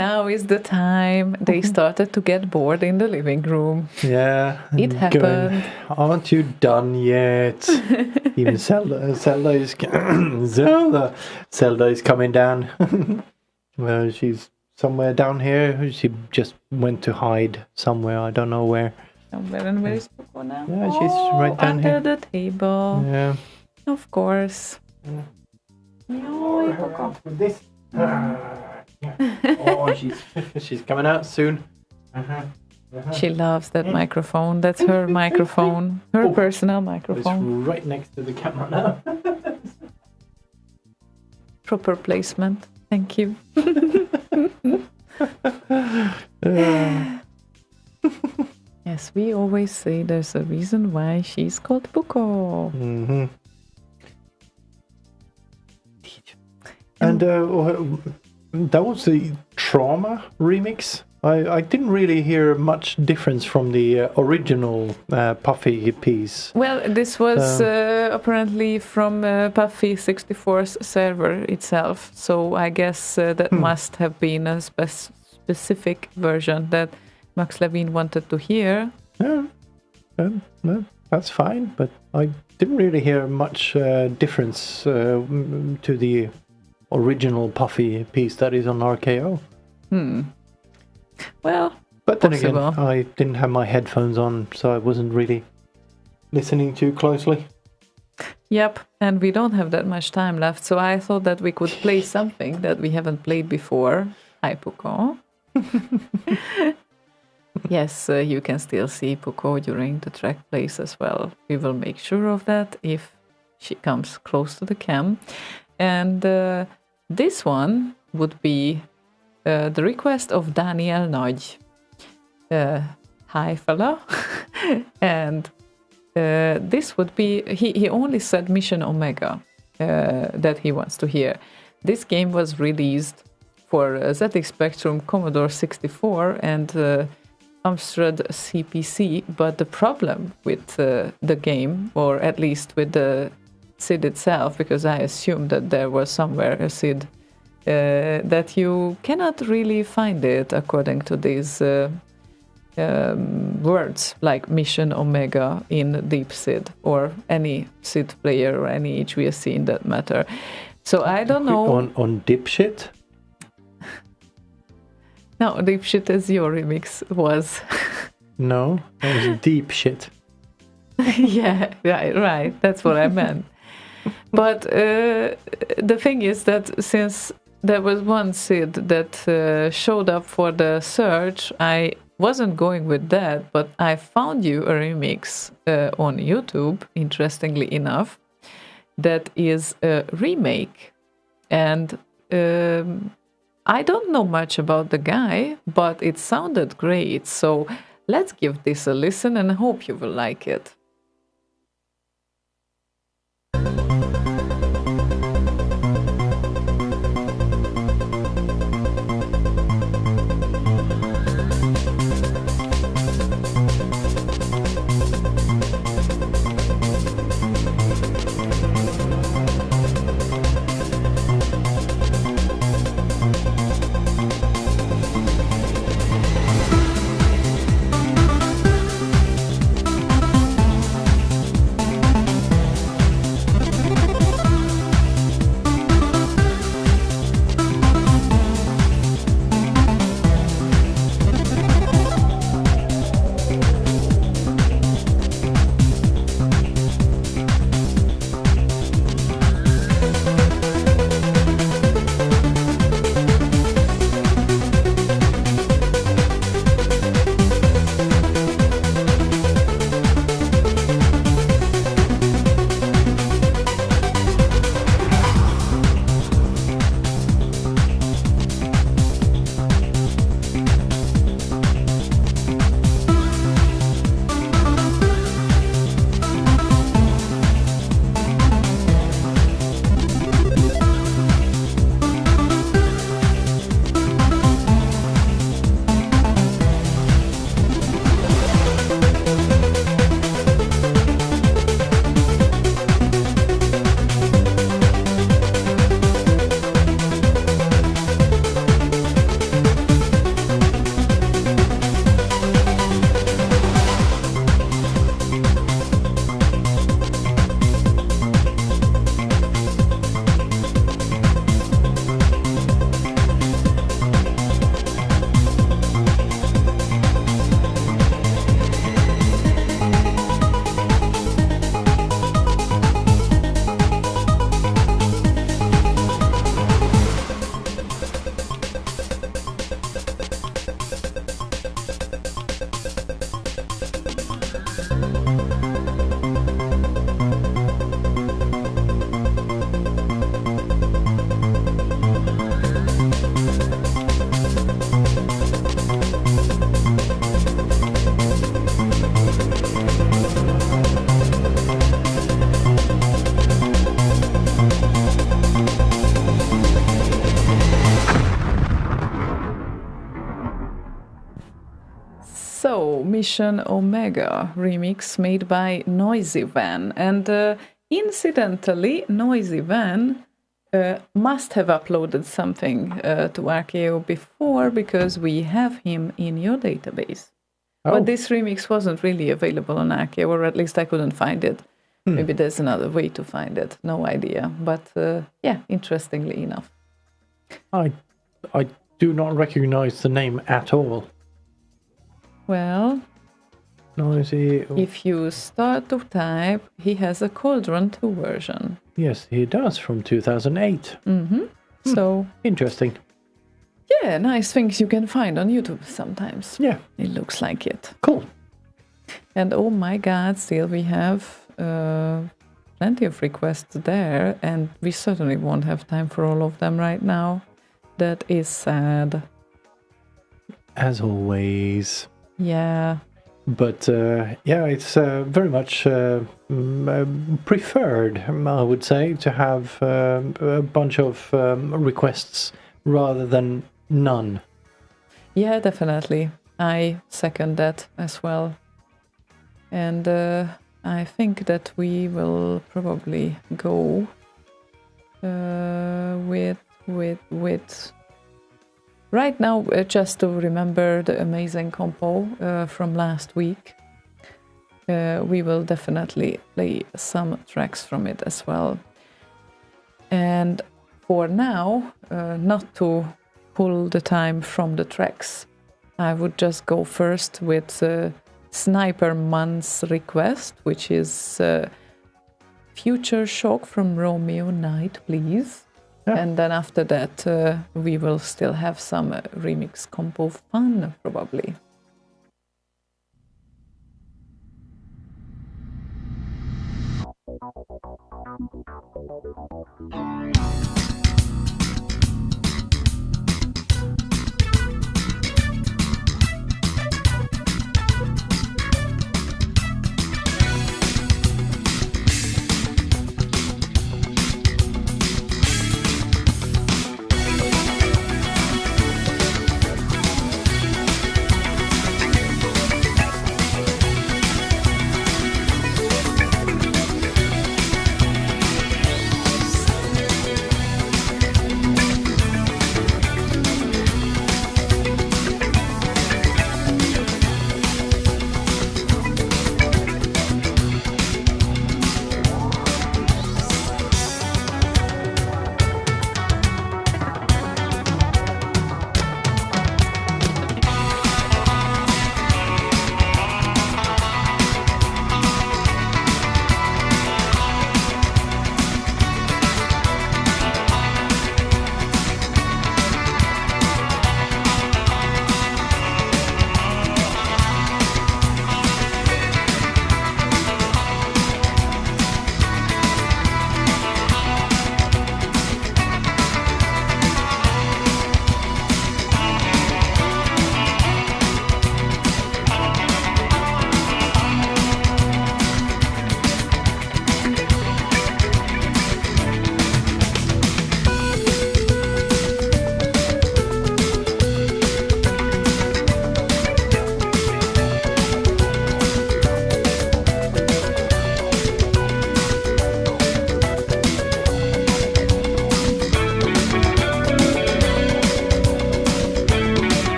now is the time. They started to get bored in the living room. Yeah. It and happened. Aren't you done yet? Even Zelda is Zelda is coming down. Well, she's somewhere down here. She just went to hide somewhere. I don't know where. Somewhere, and where is Poco now? Yeah, she's right down under here. the table. Yeah. Of course. No, Poco. This. Oh, she's coming out soon. She loves that microphone. That's her microphone. Her personal It's microphone. right next to the camera now. Proper placement. Thank you. Yes, we always say there's a reason why she's called Poco. Mm-hmm. And that was the Trauma remix. I didn't really hear much difference from the original Puffy piece. Well, this was apparently from Puffy 64's server itself, so I guess that must have been a specific version that Max Levine wanted to hear. Yeah, no, that's fine, but I didn't really hear much difference to the original Puffy piece that is on RKO. Well, But then possible. again, I didn't have my headphones on, so I wasn't really listening too closely. Yep, and we don't have that much time left, so I thought that we could play something that we haven't played before. Hi, Poco. Yes, you can still see Poco during the track plays as well. We will make sure of that if she comes close to the cam. And this one would be the request of Daniel Nagy. Hi, fella. And this would be, he only said Mission Omega that he wants to hear. This game was released for ZX Spectrum, Commodore 64, and Amstrad CPC, but the problem with the game, or at least with the SID itself, because I assume that there was somewhere a SID, that you cannot really find it according to these words like Mission Omega in Deep SID, or any SID player, or any HVSC in that matter. So I don't know. On dipshit? No, Deep Shit as your remix was. No, that was deep shit. Yeah, right. That's what I meant. But the thing is that since there was one SID that showed up for the search, I wasn't going with that, but I found you a remix on YouTube, interestingly enough, that is a remake. And I don't know much about the guy, but it sounded great. So let's give this a listen and hope you will like it. So, Mission Omega remix made by Noisy Van. And incidentally, Noisy Van must have uploaded something to Archeo before, because we have him in your database. Oh. But this remix wasn't really available on Archeo, or at least I couldn't find it. Maybe there's another way to find it. No idea. But yeah, interestingly enough. I do not recognize the name at all. Well, Noisy. if you start to type, he has a Cauldron 2 version. Yes, he does, from 2008. So, Interesting. yeah, nice things you can find on YouTube sometimes. Yeah, It looks like it. cool. And oh my god, still we have plenty of requests there, and we certainly won't have time for all of them right now. That is sad. As always. Yeah. But yeah, it's very much preferred, I would say, to have a bunch of requests rather than none. Yeah, definitely. I second that as well. And I think that we will probably go with right now, just to remember the amazing compo from last week. We will definitely play some tracks from it as well. And for now, not to pull the time from the tracks, I would just go first with Sniper Man's request, which is Future Shock from Romeo Knight, please. Yeah. And then after that, we will still have some remix compo fun, probably.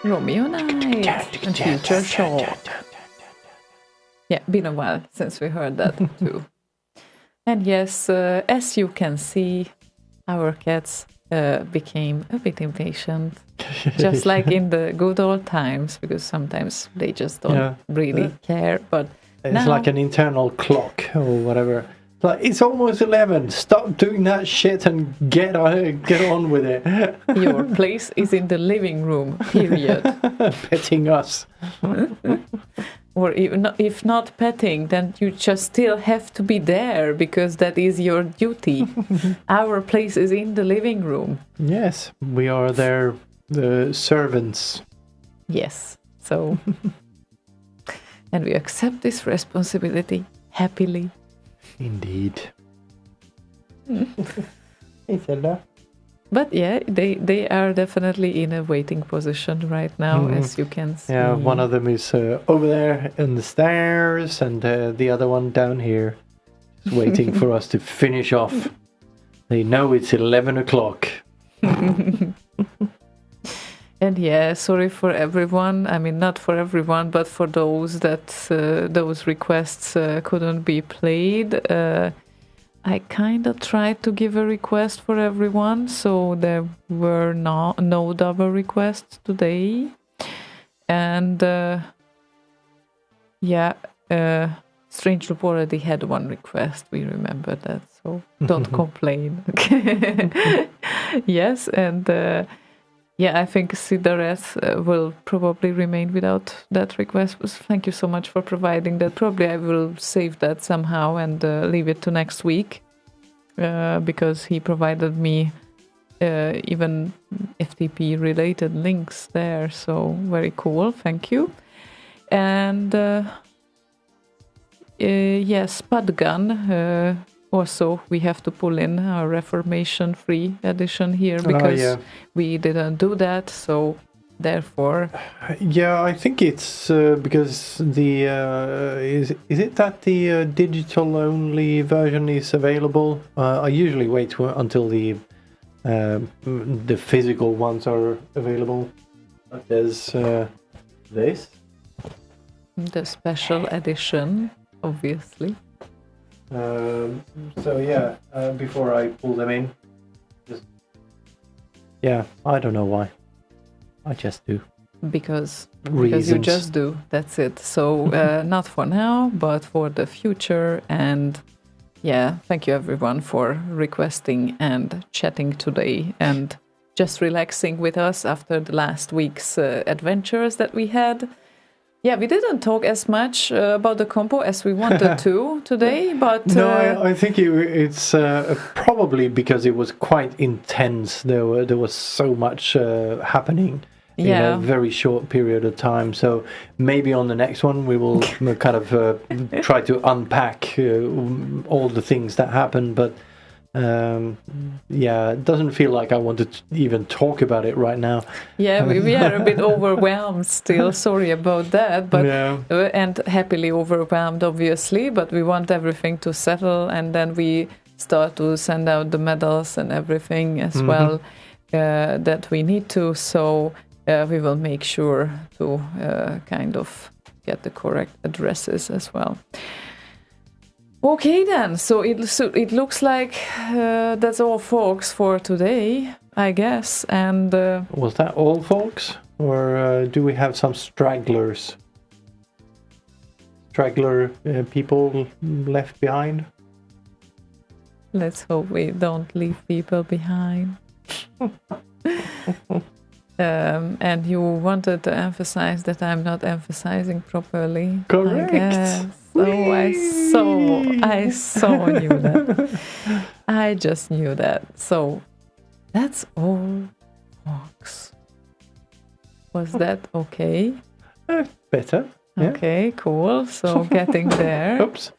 Romeo Night and Future Show. Yeah, been a while since we heard that too. And yes, as you can see, our cats became a bit impatient, just like in the good old times, because sometimes they just don't really care. But it's now, like an internal clock or whatever. Like, it's almost 11. Stop doing that shit and get on with it. your place is in the living room, period. Petting us. Or even if not petting, then you just still have to be there because that is your duty. Our place is in the living room. Yes, we are their servants. Yes, so... and we accept this responsibility happily. Indeed. Hey, Zelda. But yeah, they are definitely in a waiting position right now, as you can see. Yeah, one of them is over there in the stairs, and the other one down here, just waiting for us to finish off. They know it's 11 o'clock. And yeah, sorry for everyone. I mean, not for everyone, but for those that those requests couldn't be played. I kind of tried to give a request for everyone, so there were no double requests today. And Strange Loop already had one request. We remember that, so don't complain. Yes, and I think Sidares will probably remain without that request. Thank you so much for providing that. Probably I will save that somehow and leave it to next week because he provided me even FTP related links there. So very cool. Thank you. And yes, Padgun. Also, we have to pull in our Reformation free edition here because we didn't do that, so therefore... Yeah, I think it's because the... is it that the digital-only version is available? I usually wait until the physical ones are available. There's this. The special edition, obviously. Before I pull them in, I don't know why. I just do. Because you just do. That's it. So not for now, but for the future. And thank you everyone for requesting and chatting today and just relaxing with us after the last week's adventures that we had. Yeah, we didn't talk as much about the compo as we wanted to today, but... No, I think it's probably because it was quite intense. There was so much happening in a very short period of time. So maybe on the next one we will kind of try to unpack all the things that happened, but... it doesn't feel like I want to even talk about it right now. Yeah, we are a bit overwhelmed still. Sorry about that, but and happily overwhelmed, obviously. But we want everything to settle, and then we start to send out the medals and everything as well that we need to. So we will make sure to kind of get the correct addresses as well. Okay then, so it looks like that's all, folks, for today, I guess. And was that all, folks, or do we have some stragglers? Straggler people left behind? Let's hope we don't leave people behind. And you wanted to emphasize that I'm not emphasizing properly. Correct. I guess. Oh, I so knew that. I just knew that. So that's all, folks. Was that okay? Better. Yeah. Okay, cool. So getting there. Oops.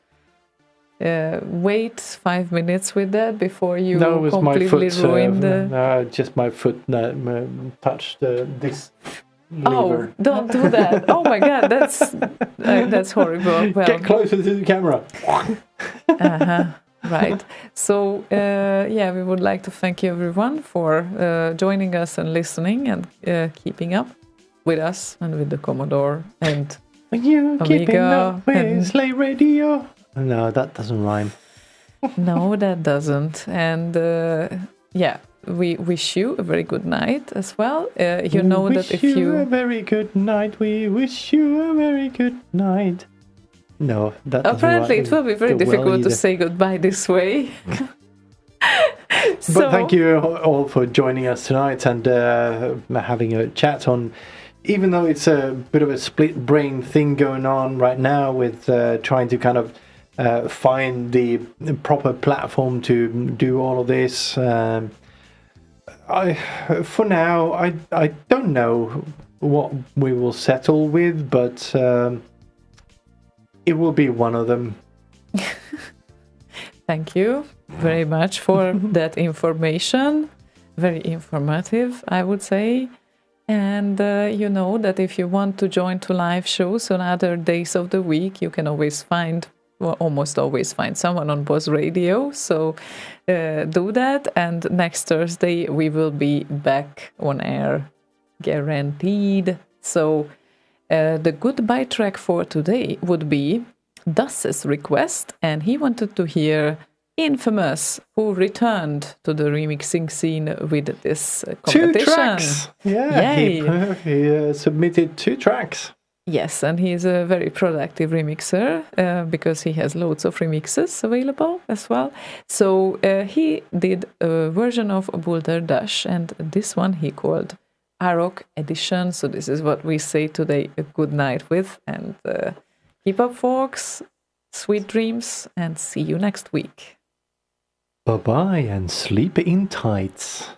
Wait 5 minutes with that before you was completely ruin the... just my foot touched this lever. Oh, don't do that. Oh my god, that's horrible. Well, get closer to the camera. Right. So, we would like to thank you everyone for joining us and listening and keeping up with us and with the Commodore and Are you keeping Amiga up with and- Slay Radio? No, that doesn't rhyme. no, that doesn't. And we wish you a very good night as well. You know we that wish if you a you very good night, we wish you a very good night. No, that doesn't apparently rhyme it will be very well difficult to either. say goodbye this way. But thank you all for joining us tonight and having a chat on. Even though it's a bit of a split brain thing going on right now with trying to kind of find the proper platform to do all of this. For now, I don't know what we will settle with, but it will be one of them. Thank you very much for that information. Very informative, I would say. And you know that if you want to join to live shows on other days of the week, you can always find, well, almost always find someone on Boss Radio. So do that. And next Thursday, we will be back on air, guaranteed. So the goodbye track for today would be Das's request. And he wanted to hear Infamous, who returned to the remixing scene with this competition. 2 tracks! Yeah, he submitted 2 tracks. Yes, and he's a very productive remixer because he has loads of remixes available as well. So he did a version of Boulder Dash, and this one he called Arok Edition. So this is what we say today, a good night with. And keep up, folks. Sweet dreams, and see you next week. Bye-bye and sleep in tights.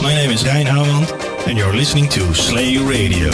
My name is Rijn Houwland and you're listening to Slay Radio.